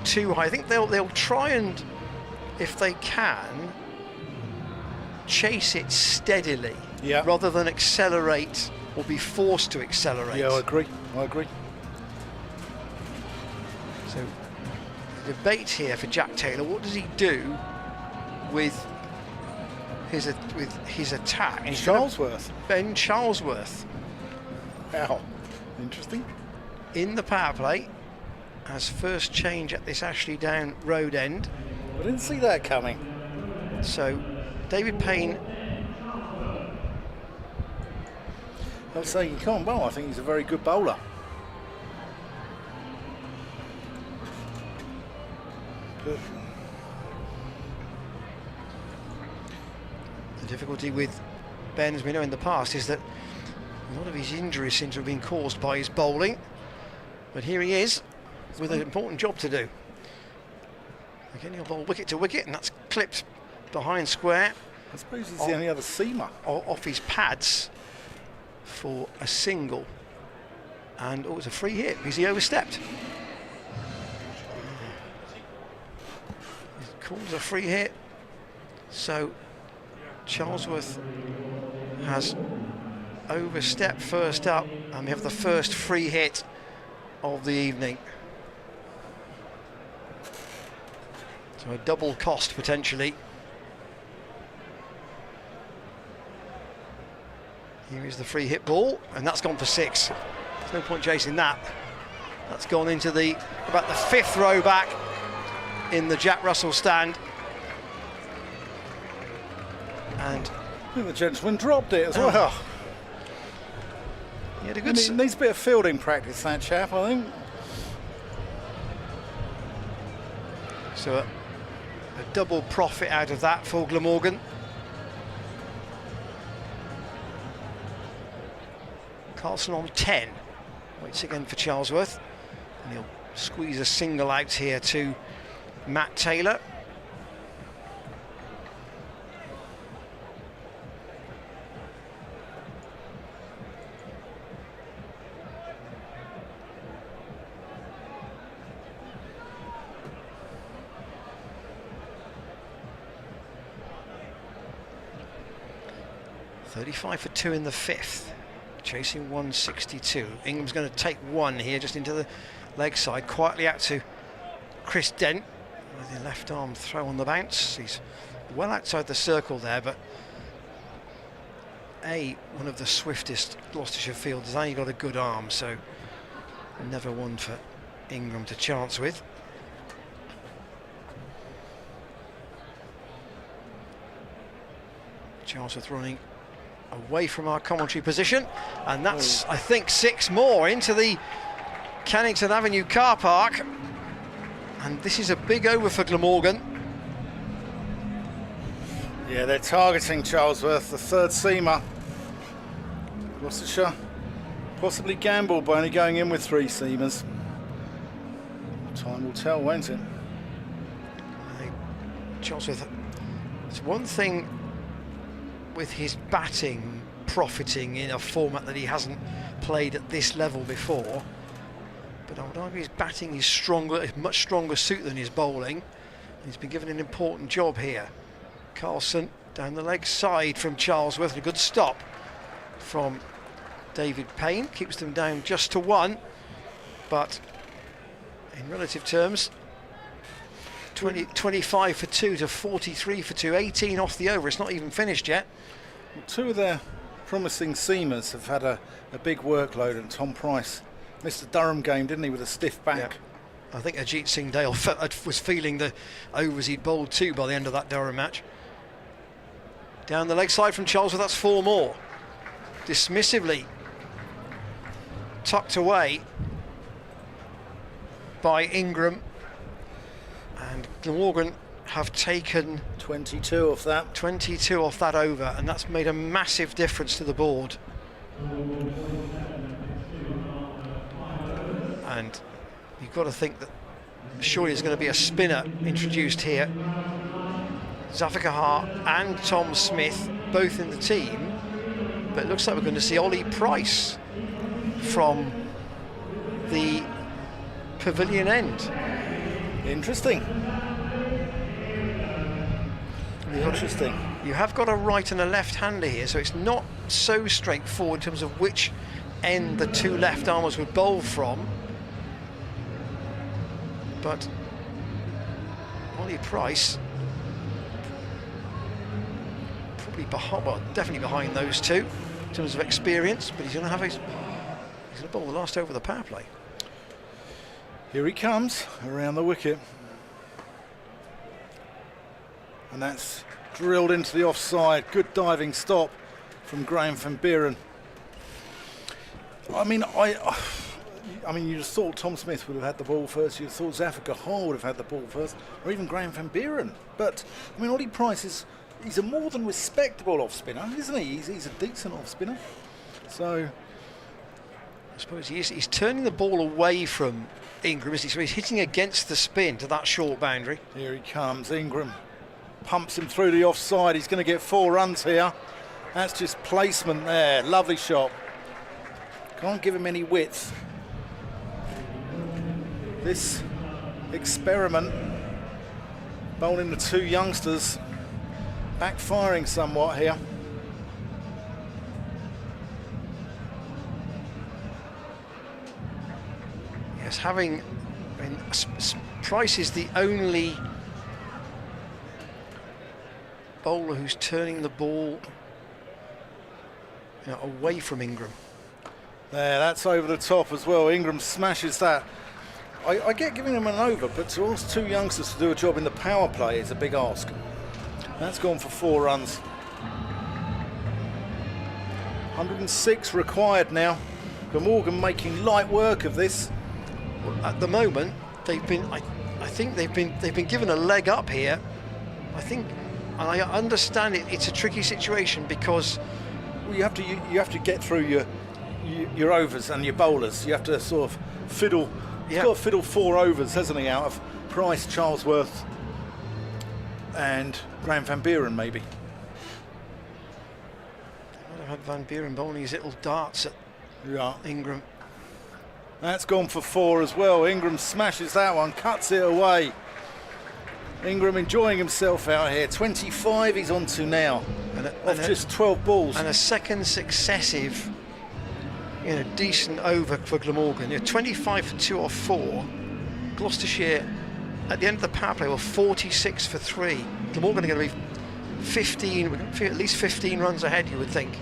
too high. I think they'll try and, if they can, chase it steadily, rather than accelerate or be forced to accelerate. Yeah, I agree. So the debate here for Jack Taylor: what does he do with his attack? And Charlesworth. Ben Charlesworth. Wow, interesting. In the power play as first change at this Ashley Down road end. I didn't see that coming. So David Payne. I would say he can't bowl. I think he's a very good bowler. But the difficulty with Ben, as we know in the past, is that a lot of his injuries seem to have been caused by his bowling. But here he is with an important job to do. Again, he'll bowl wicket to wicket, and that's clipped behind square. I suppose he's the only other seamer. Off his pads for a single. And it's a free hit because he overstepped. He calls a free hit. So Charlesworth has overstepped first up, and we have the first free hit of the evening. So a double cost potentially. Here is the free hit ball, and that's gone for 6. There's no point chasing that. That's gone into about the 5th row back in the Jack Russell stand. And I think the gentleman dropped it as well. He had a good. He needs a bit of fielding practice, that chap, I think. So a double profit out of that for Glamorgan. Carlson on 10. Waits again for Charlesworth. And he'll squeeze a single out here to Matt Taylor. .35 for 2 in the 5th, chasing 162. Ingram's going to take one here, just into the leg side, quietly out to Chris Dent with the left arm throw on the bounce. He's well outside the circle there, but one of the swiftest Gloucestershire fielders, and he got a good arm, so never one for Ingram to chance with. Charlesworth running away from our commentary position, and that's I think 6 more into the Cannington Avenue car park, and this is a big over for Glamorgan. Yeah, they're targeting Charlesworth, the 3rd seamer. Gloucestershire possibly gambled by only going in with 3 seamers. Time will tell, won't it? Charlesworth, it's one thing with his batting profiting in a format that he hasn't played at this level before, but I would argue his batting is stronger, a much stronger suit than his bowling. He's been given an important job here. Carlson down the leg side from Charlesworth, a good stop from David Payne, keeps them down just to 1, but in relative terms 25 for 2 to 43 for 2, 18 off the over. It's not even finished yet. 2 of their promising seamers have had a big workload, and Tom Price missed the Durham game, didn't he, with a stiff back? Yeah. I think Ajit Singh Dale was feeling the overs he'd bowled too by the end of that Durham match. Down the leg side from Charlesworth, that's 4 more. Dismissively tucked away by Ingram, and Glamorgan have taken 22 off that. 22 off that over, and that's made a massive difference to the board. And you've got to think that surely there's going to be a spinner introduced here. Zafar Gahar and Tom Smith both in the team, but it looks like we're going to see Ollie Price from the pavilion end. Interesting. Interesting. You have got a right and a left-hander here, so it's not so straightforward in terms of which end the two left-armers would bowl from. But Ollie Price probably behind, well, definitely behind those two in terms of experience, but he's going to have he's going to bowl the last over the power play. Here he comes around the wicket. And that's drilled into the offside. Good diving stop from Graham van Buren. I mean, you just thought Tom Smith would have had the ball first. You thought Zafar Gahar would have had the ball first, or even Graham van Buren. But I mean, Ollie Price he's a more than respectable off spinner, isn't he? He's a decent off spinner. So I suppose he's turning the ball away from Ingram, isn't he? So he's hitting against the spin to that short boundary. Here he comes, Ingram. Pumps him through the offside. He's going to get 4 runs here. That's just placement there. Lovely shot. Can't give him any width. This experiment, bowling the 2 youngsters, backfiring somewhat here. Yes, Price is the only bowler who's turning the ball away from Ingram. There, that's over the top as well. Ingram smashes that. I get giving him an over, but to ask 2 youngsters to do a job in the power play is a big ask. That's gone for 4 runs. 106 required now. Glamorgan making light work of this. Well, at the moment, they've been. I think they've been given a leg up here. I understand it's a tricky situation because you have to get through your overs and your bowlers. You have to sort of fiddle. He's got to fiddle 4 overs, hasn't he? Out of Price, Charlesworth, and Graham van Buren, maybe. I've had Van Buren bowling his little darts at Ingram. That's gone for 4 as well. Ingram smashes that one, cuts it away. Ingram enjoying himself out here. 25 he's on to now, just 12 balls. And a second successive, decent over for Glamorgan. 25 for 2 off 4. Gloucestershire, at the end of the power play, were 46 for 3. Glamorgan are going to be 15, at least 15 runs ahead, you would think.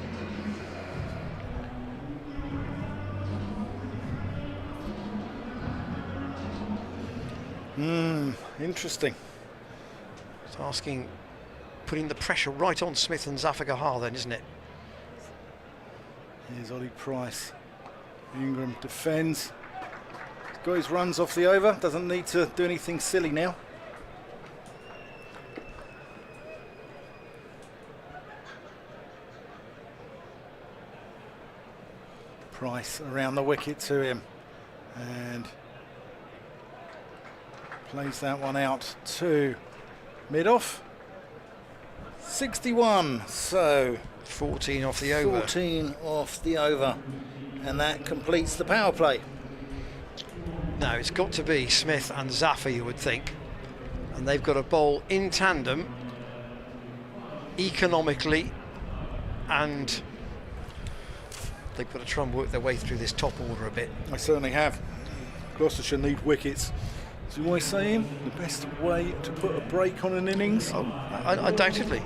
Interesting. It's putting the pressure right on Smith and Zafar Gahar then, isn't it? Here's Ollie Price. Ingram defends. He's got his runs off the over. Doesn't need to do anything silly now. Price around the wicket to him. And plays that one out to mid-off. 61, so 14 off the over. 14 off the over, and that completes the power play. Now it's got to be Smith and Zafar, you would think, and they've got to bowl in tandem, economically, and they've got to try and work their way through this top order a bit. I certainly have. Gloucestershire need wickets. As you always saying, the best way to put a break on an innings? Oh, undoubtedly,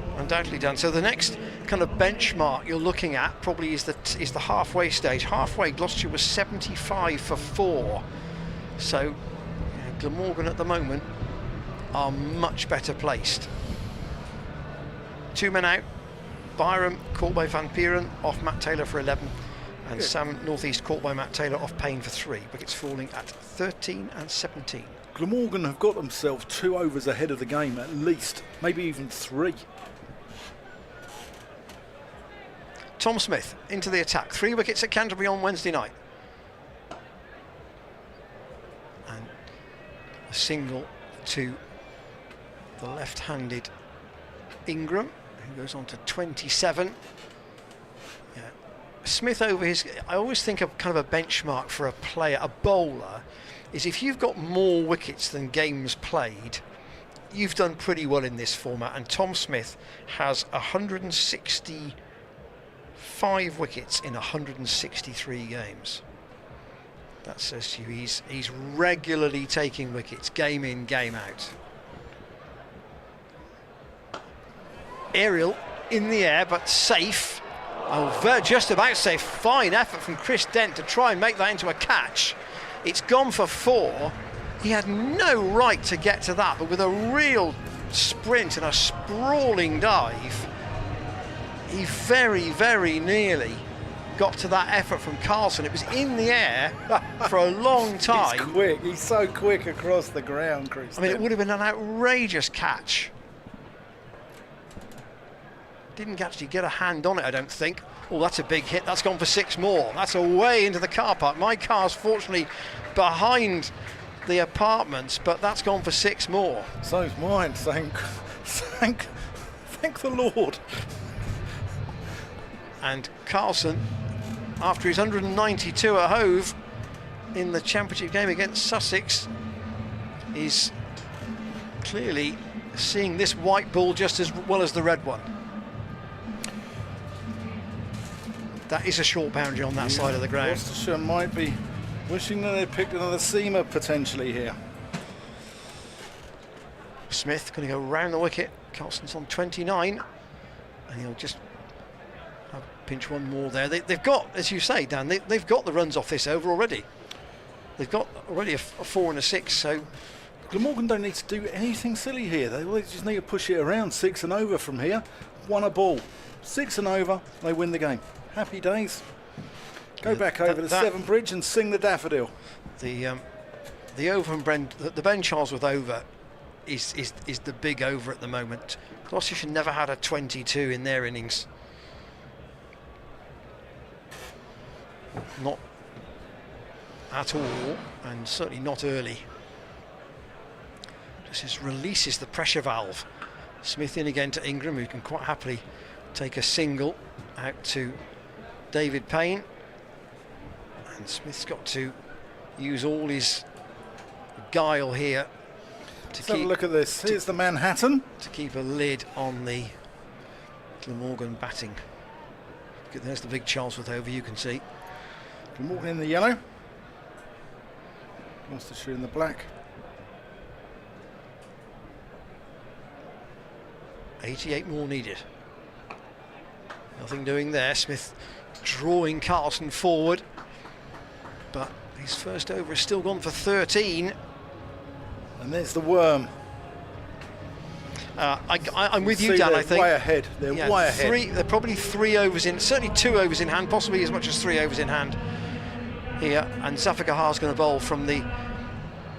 Dan. So the next kind of benchmark you're looking at probably is the halfway stage. Halfway, Gloucestershire was 75 for 4. So Glamorgan at the moment are much better placed. 2 men out. Byram caught by Van Buren, off Matt Taylor for 11. And Sam Northeast caught by Matt Taylor, off Payne for 3. Wickets falling at 13 and 17. Glamorgan have got themselves 2 overs ahead of the game at least, maybe even 3. Tom Smith into the attack. 3 wickets at Canterbury on Wednesday night. And a single to the left-handed Ingram, who goes on to 27. Yeah. Smith over his... I always think of kind of a benchmark for a player, a bowler, is if you've got more wickets than games played, you've done pretty well in this format. And Tom Smith has 165 wickets in 163 games. That says to you he's regularly taking wickets, game in, game out. Aerial in the air, but safe. Oh, just about safe. Fine effort from Chris Dent to try and make that into a catch. It's gone for 4. He had no right to get to that, but with a real sprint and a sprawling dive, he very, very nearly got to that effort from Carlson. It was in the air for a long time. He's quick. He's so quick across the ground, Chris. I mean, it would have been an outrageous catch. Didn't actually get a hand on it, I don't think. Oh, that's a big hit. That's gone for 6 more. That's away into the car park. My car's fortunately behind the apartments, but that's gone for 6 more. So's mine. Thank the Lord. And Carlson, after his 192 at Hove in the championship game against Sussex, is clearly seeing this white ball just as well as the red one. That is a short boundary on that side of the ground. Gloucestershire might be wishing that they picked another seamer potentially here. Smith going to go round the wicket. Carlson's on 29, and he'll just pinch one more there. They've got, as you say, Dan, they've got the runs off this over already. They've got already a 4 and a 6, so... Glamorgan don't need to do anything silly here. They just need to push it around. 6 and over from here. 1 a ball. 6 and over, they win the game. Happy days. Go back over to Severn Bridge and sing the daffodil. The over and the Ben Charlesworth over is the big over at the moment. Gloucestershire never had a 22 in their innings. Not at all, and certainly not early. Just releases the pressure valve. Smith in again to Ingram, who can quite happily take a single out to David Payne. And Smith's got to use all his guile here to Let's have a look at this. Here's the Manhattan. To keep a lid on the Glamorgan batting. There's the big Charlesworth over, you can see. Glamorgan in the yellow. Gloucestershire in the black. 88 more needed. Nothing doing there. Smith drawing Carlson forward, but his first over has still gone for 13. And there's the worm. I'm with you, Dan. I think way ahead. They're way ahead. They're probably 3 overs in, certainly 2 overs in hand, possibly as much as 3 overs in hand here. And Zafar Gahar's going to bowl from the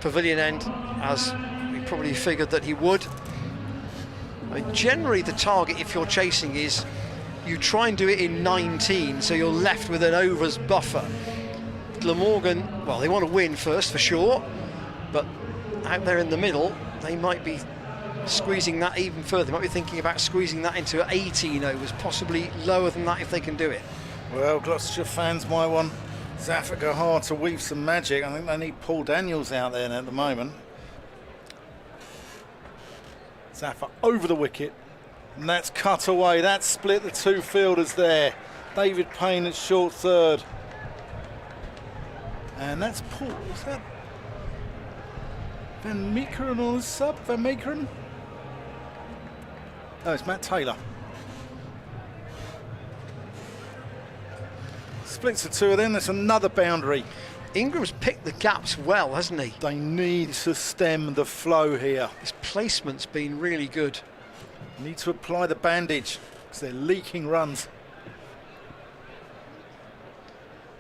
pavilion end, as we probably figured that he would. I mean, generally, the target, if you're chasing, is you try and do it in 19, so you're left with an overs buffer. Glamorgan, well, they want to win first for sure, but out there in the middle, they might be squeezing that even further. They might be thinking about squeezing that into 18 overs, possibly lower than that if they can do it. Well, Gloucestershire fans might want Zafar Gahar to weave some magic. I think they need Paul Daniels out there at the moment. Zafar over the wicket, and that's cut away. That's split the 2 fielders there. David Payne at short third. And that's Paul, is that Van Meekeren on the sub? Van Meekeren? No, it's Matt Taylor. Splits the 2 of them, there's another boundary. Ingram's picked the gaps well, hasn't he? They need to stem the flow here. His placement's been really good. Need to apply the bandage because they're leaking runs.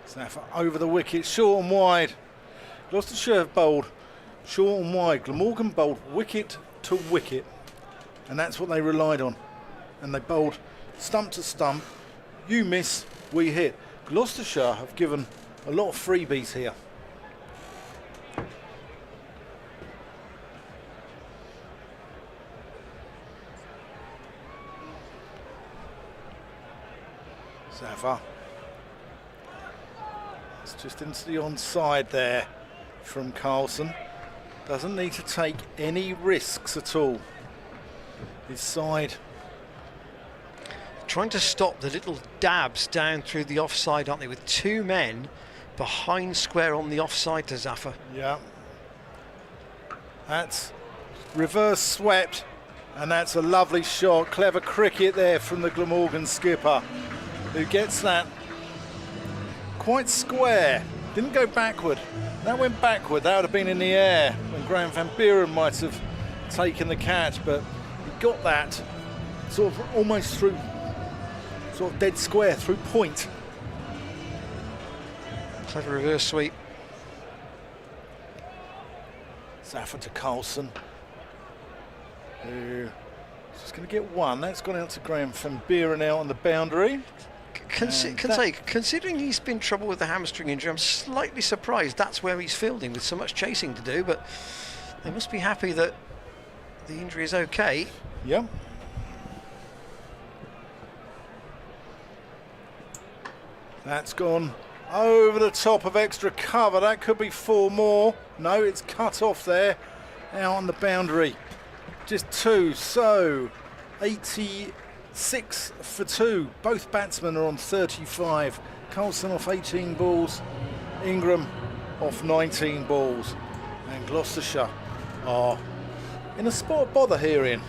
Zafar over the wicket, short and wide. Gloucestershire have bowled short and wide. Glamorgan bowled wicket to wicket, and that's what they relied on. And they bowled stump to stump. You miss, we hit. Gloucestershire have given a lot of freebies here. Zafar. It's just into the onside there from Carlson. Doesn't need to take any risks at all. His side trying to stop the little dabs down through the offside, aren't they, with two men behind square on the offside to Zafar. Yeah. That's reverse swept, and that's a lovely shot. Clever cricket there from the Glamorgan skipper, who gets that quite square. Didn't go backward. That went backward. That would have been in the air when Graham Van Buren might have taken the catch, but he got that sort of almost through, sort of dead square, through point. Clever reverse sweep. Zafar to Carlson, who is just going to get one. That's gone out to Graham Van Buren out on the boundary. Considering he's been trouble with the hamstring injury, I'm slightly surprised that's where he's fielding with so much chasing to do, but they must be happy that the injury is okay. Yep. That's gone over the top of extra cover. That could be 4 more. No, it's cut off there, out on the boundary. Just 2, so 86 for 2. Both batsmen are on 35. Carlson off 18 balls, Ingram off 19 balls. And Gloucestershire are in a spot of bother here, Ian.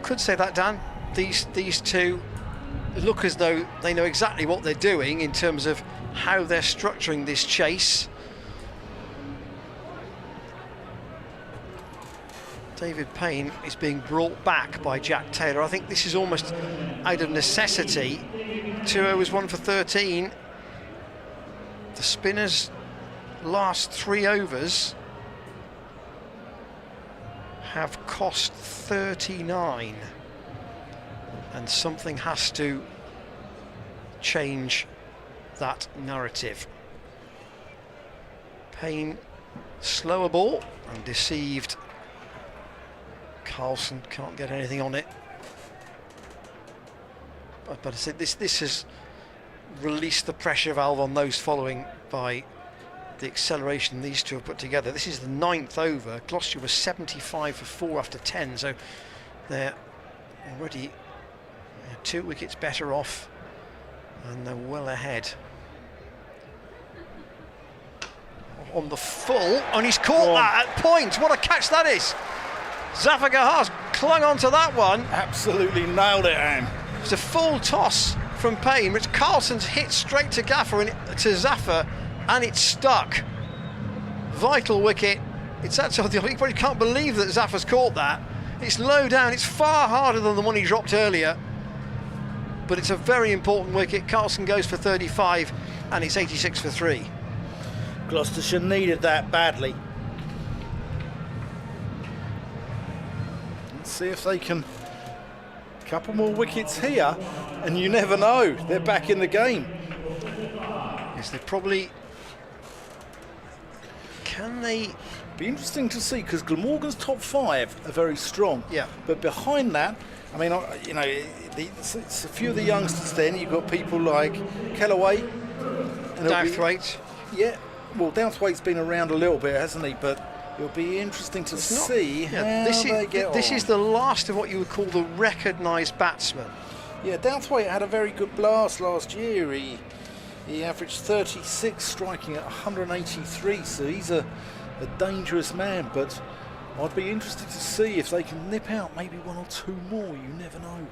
Could say that, Dan. These two look as though they know exactly what they're doing in terms of how they're structuring this chase. David Payne is being brought back by Jack Taylor. I think this is almost out of necessity. 2 overs, 1 for 13. The spinners' last 3 overs have cost 39. And something has to change that narrative. Payne, slower ball and deceived. Carlson can't get anything on it. But I said this has released the pressure valve on those following by the acceleration these two have put together. This is the 9th over. Gloucestershire was 75 for 4 after 10, so they're already 2 wickets better off, and they're well ahead. On the full, and he's caught that at point. What a catch that is! Zafar Gahar's clung onto that one. Absolutely nailed it, Anne. It's a full toss from Payne, which Carlson's hit straight to Zafar, and it's stuck. Vital wicket. It's actually, you probably can't believe that Zafar's caught that. It's low down. It's far harder than the one he dropped earlier. But it's a very important wicket. Carlson goes for 35, and it's 86 for 3. Gloucestershire needed that badly. Let's see if they can. A couple more wickets here, and you never know. They're back in the game. Yes, they probably. Can they? Be interesting to see, because Glamorgan's top 5 are very strong. Yeah. But behind that, I mean, you know, it's a few of the youngsters. Then you've got people like Kellaway, and Douthwaite. Yeah. Well, Douthwaite's been around a little bit, hasn't he? But it'll be interesting to see how they get on. This is the last of what you would call the recognised batsmen. Yeah, Douthwaite had a very good blast last year. He averaged 36, striking at 183, so he's a dangerous man. But I'd be interested to see if they can nip out maybe 1 or 2 more. You never know.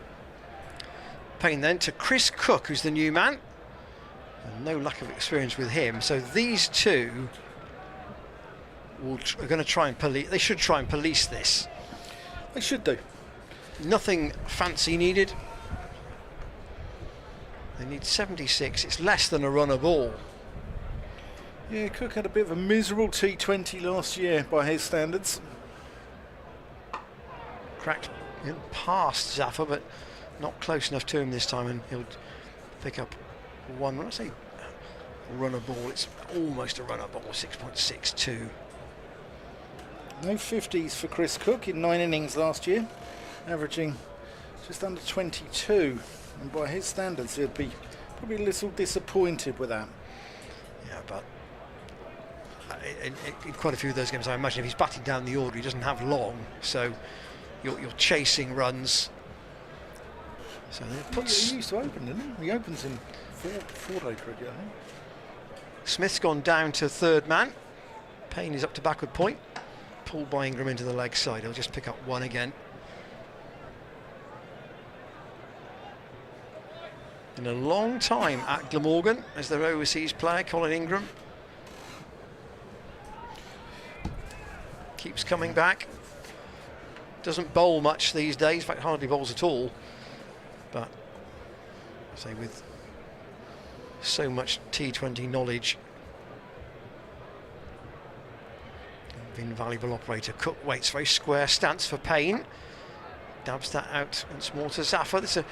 Payne then to Chris Cook, who's the new man. And no lack of experience with him. So these two are going to try and police. They should try and police this. They should do. Nothing fancy needed. They need 76. It's less than a run a ball. Yeah, Cook had a bit of a miserable T20 last year by his standards. Cracked past Zaffa, but not close enough to him this time, and he'll pick up one. When I say runner ball, it's almost a runner ball, 6.62. No 50s for Chris Cook in 9 innings last year, averaging just under 22, and by his standards he'd be probably a little disappointed with that. Yeah, but in quite a few of those games, I imagine if he's batting down the order, he doesn't have long, so you're chasing runs. So it puts... He used to open, didn't he? He opens in four-day cricket, I think. Smith's gone down to third man. Payne is up to backward point. Pulled by Ingram into the leg side. He'll just pick up one again. In a long time at Glamorgan as their overseas player, Colin Ingram. Keeps coming back. Doesn't bowl much these days, in fact hardly bowls at all. But I say with so much T20 knowledge, invaluable operator. Cook waits, very square stance for Payne. Dabs that out once more to Zaffa. It's a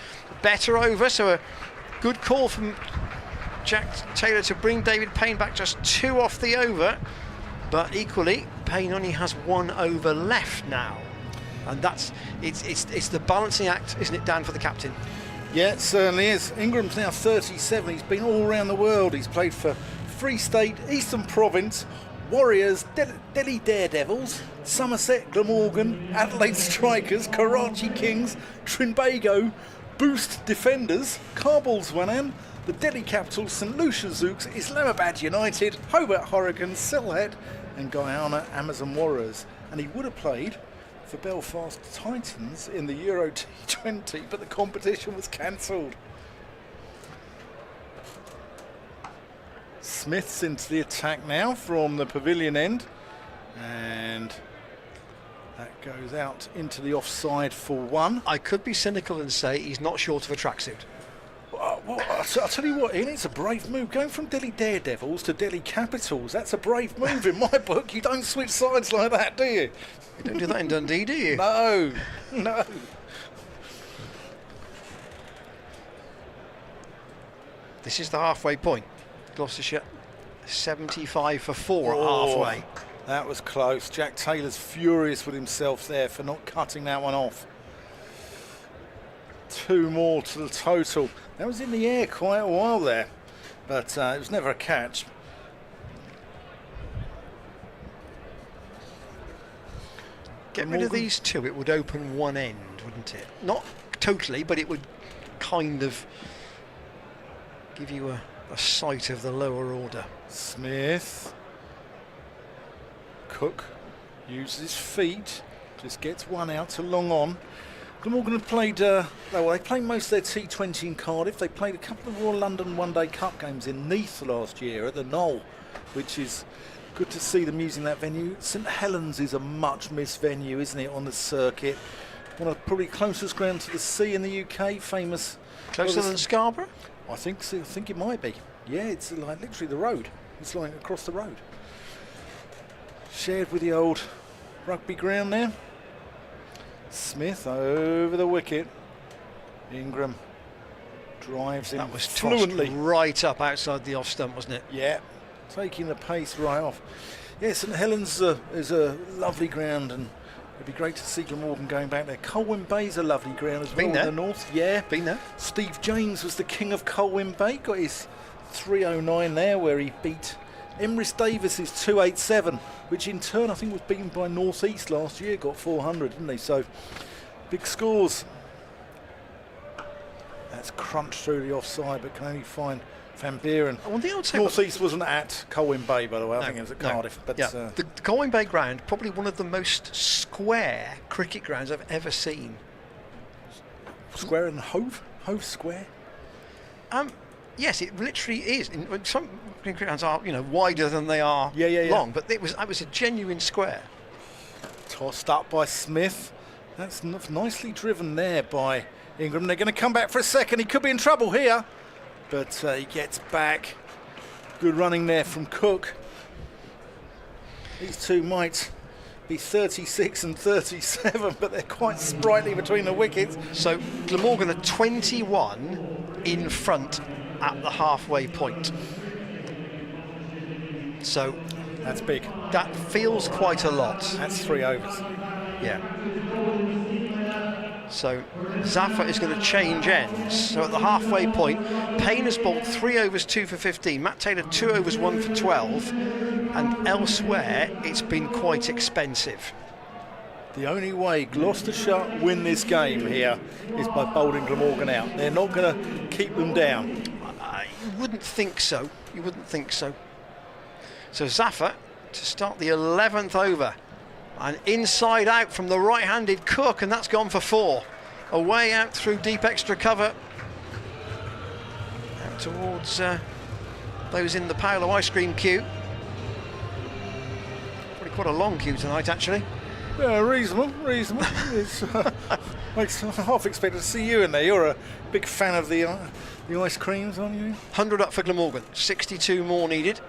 better over, so a good call from Jack Taylor to bring David Payne back, just 2 off the over. But equally, Payne only has 1 over left now. And that's it's the balancing act, isn't it, Dan, for the captain? Yeah, it certainly is. Ingram's now 37. He's been all around the world. He's played for Free State, Eastern Province, Warriors, Delhi Daredevils, Somerset, Glamorgan, Adelaide Strikers, Karachi Kings, Trinbago, Boost Defenders, Kabul's Wannan, the Delhi Capitals, St Lucia Zooks, Islamabad United, Hobart Hurricanes, Sylhet and Guyana Amazon Warriors. And he would have played for Belfast Titans in the Euro T20, but the competition was cancelled. Smith's into the attack now from the pavilion end, and that goes out into the offside for 1. I could be cynical and say he's not short of a tracksuit. Well, I'll tell you what, Ian, it's a brave move. Going from Delhi Daredevils to Delhi Capitals, that's a brave move in my book. You don't switch sides like that, do you? You don't do that in Dundee, do you? No, no. This is the halfway point. Gloucestershire 75 for 4 at halfway. That was close. Jack Taylor's furious with himself there for not cutting that one off. 2 more to the total. That was in the air quite a while there, but it was never a catch. Get rid of these 2, it would open one end, wouldn't it? Not totally, but it would kind of give you a sight of the lower order. Smith. Cook uses his feet, just gets 1 out to long on. Glamorgan have played, they played most of their T20 in Cardiff. They played a couple of Royal London One Day Cup games in Neath last year at the Knoll, which is good to see them using that venue. St Helens is a much missed venue, isn't it, on the circuit? One of the probably closest ground to the sea in the UK, famous. Closer than Scarborough? I think so, I think it might be. Yeah, it's like literally the road. It's like across the road. Shared with the old rugby ground there. Smith over the wicket. Ingram drives in. That was fluently right up outside the off stump, wasn't it? Yeah, taking the pace right off. Yeah, St Helens is a lovely ground, and it'd be great to see Glamorgan going back there. Colwyn Bay's a lovely ground as well in the north. Yeah, been there. Steve James was the king of Colwyn Bay. Got his 309 there, where he beat Emrys Davis's 287, which in turn I think was beaten by North East last year. Got 400, didn't they? So big scores. That's crunched through the offside, but can only find Van Buren. One thing I would say, North East wasn't at Colwyn Bay, by the way. I think it was at Cardiff. But yeah. The Colwyn Bay ground, probably one of the most square cricket grounds I've ever seen. Square and Hove Square. Yes, it literally is. Some cricket grounds are, wider than they are long, but it was a genuine square. Tossed up by Smith. That's nicely driven there by Ingram. They're going to come back for a second. He could be in trouble here, but he gets back. Good running there from Cook. These two might be 36 and 37, but they're quite sprightly between the wickets. So Glamorgan are 21 in front at the halfway point. So that's big. That feels quite a lot. That's 3 overs. Yeah. So Zafar is going to change ends. So at the halfway point, Payne has bowled 3 overs, 2 for 15. Matt Taylor 2 overs, 1 for 12. And elsewhere, it's been quite expensive. The only way Gloucestershire win this game here is by bowling Glamorgan out. They're not going to keep them down. You wouldn't think so. You wouldn't think so. So Zafar to start the 11th over. And inside out from the right-handed Cook, and that's gone for 4. Away out through deep extra cover. Out towards those in the Paolo ice cream queue. Probably quite a long queue tonight, actually. Yeah, reasonable. It's makes half expected to see you in there. You're a big fan of the ice creams, aren't you? 100 up for Glamorgan, 62 more needed.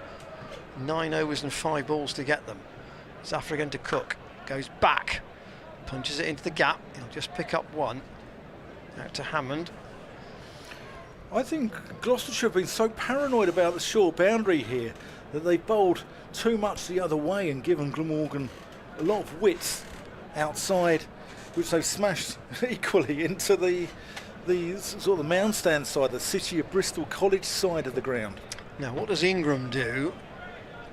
9 overs and 5 balls to get them. Zafar again to Cook, goes back, punches it into the gap. He'll just pick up 1. Out to Hammond. I think Gloucestershire have been so paranoid about the short boundary here that they bowled too much the other way and given Glamorgan a lot of width outside, which they've smashed equally into the sort of the mound stand side, the City of Bristol College side of the ground. Now, what does Ingram do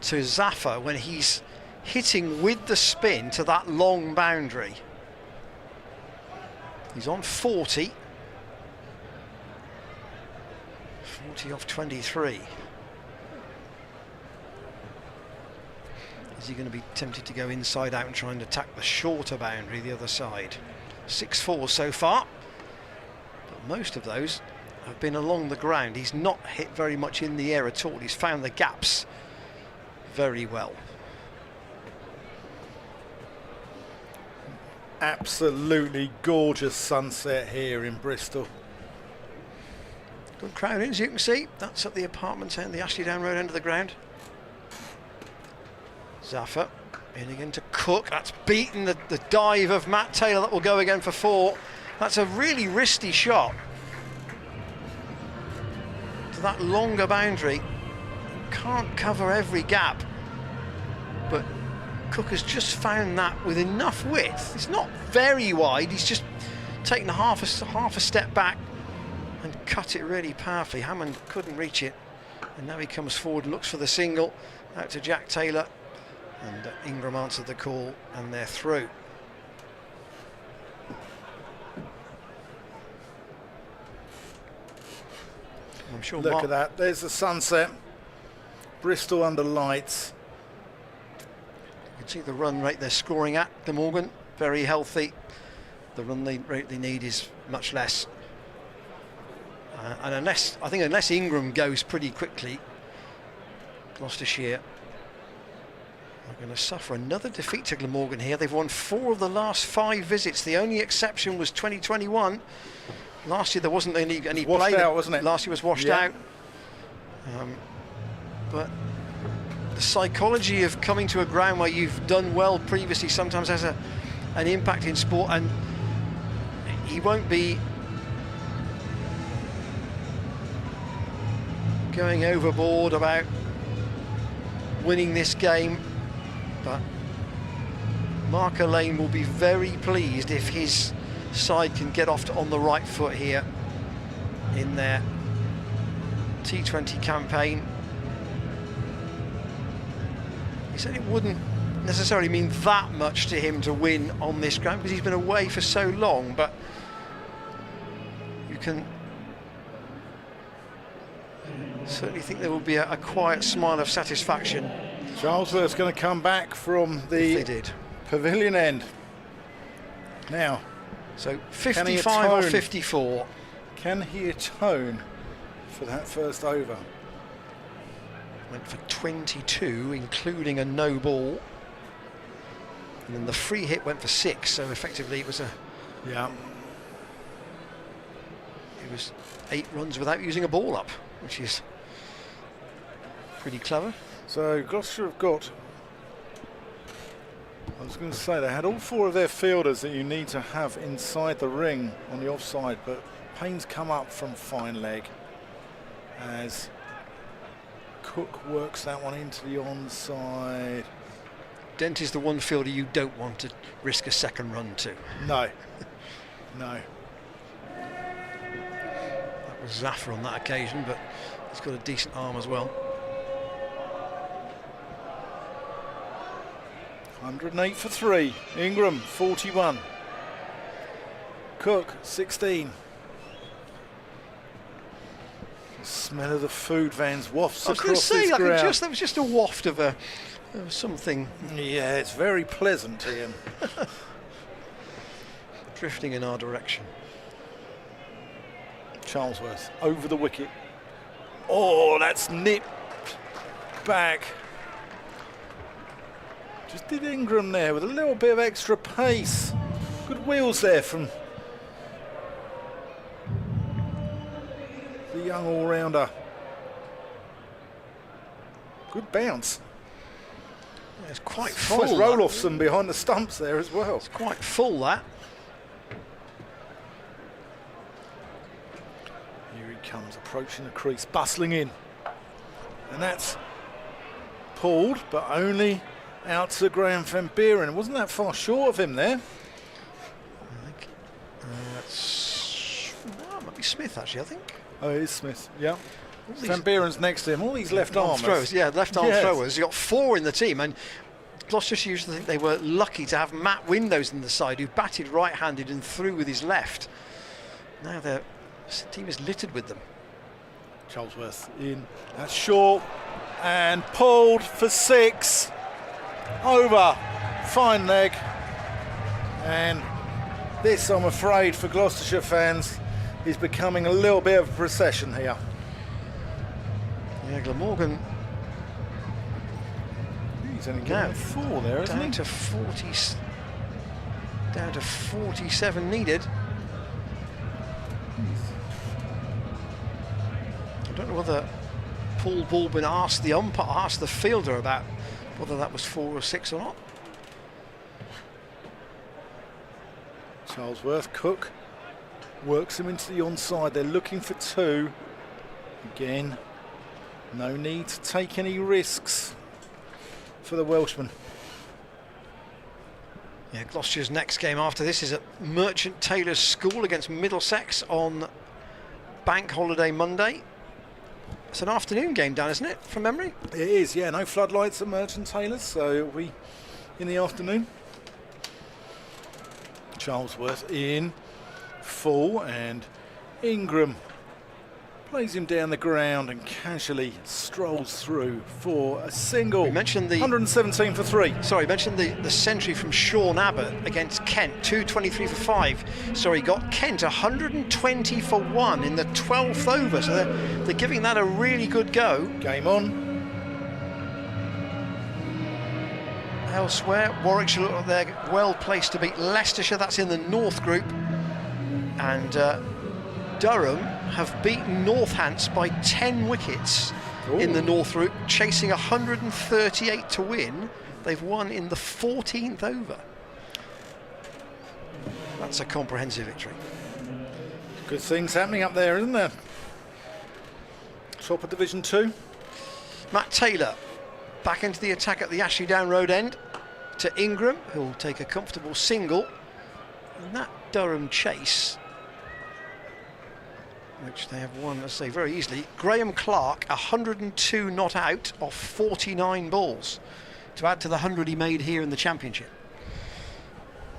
to Zafar when he's hitting with the spin to that long boundary? He's on 40. 40 off 23. Is he going to be tempted to go inside out and try and attack the shorter boundary the other side? 6-4 so far, but most of those have been along the ground. He's not hit very much in the air at all. He's found the gaps very well. Absolutely gorgeous sunset here in Bristol. Good crowd in, as you can see. That's at the apartments end, the Ashley Down Road end of the ground. Zafar in again to Cook. That's beaten the dive of Matt Taylor. That will go again for 4. That's a really risky shot to that longer boundary. Can't cover every gap, but Cook has just found that with enough width. It's not very wide. He's just taken half a step back and cut it really powerfully. Hammond couldn't reach it, and now he comes forward, looks for the single out to Jack Taylor, and Ingram answered the call, and they're through. I'm sure. Look at that. There's the sunset. Bristol under lights. You can see the run rate they're scoring at. Glamorgan, very healthy. The run rate they need is much less. And unless Ingram goes pretty quickly, Gloucestershire are going to suffer another defeat to Glamorgan here. They've won 4 of the last 5 visits. The only exception was 2021. Last year there wasn't any washed play. Out, wasn't it? Last year was washed out. But the psychology of coming to a ground where you've done well previously sometimes has an impact in sport, and he won't be going overboard about winning this game, but Mark Lane will be very pleased if his side can get off on the right foot here in their T20 campaign. He said it wouldn't necessarily mean that much to him to win on this ground because he's been away for so long, but you can certainly think there will be a quiet smile of satisfaction. Charlesworth's going to come back from the pavilion end. Now, so 55 or 54. Can he atone for that first over? Went for 22, including a no ball. And then the free hit went for 6, so effectively it was a... Yeah. It was 8 runs without using a ball up, which is pretty clever. So Gloucestershire have got I was going to say, they had all 4 of their fielders that you need to have inside the ring on the offside, but Payne's come up from fine leg as Cook works that one into the onside. Dent is the one fielder you don't want to risk a second run to. No, no. That was Zafar on that occasion, but he's got a decent arm as well. 108 for 3. Ingram 41. Cook 16. The smell of the food vans wafts I was going to across say, this ground. that was just a waft of something. Yeah, it's very pleasant, Ian. Drifting in our direction. Charlesworth over the wicket. Oh, that's nipped back. Just did Ingram there with a little bit of extra pace. Good wheels there from the young all-rounder. Good bounce. Yeah, it's quite Nice full. roll-offs them behind the stumps there as well. It's quite full, that. Here he comes, approaching the crease, bustling in. And that's pulled, but only out to Graham Van Buren. Wasn't that far short of him there? I think that might be Smith, actually, I think. Oh, it is Smith, yeah. Van Buren's next to him. All these left arm throwers. Yeah, left arm Yes. throwers. You've got 4 in the team, and Gloucestershire used to think they were lucky to have Matt Windows in the side, who batted right-handed and threw with his left. Now the team is littered with them. Charlesworth in. That's short and pulled for 6. Over. Fine leg. And this, I'm afraid, for Gloucestershire fans, is becoming a little bit of a procession here. Yeah, Glamorgan He's only getting 4 there, isn't down he? to 47 needed. I don't know whether Paul Baldwin asked the umpire, asked the fielder about whether that was 4 or 6 or not. Charlesworth, Cook works him into the onside. They're looking for 2. Again, no need to take any risks for the Welshman. Yeah, Gloucestershire's next game after this is at Merchant Taylor's School against Middlesex on Bank Holiday Monday. It's an afternoon game, Dan, isn't it, from memory? It is, yeah. No floodlights at Merchant Taylor's, so it'll be in the afternoon. Charlesworth in full, and Ingram plays him down the ground and casually strolls through for a single. We mentioned the 117 for 3. Sorry, mentioned the century from Sean Abbott against Kent, 223 for 5. Sorry, got Kent 120 for 1 in the 12th over, so they're giving that a really good go. Game on. Elsewhere, Warwickshire look like they're well placed to beat Leicestershire. That's in the North Group, and Durham have beaten Northants by 10 wickets in the North Group, chasing 138 to win. They've won in the 14th over. That's a comprehensive victory. Good things happening up there, isn't there? Top of Division 2. Matt Taylor back into the attack at the Ashley Down Road end to Ingram, who'll take a comfortable single. And that Durham chase, which they have won, let's say, very easily. Graham Clark, 102 not out off 49 balls, to add to the 100 he made here in the Championship.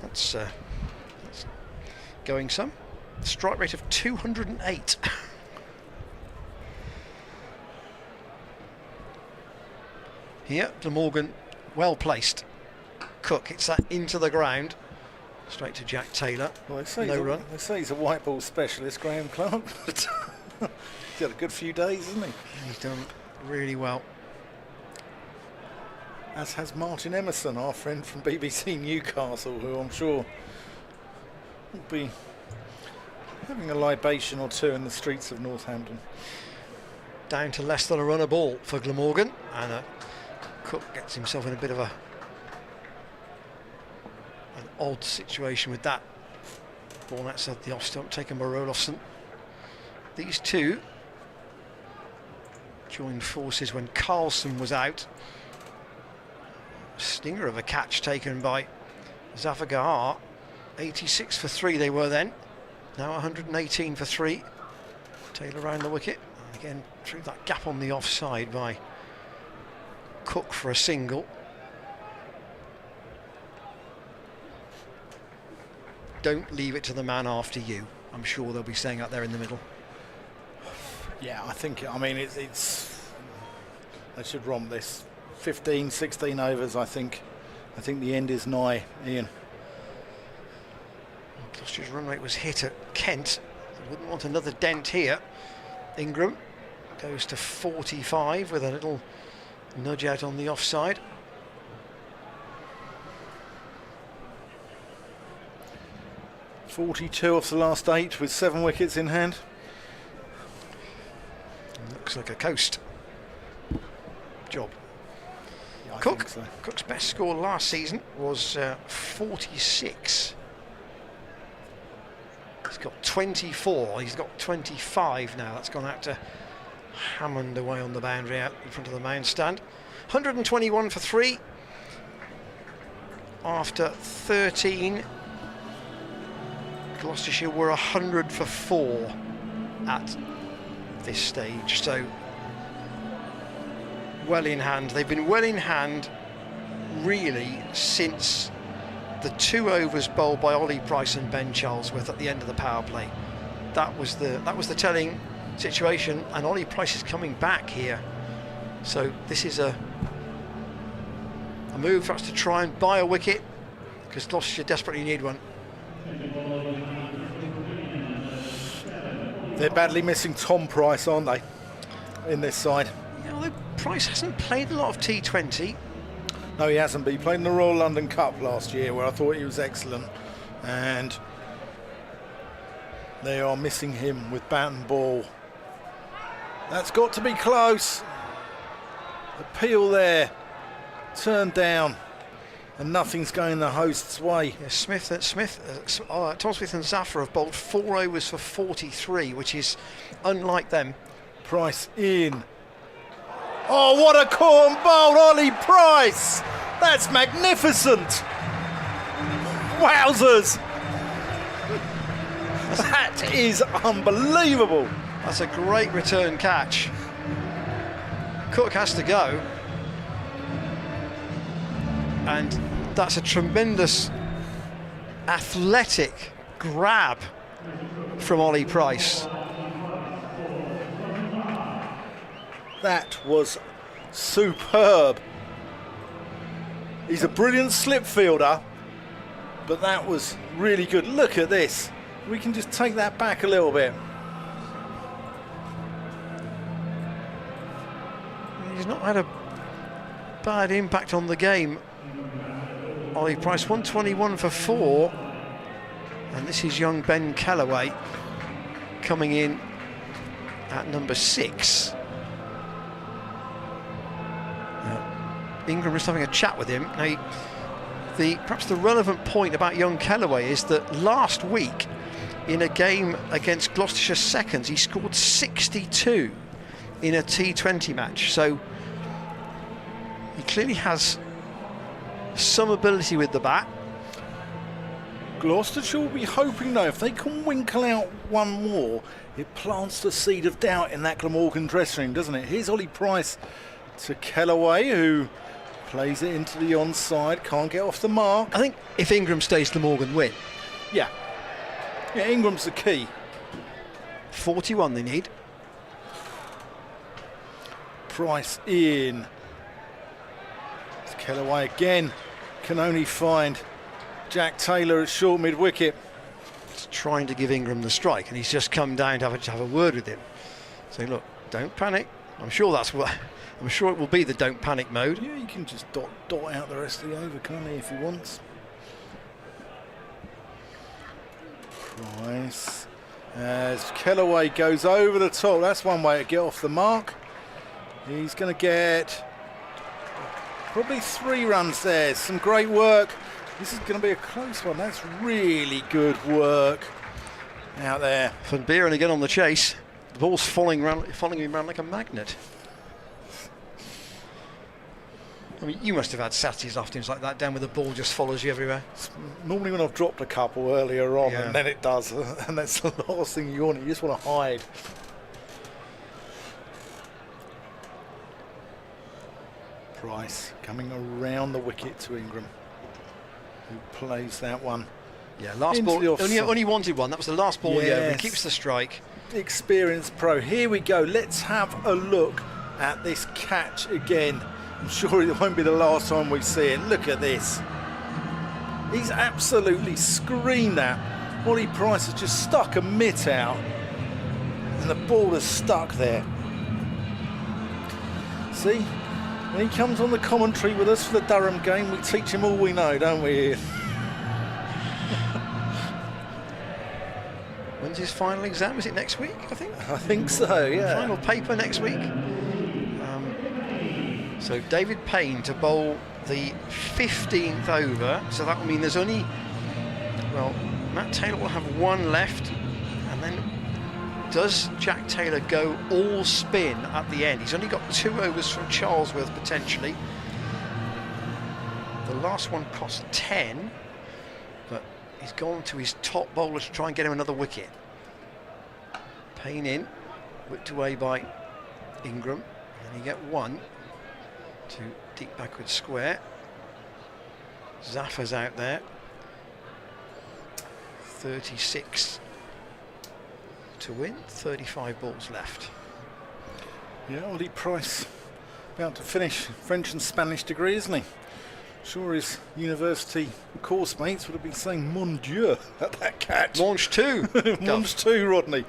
That's going some. Strike rate of 208. Here, Glamorgan, well placed. Cook hits that into the ground. Straight to Jack Taylor. Well, they say No run. They say he's a white ball specialist, Graham Clark. But he's had a good few days, hasn't he? He's done really well. As has Martin Emerson, our friend from BBC Newcastle, who I'm sure will be having a libation or 2 in the streets of Northampton. Down to less than a run a ball for Glamorgan, and Cook gets himself in a bit of a An odd situation with that ball outside the off stump taken by Rolofsson. These two joined forces when Carlson was out. Stinger of a catch taken by Zafagahar. 86 for 3 they were then. Now 118 for 3. Taylor round the wicket. And again through that gap on the offside by Cook for a single. Don't leave it to the man after you. I'm sure they'll be staying out there in the middle. Yeah, I think, I mean, it's they should romp this. 15, 16 overs, I think. I think the end is nigh, Ian. Gloucestershire's run rate was hit at Kent. They wouldn't want another dent here. Ingram goes to 45 with a little nudge out on the offside. .42 off the last 8 with 7 wickets in hand. Looks like a coast job. Yeah, I Cook, think so. Cook's best score last season was 46. He's got 24. He's got 25 now. That's gone out to Hammond away on the boundary out in front of the main stand. 121 for 3 after 13. Gloucestershire were 100 for 4 at this stage, so well in hand. They've been well in hand really since the 2 overs bowled by Ollie Price and Ben Charlesworth at the end of the power play. That was the telling situation, and Ollie Price is coming back here, so this is a move for us to try and buy a wicket, because Gloucestershire desperately need one. They're badly missing Tom Price, aren't they, in this side? Yeah, although Price hasn't played a lot of T20. No, he hasn't, but he played in the Royal London Cup last year where I thought he was excellent, and they are missing him with bat and ball. That's got to be close. Appeal there, turned down, and nothing's going the host's way. Yeah, Tom Smith and Zafar have bowled 4 overs for 43, which is unlike them. Price in. Oh, what a caught and bowled Ollie Price! That's magnificent! Wowzers! That is unbelievable! That's a great return catch. Cook has to go. And that's a tremendous athletic grab from Ollie Price. That was superb. He's a brilliant slip fielder, but that was really good. Look at this. We can just take that back a little bit. He's not had a bad impact on the game. Ollie Price, 121 for 4. And this is young Ben Callaway coming in at number 6. Ingram was having a chat with him. Now, perhaps the relevant point about young Callaway is that last week in a game against Gloucestershire Seconds, he scored 62 in a T20 match. So he clearly has some ability with the bat. Gloucestershire will be hoping, though, if they can winkle out one more, it plants the seed of doubt in that Glamorgan dressing room, doesn't it? Here's Ollie Price to Callaway, who plays it into the onside, can't get off the mark. I think if Ingram stays, Glamorgan win. Yeah, Ingram's the key. 41 they need. Price in. It's Callaway again. Can only find Jack Taylor at short mid-wicket. He's trying to give Ingram the strike, and he's just come down to have a word with him. Say, look, don't panic. I'm sure it will be the don't panic mode. Yeah, you can just dot out the rest of the over, can't he, if he wants. Price. As Callaway goes over the top, that's one way to get off the mark. He's going to get probably 3 runs there. Some great work This is going to be a close one. That's really good work out there. Van Buren again on the chase. The ball's following him around like a magnet. I mean, you must have had Saturdays afternoons like that, down where the ball just follows you everywhere. Normally when I've dropped a couple earlier on, Yeah. and then it does, and that's the last thing you want. You just want to hide. Price coming around the wicket to Ingram, who plays that one. Yeah, last Into ball. the offside. Only wanted one. That was the last ball. Yeah, Yes. he keeps the strike. Experienced pro. Here we go. Let's have a look at this catch again. I'm sure it won't be the last time we see it. Look at this. He's absolutely screamed that. Ollie Price has just stuck a mitt out, and the ball is stuck there. See, when he comes on the commentary with us for the Durham game, we teach him all we know, don't we? When's his final exam? Is it next week, I think? I think so, yeah. Final paper next week. So David Payne to bowl the 15th over. So that will mean there's only, well, Matt Taylor will have one left. And then does Jack Taylor go all spin at the end? He's only got 2 overs from Charlesworth potentially. The last one cost 10, but he's gone to his top bowler to try and get him another wicket. Payne in, whipped away by Ingram, and he get one to deep backward square. Zaffar's out there. 36 to win, 35 balls left. Yeah, Ollie Price about to finish French and Spanish degree, isn't he? Sure his university course mates would have been saying mon Dieu at that catch. Launch 2. Launch 2, Rodney.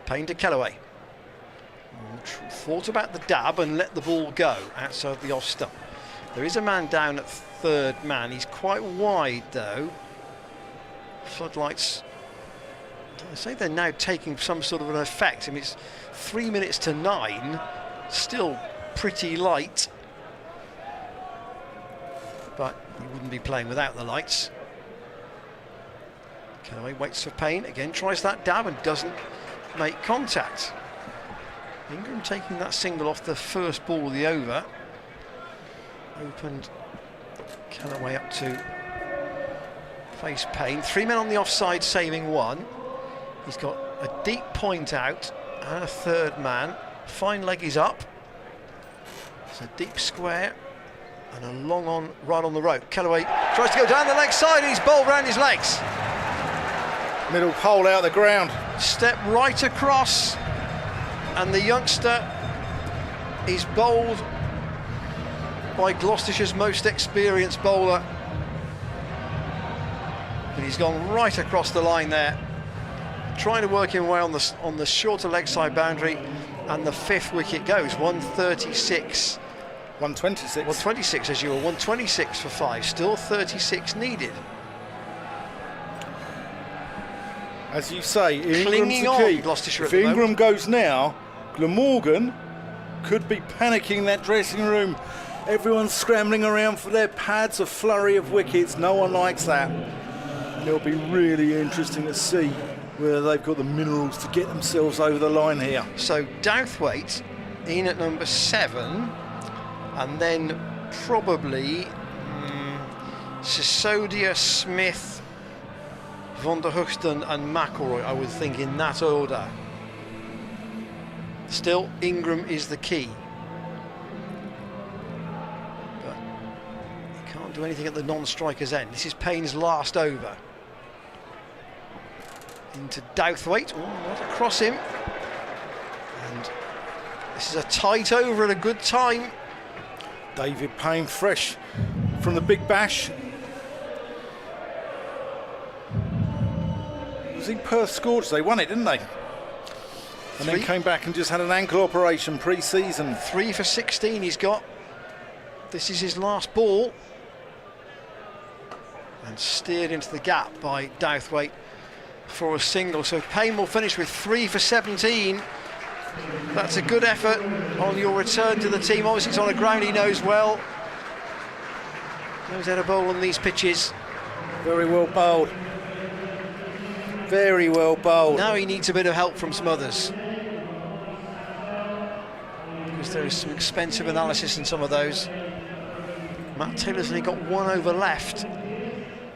Payne to Kellaway. Thought about the dab and let the ball go outside the off stump. There is a man down at third man. He's quite wide though. Floodlights, I say they're now taking some sort of an effect. I mean, it's 3 minutes to 9, still pretty light. But he wouldn't be playing without the lights. Kellaway waits for Payne, again tries that dab and doesn't make contact. Ingram taking that single off the first ball of the over. Opened Kellaway up to face Payne. 3 men on the offside, saving 1. He's got a deep point out and a third man. Fine leg is up. It's a deep square and a long on right on the rope. Kellaway tries to go down the leg side and he's bowled round his legs. Middle pole out of the ground. Step right across, and the youngster is bowled by Gloucestershire's most experienced bowler. But he's gone right across the line there, trying to work him away on the shorter leg side boundary, and the 5th wicket goes. 136. 126. 126 as you were. 126 for 5. Still 36 needed. As you say, Ingram's Clinging the on, key. Gloucestershire If at the Ingram moment. goes now, Glamorgan could be panicking that dressing room. Everyone's scrambling around for their pads, a flurry of wickets. No one likes that. It'll be really interesting to see whether they've got the minerals to get themselves over the line here. So Douthwaite in at number 7, and then probably Sisodia, Smith, Van der Hoogsten and McElroy, I would think, in that order. Still, Ingram is the key. But he can't do anything at the non-striker's end. This is Payne's last over. Into Douthwaite, not across him. And this is a tight over at a good time. David Payne fresh from the Big Bash. Was he Perth Scorch? They won it, didn't they? And then came back and just had an ankle operation pre-season. 3 for 16 he's got. This is his last ball. And steered into the gap by Douthwaite for a single. So Payne will finish with 3 for 17. That's a good effort on your return to the team. Obviously it's on a ground he knows well. Knows how to bowl on these pitches. Very well bowled. Very well bowled. Now he needs a bit of help from some others, because there is some expensive analysis in some of those. Matt Taylor's only got 1 over left.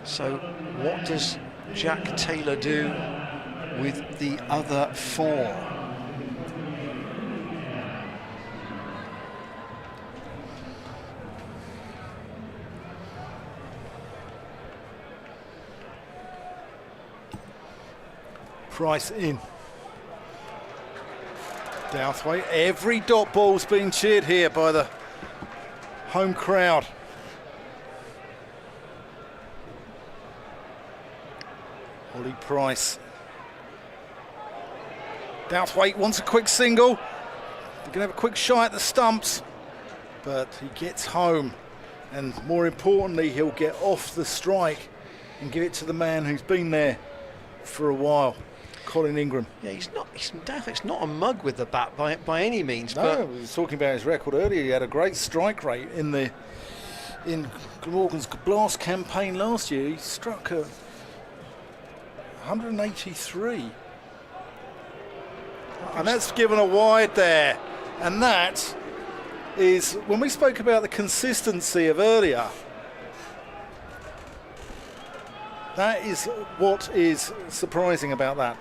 So what does Jack Taylor do with the other 4? Price in. Douthwaite. Every dot ball's being cheered here by the home crowd. Ollie Price. Douthwaite wants a quick single. They're going to have a quick shot at the stumps, but he gets home, and more importantly, he'll get off the strike and give it to the man who's been there for a while. Colin Ingram. Yeah, Douthwaite's not a mug with the bat by any means. No, but we were talking about his record earlier. He had a great strike rate in Glamorgan's blast campaign last year. He struck 183, and that's given a wide there. And that is, when we spoke about the consistency of earlier, that is what is surprising about that.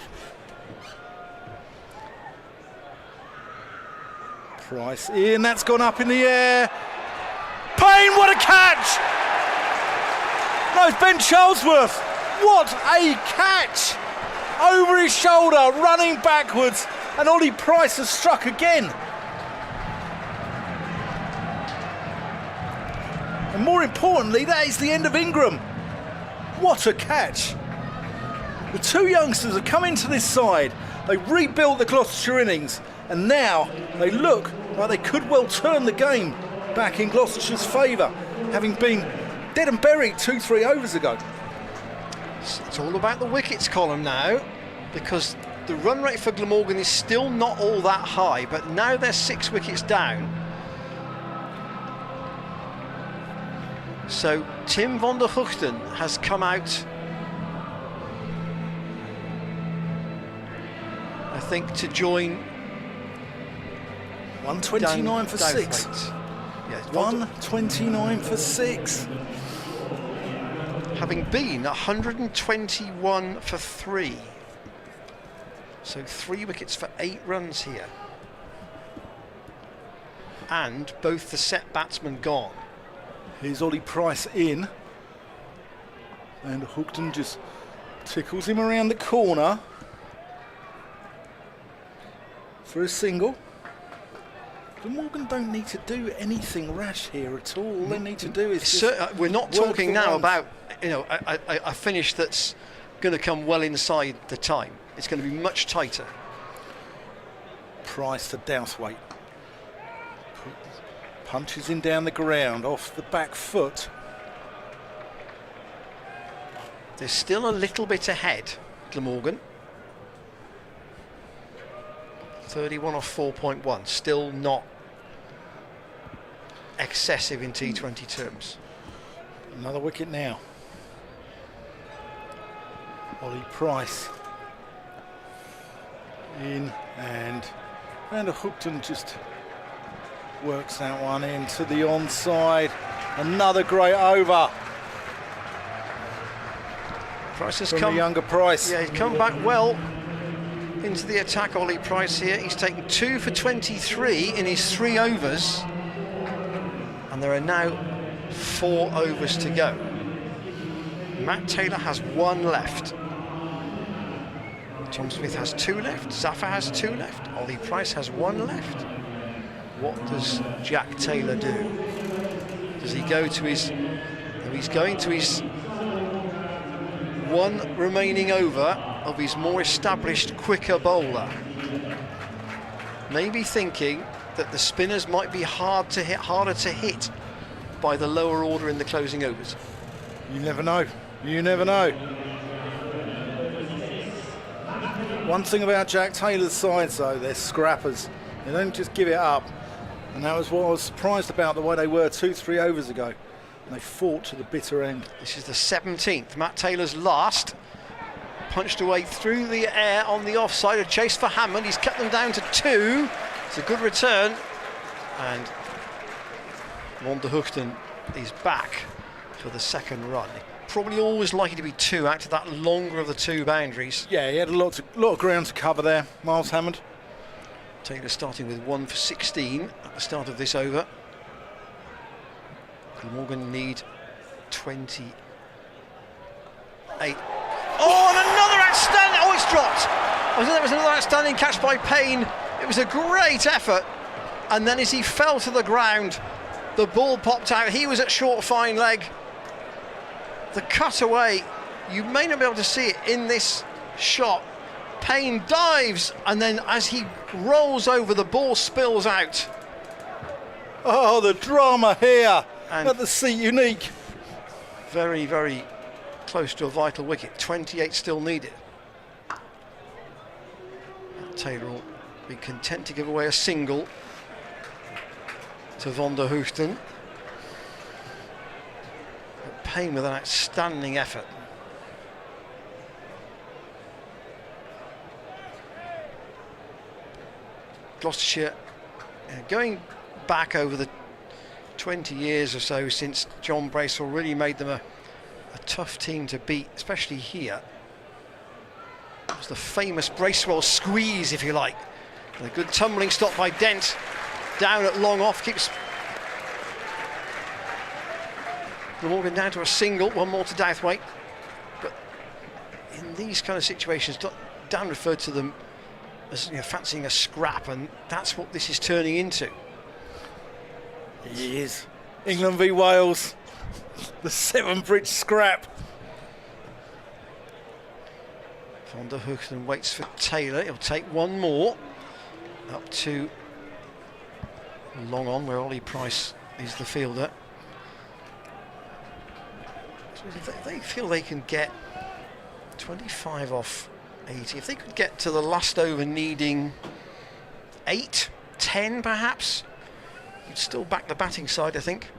Price in, that's gone up in the air. Payne, what a catch! No, it's Ben Charlesworth. What a catch! Over his shoulder, running backwards, and Ollie Price has struck again. And more importantly, that is the end of Ingram. What a catch! The 2 youngsters have come into this side. They rebuilt the Gloucestershire innings, and now they look like they could well turn the game back in Gloucestershire's favour, having been dead and buried 2-3 overs ago. It's all about the wickets column now, because the run rate for Glamorgan is still not all that high, but now they're 6 wickets down. So Tim van der Hoogten has come out, I think, to join 129 for 6. Yes, 129 for 6. Having been 121 for 3. So 3 wickets for 8 runs here. And both the set batsmen gone. Here's Ollie Price in. And Hookton just tickles him around the corner for a single. Glamorgan don't need to do anything rash here at all. All they need to do is we're not talking now about a finish that's going to come well inside the time. It's going to be much tighter. Price to Douthwaite. Punches him down the ground off the back foot. They're still a little bit ahead, Glamorgan. 31 off 4.1, still not excessive in T20 terms. Another wicket now. Ollie Price in, and Van der Hoogten just works that one into the onside. Another great over. Price has from come, the younger Price. Yeah, he's come back well into the attack, Ollie Price here. He's taken 2 for 23 in his 3 overs. And there are now 4 overs to go. Matt Taylor has 1 left. Tom Smith has 2 left. Zafar has 2 left. Ollie Price has 1 left. What does Jack Taylor do? Does he go to his... He's going to his 1 remaining over of his more established, quicker bowler. Maybe thinking that the spinners might be harder to hit by the lower order in the closing overs. You never know. You never know. One thing about Jack Taylor's sides, though, they're scrappers. They don't just give it up. And that was what I was surprised about, the way they were 2-3 overs ago. And they fought to the bitter end. This is the 17th. Matt Taylor's last. Punched away through the air on the offside. A chase for Hammond. He's cut them down to 2. It's a good return. And Van der Hoogten is back for the second run. Probably always likely to be 2 out to that longer of the 2 boundaries. Yeah, he had a lot of ground to cover there, Miles Hammond. Taylor starting with 1 for 16 at the start of this over. Glamorgan need 28. Oh, and another outstanding... Oh, it's dropped. I think that was another outstanding catch by Payne. It was a great effort. And then as he fell to the ground, the ball popped out. He was at short fine leg. The cutaway, you may not be able to see it in this shot. Payne dives, and then as he rolls over, the ball spills out. Oh, the drama here at the Seat Unique. Very, very close to a vital wicket. 28 still needed. Taylor will be content to give away a single to Van der Hoogten. Payne with an outstanding effort. Gloucestershire, going back over the 20 years or so since John Bracewell really made them a tough team to beat, especially here. It was the famous Bracewell squeeze, if you like. And a good tumbling stop by Dent. Down at long off, keeps Glamorgan down to a single, 1 more to Douthwaite. But in these kind of situations, Dan referred to them as, you know, fancying a scrap, and that's what this is turning into. It is. England v Wales, the Severn Bridge scrap. Van der Hoogten waits for Taylor. He'll take 1 more up to long on, where Ollie Price is the fielder. So if they feel they can get 25 off 80, if they could get to the last over needing 8, 10 perhaps, you'd still back the batting side, I think.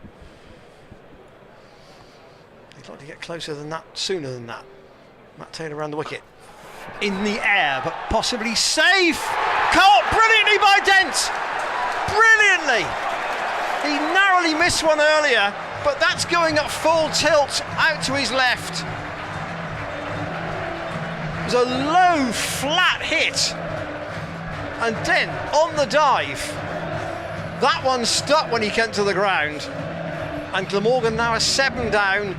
They'd like to get closer than that, sooner than that. Matt Taylor around the wicket. In the air, but possibly safe. Caught brilliantly by Dent. Brilliantly. He narrowly missed one earlier, but that's going at full tilt out to his left. It was a low, flat hit. And Dent on the dive. That one stuck when he came to the ground. And Glamorgan now a 7 down,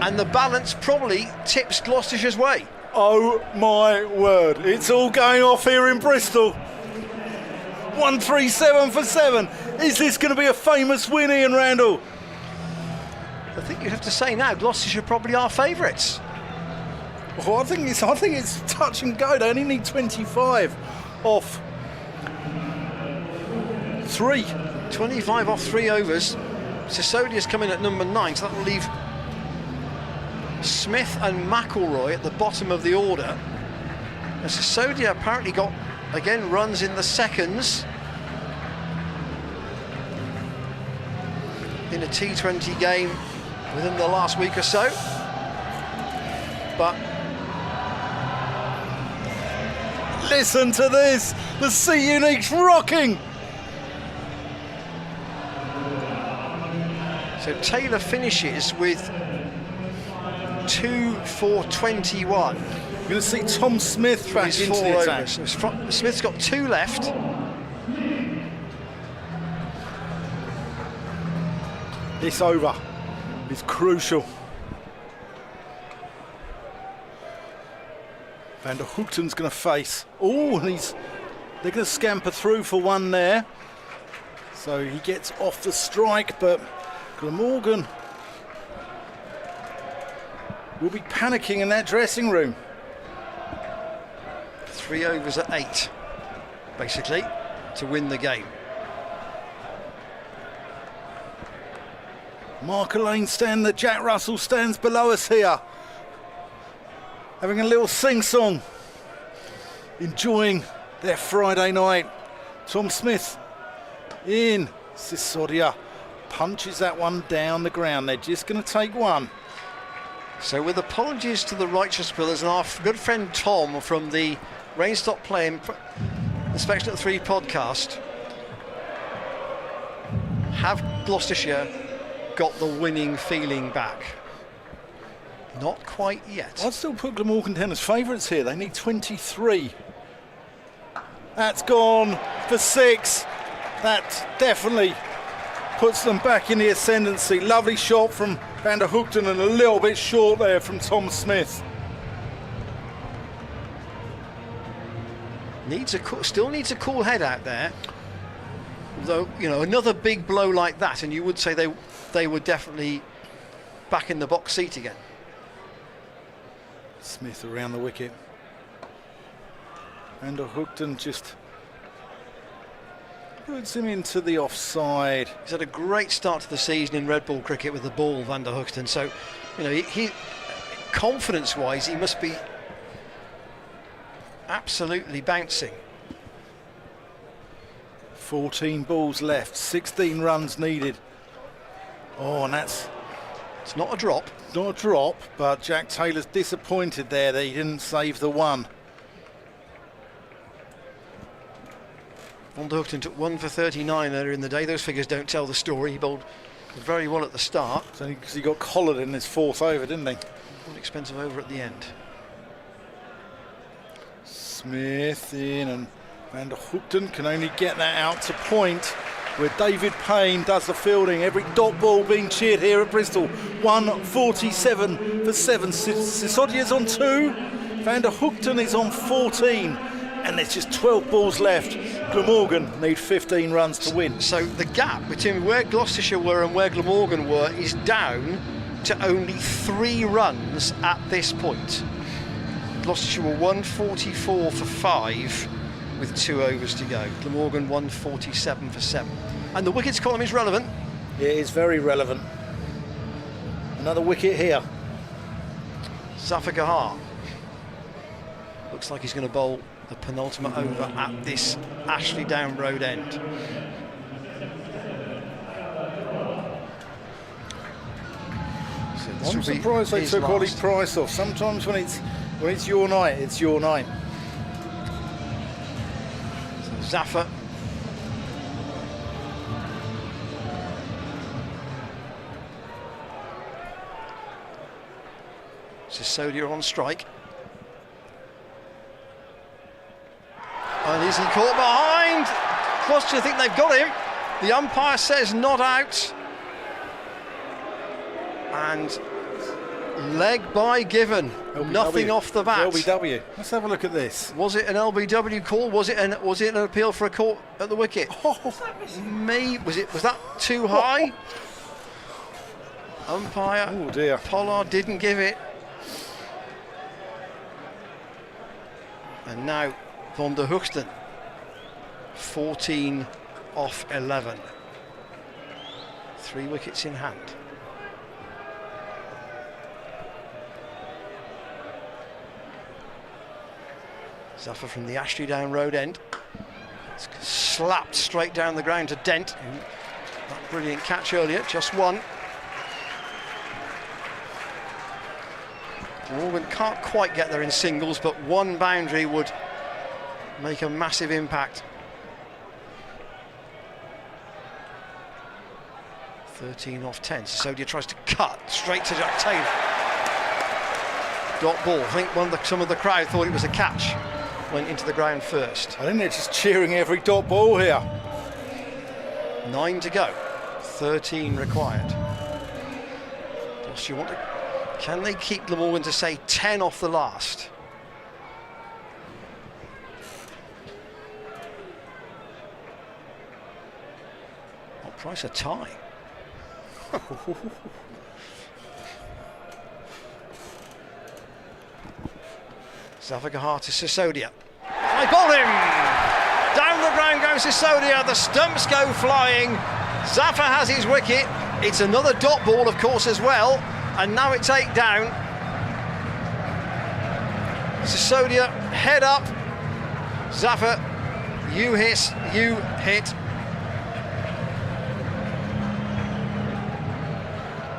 and the balance probably tips Gloucestershire's way. Oh my word, it's all going off here in Bristol. 137 for 7. Is this going to be a famous win, Ian Randall? I think you'd have to say now Gloucestershire probably are favourites. Well, I think it's touch and go. They only need 25 off 3. 25 off 3 overs. Sisodia's come in at number 9, so that will leave Smith and McIlroy at the bottom of the order. And Sisodia apparently got, again, runs in the seconds in a T20 game within the last week or so. But listen to this, the Seat Unique's rocking. So Taylor finishes with 2 for 21. You're going to see Tom Smith back into the attack. So Smith's got 2 left. This over is crucial. Van der Hoogten's going to face. Oh, and they're going to scamper through for 1 there. So he gets off the strike, but Glamorgan will be panicking in that dressing room. 3 overs at 8, basically, to win the game. Mark Lane stand that Jack Russell stands below us here, having a little sing-song. enjoying their Friday night. Tom Smith in. Sisodia punches that one down the ground. They're just going to take one. So with apologies to the Righteous Brothers and our good friend Tom from the Rain Stop Playing Inspection at 3 podcast, have Gloucestershire got the winning feeling back? Not quite yet. I'd still put Glamorgan down as favourites here. They need 23. That's gone for 6. That definitely puts them back in the ascendancy. Lovely shot from Van der Hoogten and a little bit short there from Tom Smith. Still needs a cool head out there. Though, you know, another big blow like that and you would say they were definitely back in the box seat again. Smith around the wicket. Van der Hoogten just puts him into the offside. He's had a great start to the season in red ball cricket with the ball, Van der Hoogten. So, you know, he confidence-wise, he must be absolutely bouncing. 14 balls left, 16 runs needed. Oh, and it's not a drop. Not a drop, but Jack Taylor's disappointed there that he didn't save the one. Van der Hoogten took 1 for 39 earlier in the day. Those figures don't tell the story. He bowled very well at the start. It's only because he got collared in his 4th over, didn't he? One expensive over at the end. Smith in, and Van der Hoogten can only get that out to point, where David Payne does the fielding. Every dot ball being cheered here at Bristol. 147 for 7. Sisodia's on 2. Van der Hoogten is on 14. And there's just 12 balls left. Glamorgan need 15 runs to win. So the gap between where Gloucestershire were and where Glamorgan were is down to only 3 runs at this point. Gloucestershire were 144 for 5 with 2 overs to go. Glamorgan 147 for 7. And the wickets column is relevant. It is very relevant. Another wicket here. Zafar Gahar. Looks like he's going to bowl the penultimate over at this Ashley Down Road end. So I'm surprised they took Ollie Price off. Sometimes when it's your night, it's your night. So Zafar. Sisodia on strike. And is he caught behind? Gloucestershire think they've got him. The umpire says not out. And leg by given. LBW. Nothing off the bat. LBW. Let's have a look at this. Was it an LBW call? Was it an appeal for a call at the wicket? Was that too high? Umpire. Oh dear. Pollard didn't give it. And now Van der Hoogten, 14 off 11. 3 wickets in hand. Zafar from the Ashley Down Road end. It's slapped straight down the ground to Dent. That brilliant catch earlier, just one. Morgan can't quite get there in singles, but one boundary would make a massive impact. 13 off 10. Sisodia tries to cut straight to Jack Taylor. Dot ball. I think some of the crowd thought it was a catch. Went into the ground first. I think they're just cheering every dot ball here. 9 to go. 13 required. Can they keep Glamorgan to say 10 off the last? What price a tie? Zafar Gahar to Sisodia. I bowled him! Down the ground goes Sisodia, the stumps go flying. Zafar has his wicket. It's another dot ball, of course, as well. And now it's 8 down. Sisodia, head up, Zaffer, you hiss, you hit.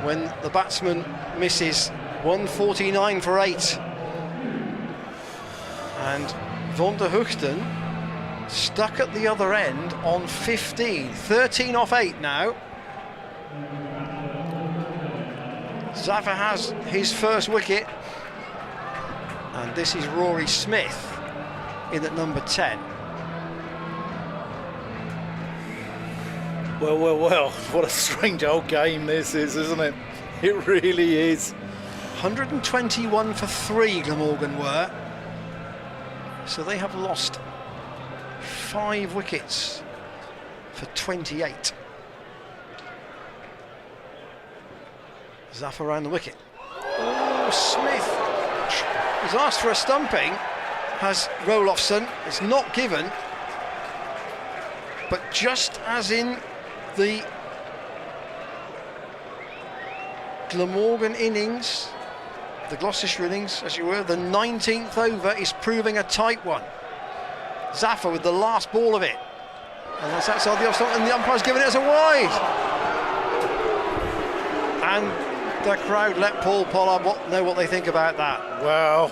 When the batsman misses, 149 for 8. And Van der Hoogten stuck at the other end on 15. 13 off 8 now. Zaffer has his first wicket. And this is Rory Smith in at number 10. Well, what a strange old game this is, isn't it? It really is. 121 for 3 Glamorgan were. So they have lost 5 wickets for 28. Zaffer around the wicket. Oh, Smith has asked for a stumping, has Rolofsson. It's not given. But just as in the Glamorgan innings, the Gloucestershire innings, as you were, the 19th over is proving a tight one. Zaffer with the last ball of it. And that's outside the off stump, and the umpire's given it as a wide. And the crowd let Paul Pollard know what they think about that. Wow.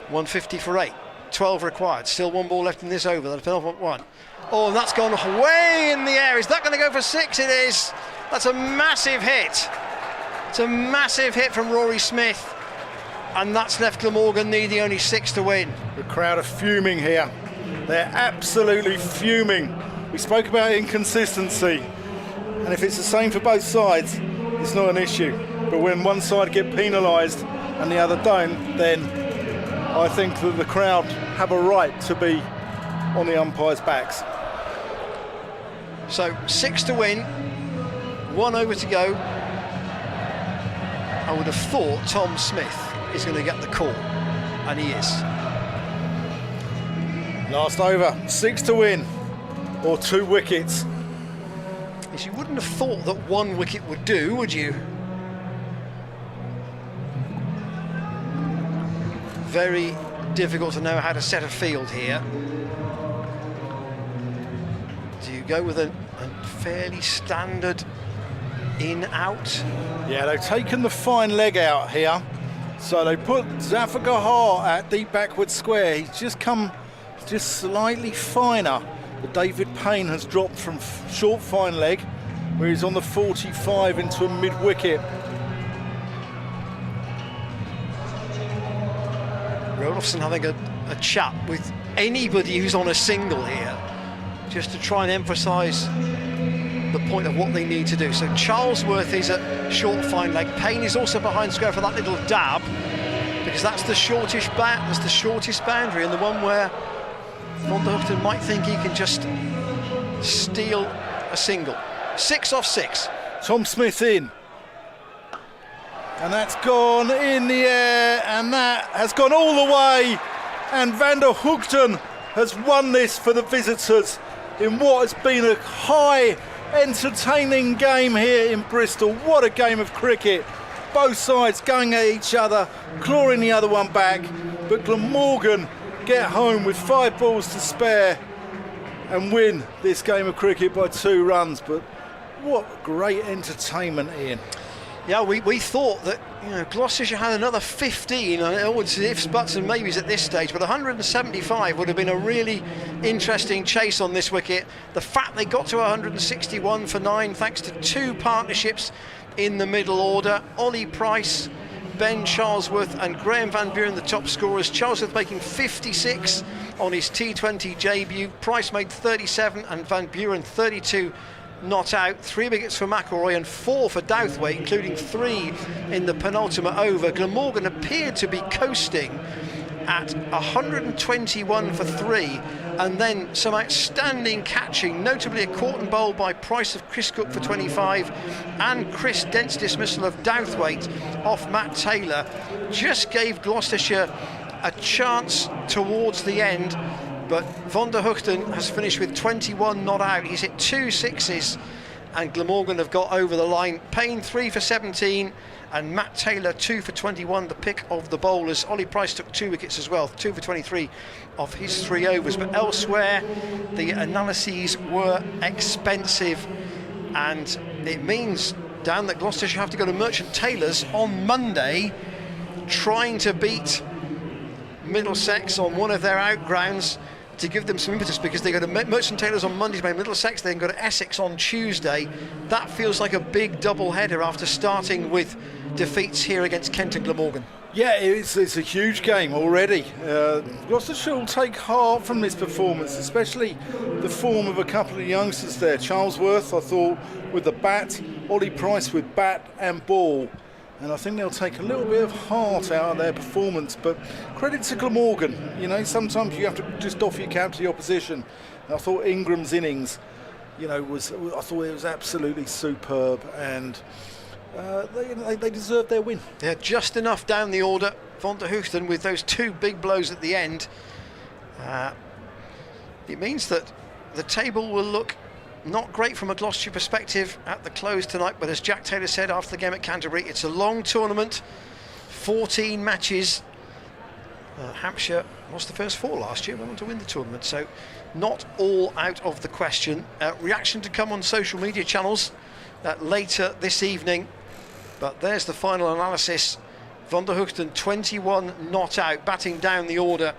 150 for 8. 12 required. Still 1 ball left in this over. The penultimate one. Oh, and that's gone way in the air. Is that going to go for 6? It is. That's a massive hit. It's a massive hit from Rory Smith. And that's left Glamorgan needing only 6 to win. The crowd are fuming here. They're absolutely fuming. We spoke about inconsistency. And if it's the same for both sides, it's not an issue. But when one side get penalised and the other don't, then I think that the crowd have a right to be on the umpires' backs. So 6 to win, 1 over to go. I would have thought Tom Smith is going to get the call, and he is. Last over, 6 to win, or 2 wickets. Yes, you wouldn't have thought that 1 wicket would do, would you? Very difficult to know how to set a field here. Do you go with a fairly standard in-out? Yeah, they've taken the fine leg out here. So they put Zafar Gahar at deep backward square. He's just come just slightly finer. But David Payne has dropped from short fine leg, where he's on the 45 into a mid-wicket. Rolofsson having a chat with anybody who's on a single here, just to try and emphasise the point of what they need to do. So Charlesworth is at short fine leg. Payne is also behind square for that little dab, because that's the shortest boundary, and the one where Van der Hoogten might think he can just steal a single. 6 off 6. Tom Smith in. And that's gone in the air, and that has gone all the way. And Van der Hoogten has won this for the visitors in what has been a high, entertaining game here in Bristol. What a game of cricket. Both sides going at each other, clawing the other one back. But Glamorgan get home with 5 balls to spare and win this game of cricket by 2 runs. But what great entertainment, Ian. Yeah, we thought that, you know, Gloucestershire had another 15, and it was ifs, buts and maybes at this stage, but 175 would have been a really interesting chase on this wicket. The fact they got to 161 for 9 thanks to 2 partnerships in the middle order. Ollie Price, Ben Charlesworth and Graham Van Buren the top scorers. Charlesworth making 56 on his T20 debut. Price made 37 and Van Buren 32 not out. 3 wickets for McElroy and 4 for Douthwaite, including 3 in the penultimate over. Glamorgan appeared to be coasting at 121 for 3, and then some outstanding catching, notably a caught and bowled by Price of Chris Cook for 25 and Chris Dent's dismissal of Douthwaite off Matt Taylor just gave Gloucestershire a chance towards the end. But Van der Hoogten has finished with 21 not out. He's hit 2 sixes and Glamorgan have got over the line. Payne 3 for 17 and Matt Taylor 2 for 21, the pick of the bowlers. Ollie Price took 2 wickets as well, 2 for 23 of his 3 overs. But elsewhere, the analyses were expensive, and it means, Dan, that Gloucestershire have to go to Merchant Taylors on Monday, trying to beat Middlesex on one of their outgrounds to give them some impetus, because they go to Merchant Taylors on Monday to play Middlesex, then go to Essex on Tuesday. That feels like a big double header after starting with defeats here against Kent and Glamorgan. Yeah, it's a huge game already. Gloucestershire will take heart from this performance, especially the form of a couple of youngsters there. Charlesworth, I thought, with the bat, Ollie Price with bat and ball. And I think they'll take a little bit of heart out of their performance. But credit to Glamorgan. You know, sometimes you have to just doff your cap to the opposition. And I thought Ingram's innings, I thought it was absolutely superb, and they deserved their win. Yeah, just enough down the order. Van der Hoogten with those 2 big blows at the end. It means that the table will look not great from a Gloucestershire perspective at the close tonight, but as Jack Taylor said after the game at Canterbury, it's a long tournament, 14 matches. Hampshire lost the first 4 last year, went on to win the tournament, so not all out of the question. Reaction to come on social media channels later this evening, but there's the final analysis. Van der Hoogten 21 not out, batting down the order,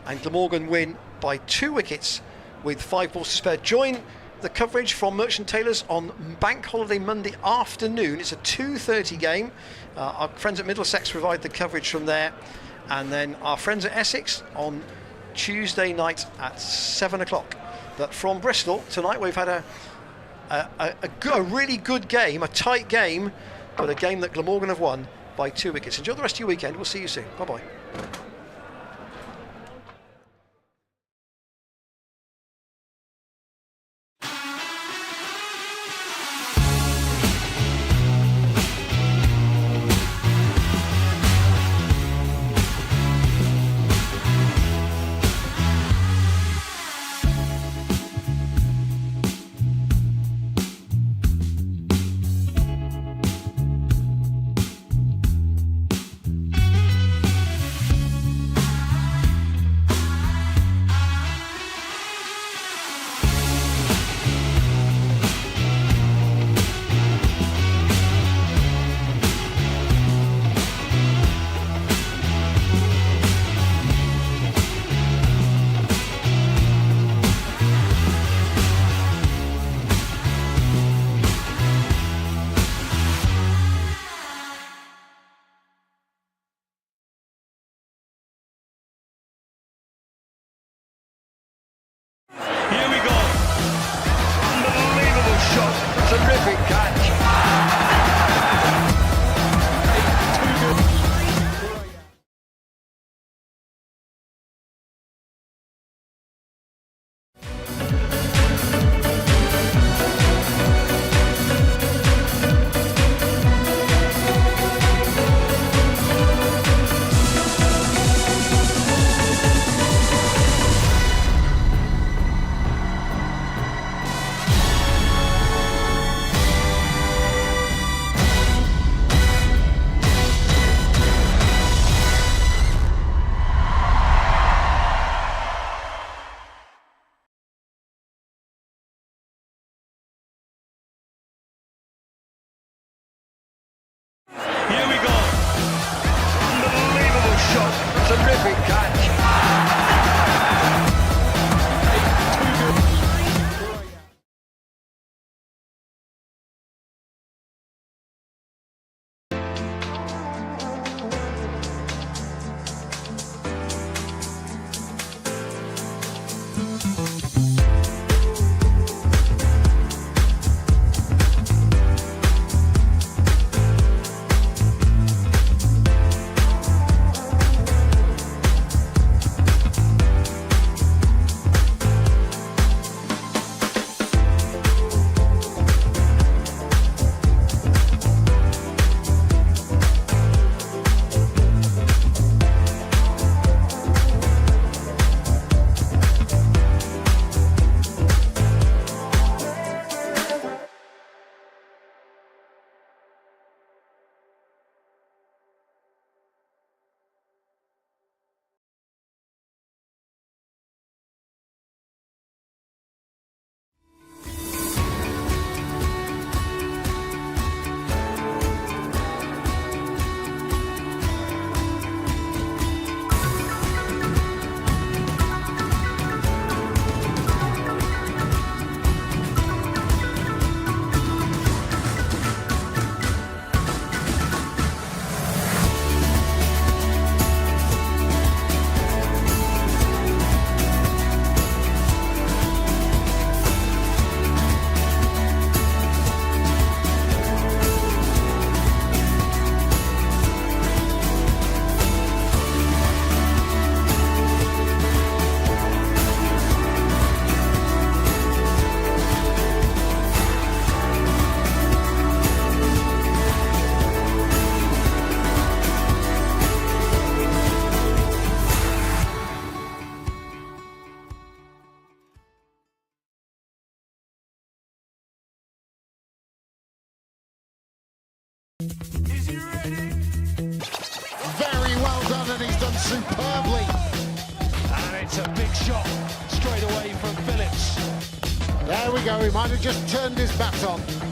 and Glamorgan win by 2 wickets with 5 balls to spare. Join the coverage from Merchant Taylors on Bank Holiday Monday afternoon. It's a 2:30 game. Our friends at Middlesex provide the coverage from there, and then our friends at Essex on Tuesday night at 7 o'clock. But from Bristol tonight, we've had a really good game, a tight game, but a game that Glamorgan have won by 2 wickets. Enjoy the rest of your weekend. We'll see you soon. Bye bye. Terrific catch. Terrific catch. superbly. And it's a big shot straight away from Phillips. There we go, he might have just turned his bat on.